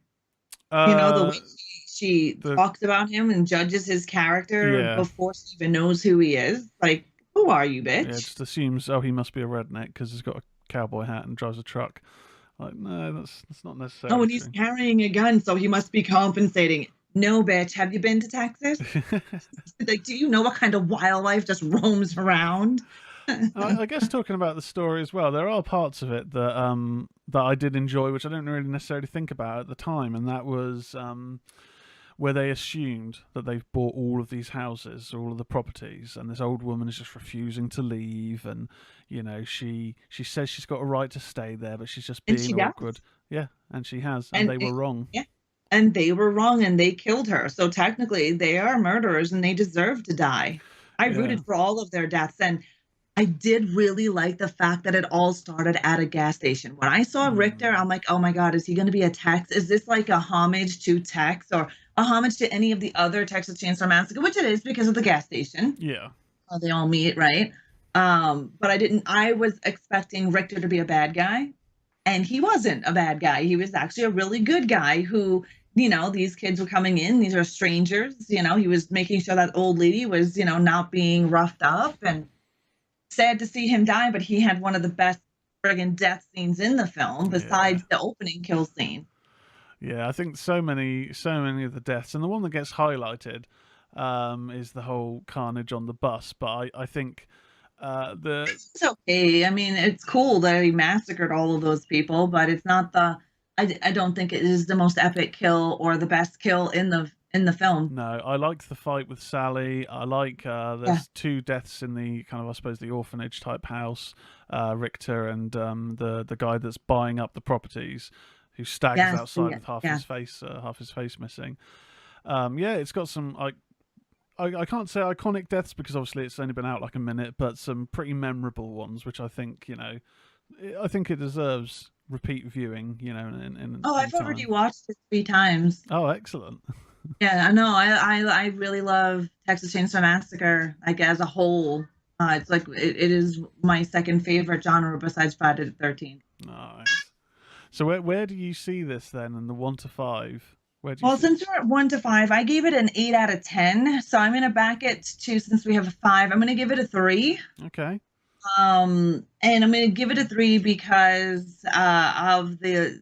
You know, the way uh, she the talks about him and judges his character yeah, before she even knows who he is. Like, who are you, yeah. bitch? Just assumes, oh, he must be a redneck because he's got a cowboy hat and drives a truck. Like, no, that's not Oh, necessarily and he's true. carrying a gun, so he must be compensating. No, bitch. Have you been to Texas? Like, do you know what kind of wildlife just roams around? I guess talking about the story as well, there are parts of it that I did enjoy, which I didn't really necessarily think about at the time, and that was where they assumed that they've bought all of these houses, all of the properties, and this old woman is just refusing to leave, and she says she's got a right to stay there, but she's just And she being awkward. does. Yeah, and she has, and And they were wrong. yeah, and they were wrong and they killed her. So technically, they are murderers and they deserve to die. I Yeah. rooted for all of their deaths. And I did really like the fact that it all started at a gas station. When I saw Richter, Mm. I'm like, oh my God, is he going to be a Tex? Is this like a homage to Tex or a homage to any of the other Texas Chainsaw Massacre, which it is because of the gas station. Yeah. They all meet, right? But I was expecting Richter to be a bad guy, and he wasn't a bad guy. He was actually a really good guy who, these kids were coming in, these are strangers, he was making sure that old lady was, not being roughed up, and sad to see him die, but he had one of the best friggin' death scenes in the film Yeah. besides the opening kill scene. Yeah, I think so many of the deaths, and the one that gets highlighted is the whole carnage on the bus. But I think the It's okay. I mean, it's cool that he massacred all of those people, but it's not I don't think it is the most epic kill or the best kill in the film. no, I like the fight with Sally. I like Yeah. there's two deaths in the kind of, I suppose, the orphanage type house, Richter and the guy that's buying up the properties, who staggers Yes. outside Yeah. with Yeah. half his face missing. Yeah, it's got some I can't say iconic deaths because obviously it's only been out like a minute, but some pretty memorable ones, which I think I think it deserves repeat viewing. Oh, In I've already time. watched it 3 times. Oh, excellent. Yeah, I know. I really love Texas Chainsaw Massacre, like as a whole. It's like it is my second favorite genre besides Friday the 13th. Nice. So where do you see this then in the 1 to 5? Where do you Well, see? since we're at 1 to 5, I gave it an 8 out of 10. So I'm gonna back it to, since we have a 5, I'm gonna give it a 3. Okay. And I'm gonna give it a 3 because of the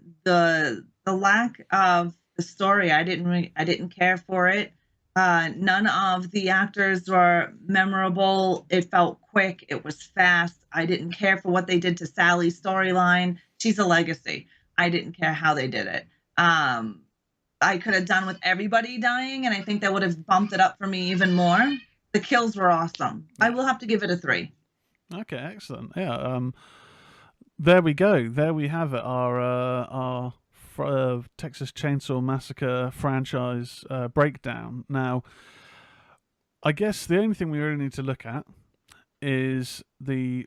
lack of the story. I didn't care for it. None of the actors were memorable. It felt quick. It was fast. I didn't care for what they did to Sally's storyline. She's a legacy. I didn't care how they did it. Um, I could have done with everybody dying, and I think that would have bumped it up for me even more. The kills were awesome. I Yeah. will have to give it a 3. Okay. Excellent. Yeah. There we go. There we have it. Our Texas Chainsaw Massacre franchise breakdown. Now, I guess the only thing we really need to look at is the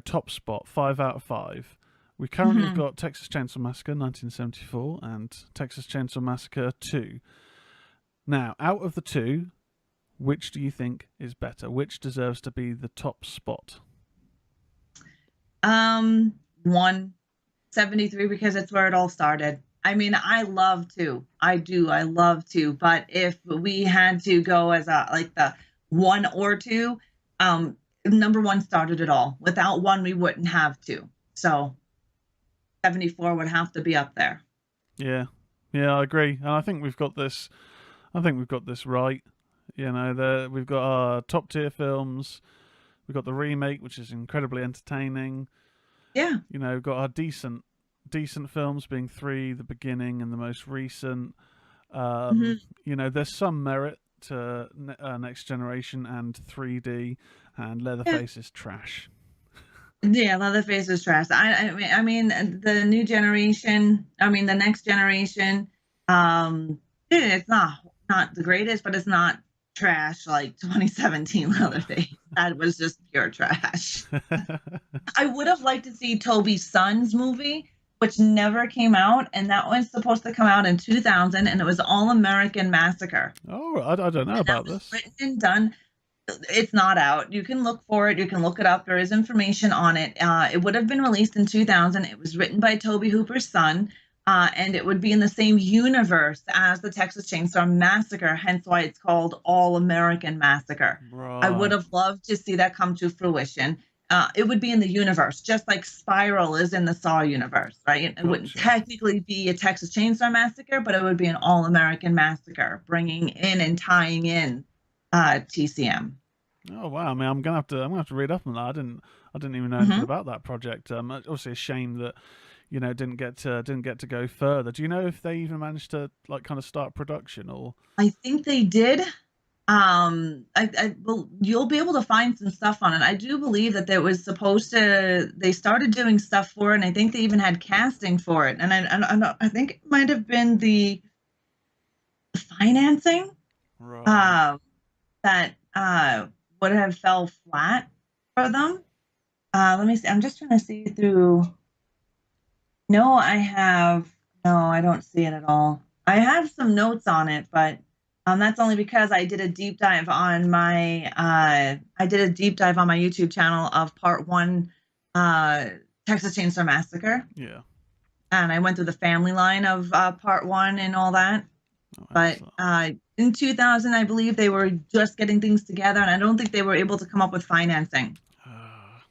top spot, 5 out of 5. We currently have Mhm. got Texas Chainsaw Massacre 1974 and Texas Chainsaw Massacre 2. Now, out of the two, which do you think is better? Which deserves to be the top spot? 173 because it's where it all started. I mean, I love to. I do. I love to. But if we had to go as a like the 1 or 2, number 1 started it all. Without 1, we wouldn't have 2. So 74 would have to be up there. Yeah, yeah, I agree, and I think we've got this. I think we've got this right. We've got our top tier films. We've got the remake, which is incredibly entertaining. Yeah. You know, we've got our decent films being 3, the beginning, and the most recent. Hmm. You know, there's some merit to Next Generation and 3D, and Yeah. Leatherface is trash. Yeah, Leatherface is trash. I mean, the new generation. I mean, the next generation. It's not the greatest, but it's not trash like 2017 Yeah. Leatherface. That was just pure trash. I would have liked to see Toby's son's movie, which never came out, and that was supposed to come out in 2000, and it was All American Massacre. Oh, I don't know And that about was this. written and done. It's not out. You can look for it. You can look it up. There is information on it. It would have been released in 2000. It was written by Toby Hooper's son, and it would be in the same universe as the Texas Chainsaw Massacre, hence why it's called All American Massacre. I would Right. have loved to see that come to fruition. It would be in the universe, just like Spiral is in the Saw universe, right? It wouldn't Gotcha. technically be a Texas Chainsaw Massacre, but it would be an All American Massacre, bringing in and tying in TCM. Oh wow! I mean, I'm gonna have to read up on that. I didn't even know anything Hmm. about that project. Obviously a shame that didn't get to go further. Do you know if they even managed to like kind of start production or? I think they did. Well, you'll be able to find some stuff on it. I do believe that there was supposed to. They started doing stuff for it, and I think they even had casting for it. And I think it might have been the financing Right. um, that would have fell flat for them. Let me see. I'm just trying to see through. No, I have. No, I don't see it at all. I have some notes on it, but that's only because I did a deep dive on my YouTube channel of part one, uh, Texas Chainsaw Massacre, Yeah. and I went through the family line of part one and all that. Oh, But excellent. in 2000, I believe they were just getting things together, and I don't think they were able to come up with financing. Ah,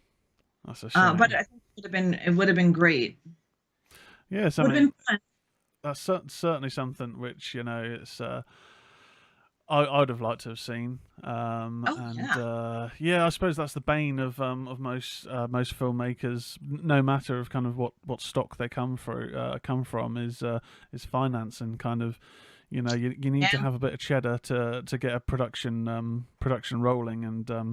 that's a But shame. I think it would have been great. Yes, I Would have mean been fun. that's certainly something which it's I'd have liked to have seen. Oh And yeah. yeah, I suppose that's the bane of most filmmakers, no matter of kind of what stock they come from is finance and kind of you need to Yeah. have a bit of cheddar to get a production rolling and yeah.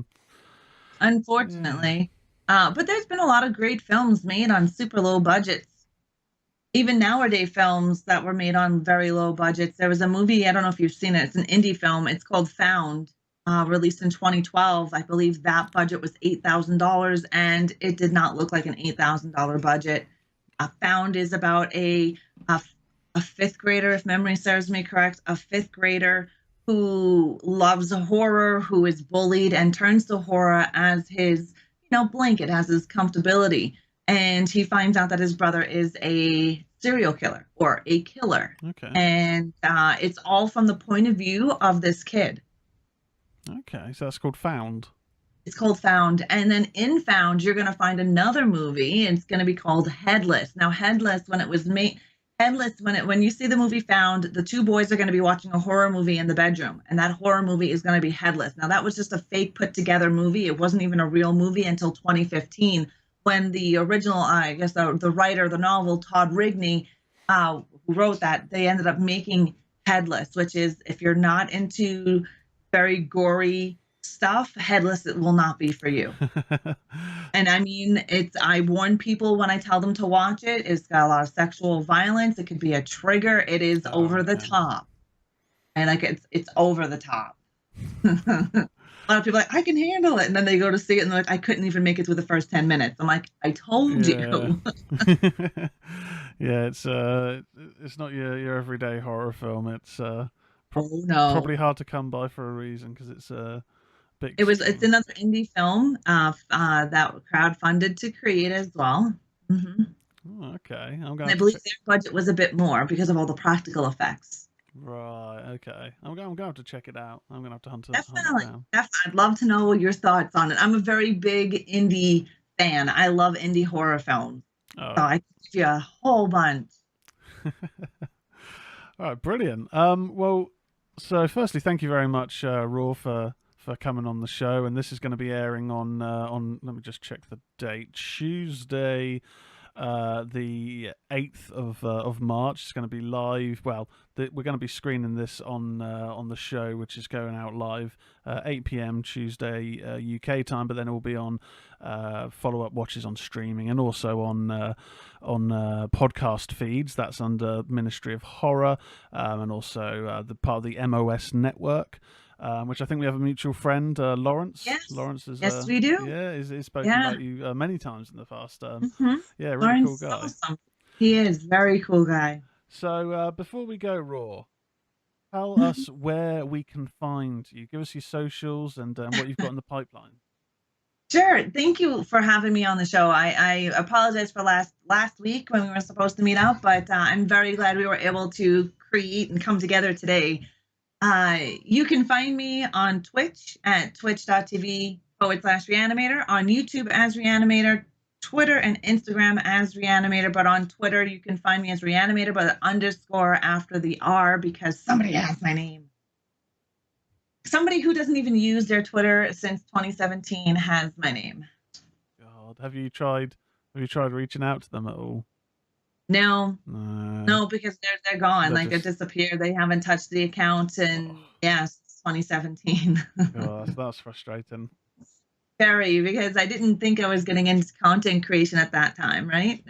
Unfortunately. But there's been a lot of great films made on super low budgets. Even nowadays, films that were made on very low budgets. There was a movie, I don't know if you've seen it, it's an indie film. It's called Found, released in 2012. I believe that budget was $8,000, and it did not look like an $8,000 budget. Found is about a, a fifth grader, if memory serves me correct, a fifth grader who loves horror, who is bullied and turns to horror as his, blanket, as his comfortability. And he finds out that his brother is a serial killer or a killer. Okay. And it's all from the point of view of this kid. Okay, so that's called Found. It's called Found. And then in Found, you're going to find another movie. It's going to be called Headless. Now, Headless, when it was made, Headless, when you see the movie Found, the two boys are going to be watching a horror movie in the bedroom, and that horror movie is going to be Headless. Now, that was just a fake put together movie. It wasn't even a real movie until 2015, when the original, I guess the writer of the novel, Todd Rigney, who wrote that, they ended up making Headless, which is, if you're not into very gory stuff, Headless, it will not be for you. And I mean, I warn people when I tell them to watch it. It's got a lot of sexual violence. It could be a trigger. It is Oh, over the okay. top. And like it's over the top. A lot of people are like, I can handle it. And then they go to see it and they're like, I couldn't even make it through the first 10 minutes. I'm like, I told Yeah. you. Yeah, it's not your everyday horror film. It's Oh no. probably hard to come by for a reason because it's a bit It's extreme. another indie film that crowdfunded to create as well. Hmm. Oh, okay, I'm gonna And I have to believe check. their budget was a bit more because of all the practical effects. Right, okay, I'm gonna have to check it out. I'm gonna have to hunt it Definitely. down. Definitely. I'd love to know your thoughts on it. I'm a very big indie fan. I love indie horror films. So Oh, I could give you a whole bunch. all right, brilliant. Well, so firstly, thank you very much, Raw, for for coming on the show. And this is going to be airing on let me just check the date, Tuesday, the 8th of March. It's going to be live. Well, we're going to be screening this on the show, which is going out live 8 p.m. Tuesday UK time, but then it will be on follow-up watches on streaming and also on podcast feeds. That's under Ministry of Horror, and also the part of the MOS network. Which I think we have a mutual friend, Lawrence. Yes. Lawrence is Yes, we do. Yeah, he's spoken about you many times in the past. Yeah, really Lawrence cool guy. is awesome. He is very cool guy. So before we go raw, tell us where we can find you. Give us your socials and what you've got in the pipeline. Sure. Thank you for having me on the show. I apologize for last week when we were supposed to meet up, but I'm very glad we were able to create and come together today. You can find me on Twitch at twitch.tv/Reanimator, on YouTube as Reanimator, Twitter and Instagram as Reanimator, but on Twitter you can find me as Reanimator, but an underscore after the R because somebody has my name. Somebody who doesn't even use their Twitter since 2017 has my name. God, have you tried reaching out to them at all? No, because they're gone. Like they're disappeared. They haven't touched the account in 2017. Oh, that's frustrating. Very, because I didn't think I was getting into content creation at that time, right?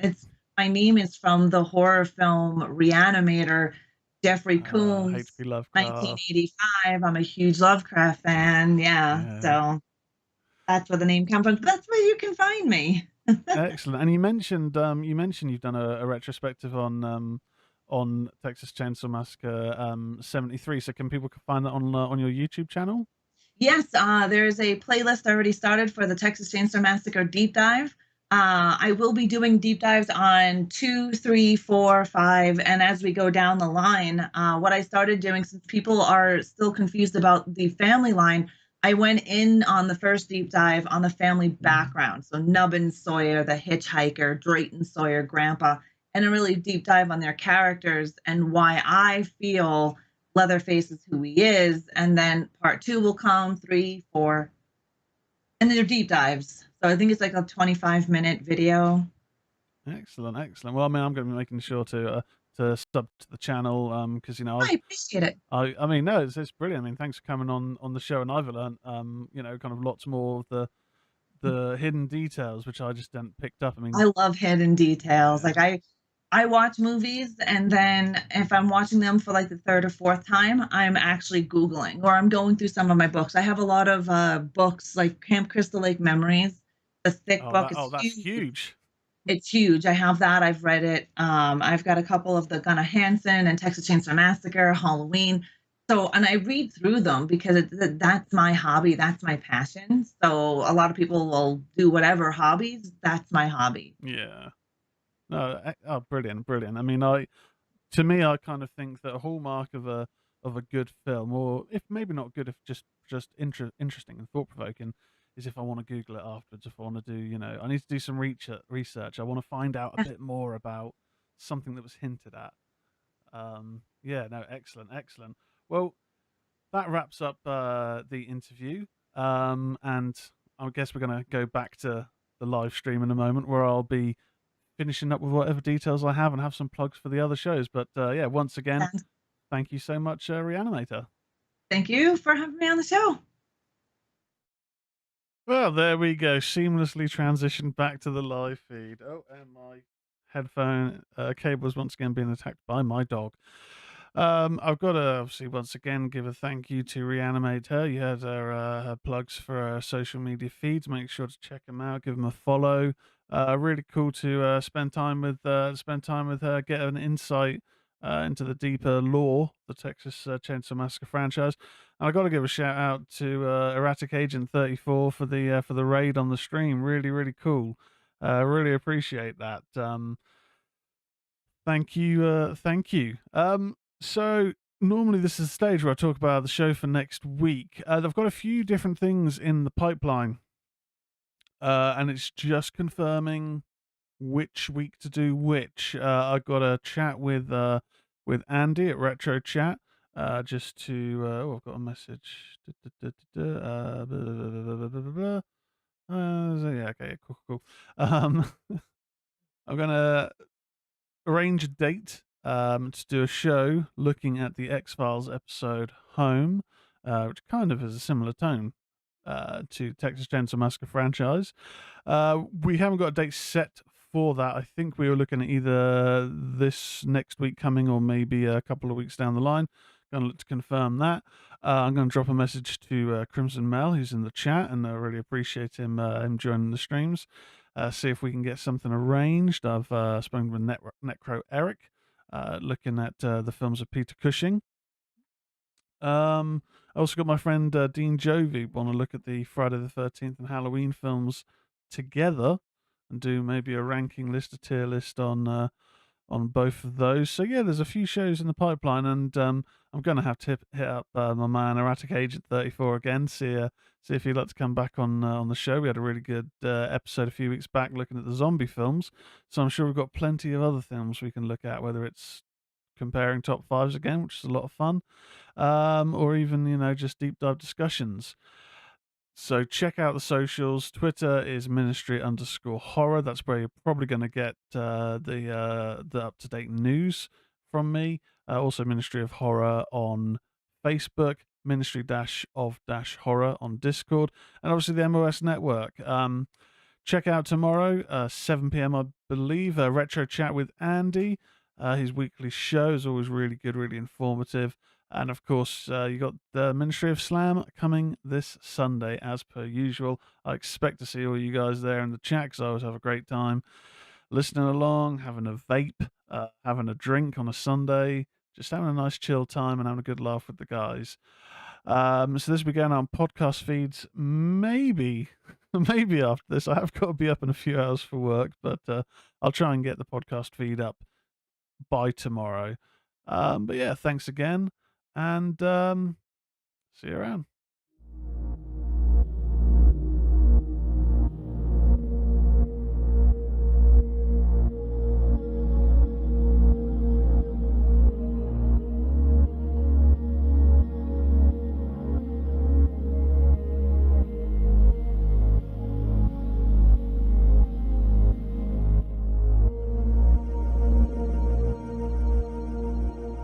My name is from the horror film Reanimator, Jeffrey Combs, H.P. Lovecraft. 1985. I'm a huge Lovecraft fan. Yeah. So that's where the name comes from. That's where you can find me. Excellent. And you mentioned you've done a retrospective on Texas Chainsaw Massacre 73. So can people find that on your YouTube channel? Yes, there's a playlist already started for the Texas Chainsaw Massacre deep dive. I will be doing deep dives on 2, 3, 4, 5, and as we go down the line, what I started doing, since people are still confused about the family line, I went in on the first deep dive on the family background. So Nubbin Sawyer, the hitchhiker, Drayton Sawyer, Grandpa, and a really deep dive on their characters and why I feel Leatherface is who he is. And then part 2 will come, 3, 4, and they're deep dives. So I think it's like a 25-minute video. Excellent. Well, I mean, I'm going to be making sure to sub to the channel because I appreciate it. I mean, no, it's brilliant. I mean, thanks for coming on the show, and I've learned kind of lots more of the hidden details which I just hadn't picked up. I mean, I love hidden details. Like I watch movies, and then if I'm watching them for like the 3rd or 4th time, I'm actually Googling or I'm going through some of my books. I have a lot of books like Camp Crystal Lake Memories. The thick book is that's huge. It's huge. I have that. I've read it. I've got a couple of the Gunnar Hansen and Texas Chainsaw Massacre, Halloween. So, and I read through them because that's my hobby. That's my passion. So a lot of people will do whatever hobbies. That's my hobby. Yeah. No. Brilliant. I mean, to me, I kind of think that a hallmark of a good film, or if maybe not good, if just interesting and thought provoking, is if I want to Google it afterwards. If I want to do, I need to do some research. I want to find out a bit more about something that was hinted at. Yeah, no, excellent. Well, that wraps up the interview. And I guess we're going to go back to the live stream in a moment, where I'll be finishing up with whatever details I have and have some plugs for the other shows. But yeah, once again, thank you so much, Reanimator. Thank you for having me on the show. Well, there we go. Seamlessly transitioned back to the live feed. Oh, and my headphone cable is once again being attacked by my dog. I've got to obviously once again give a thank you to ReanimateHer. You had her plugs for her social media feeds. Make sure to check them out. Give them a follow. Really cool to spend time with her. Get an insight into the deeper lore, the Texas Chainsaw Massacre franchise. And I got to give a shout out to Erratic Agent 34 for the raid on the stream. Really cool. Really appreciate that. Thank you. So normally this is the stage where I talk about the show for next week. I've got a few different things in the pipeline, and it's just confirming which week to do which. I've got a chat with Andy at Retro Chat just to, I've got a message. Blah, blah, blah, blah, blah, blah, blah, blah. Yeah, okay, cool, cool. I'm gonna arrange a date to do a show looking at the X-Files episode Home, which kind of has a similar tone to Texas Chainsaw Massacre franchise. We haven't got a date set for that. I think we were looking at either this next week coming or maybe a couple of weeks down the line. Going to look to confirm that. I'm going to drop a message to Crimson Mel, who's in the chat, and I really appreciate him joining the streams. See if we can get something arranged. I've spoken with Necro Eric, looking at the films of Peter Cushing. I also got my friend Dean Jovey want to look at the Friday the 13th and Halloween films together and do maybe a ranking list, a tier list on both of those. So yeah, there's a few shows in the pipeline, and I'm gonna have to hit up my man Erratic Agent 34 again, see if he'd like to come back on the show. We had a really good episode a few weeks back looking at the zombie films, so I'm sure we've got plenty of other films we can look at, whether it's comparing top fives again, which is a lot of fun, or even just deep dive discussions. So check out the socials. Twitter is ministry_horror. That's where you're probably going to get the up to date news from me. Also, Ministry of Horror on Facebook, Ministry-of-Horror on Discord, and obviously the MOS Network. Check out tomorrow, 7 p.m. I believe, a retro chat with Andy. His weekly show is always really good, really informative. And of course, you got the Ministry of Slam coming this Sunday, as per usual. I expect to see all you guys there in the chat, because I always have a great time listening along, having a vape, having a drink on a Sunday, just having a nice chill time and having a good laugh with the guys. So this will be going on podcast feeds, maybe after this. I have got to be up in a few hours for work, but I'll try and get the podcast feed up by tomorrow. But yeah, thanks again, and see you around.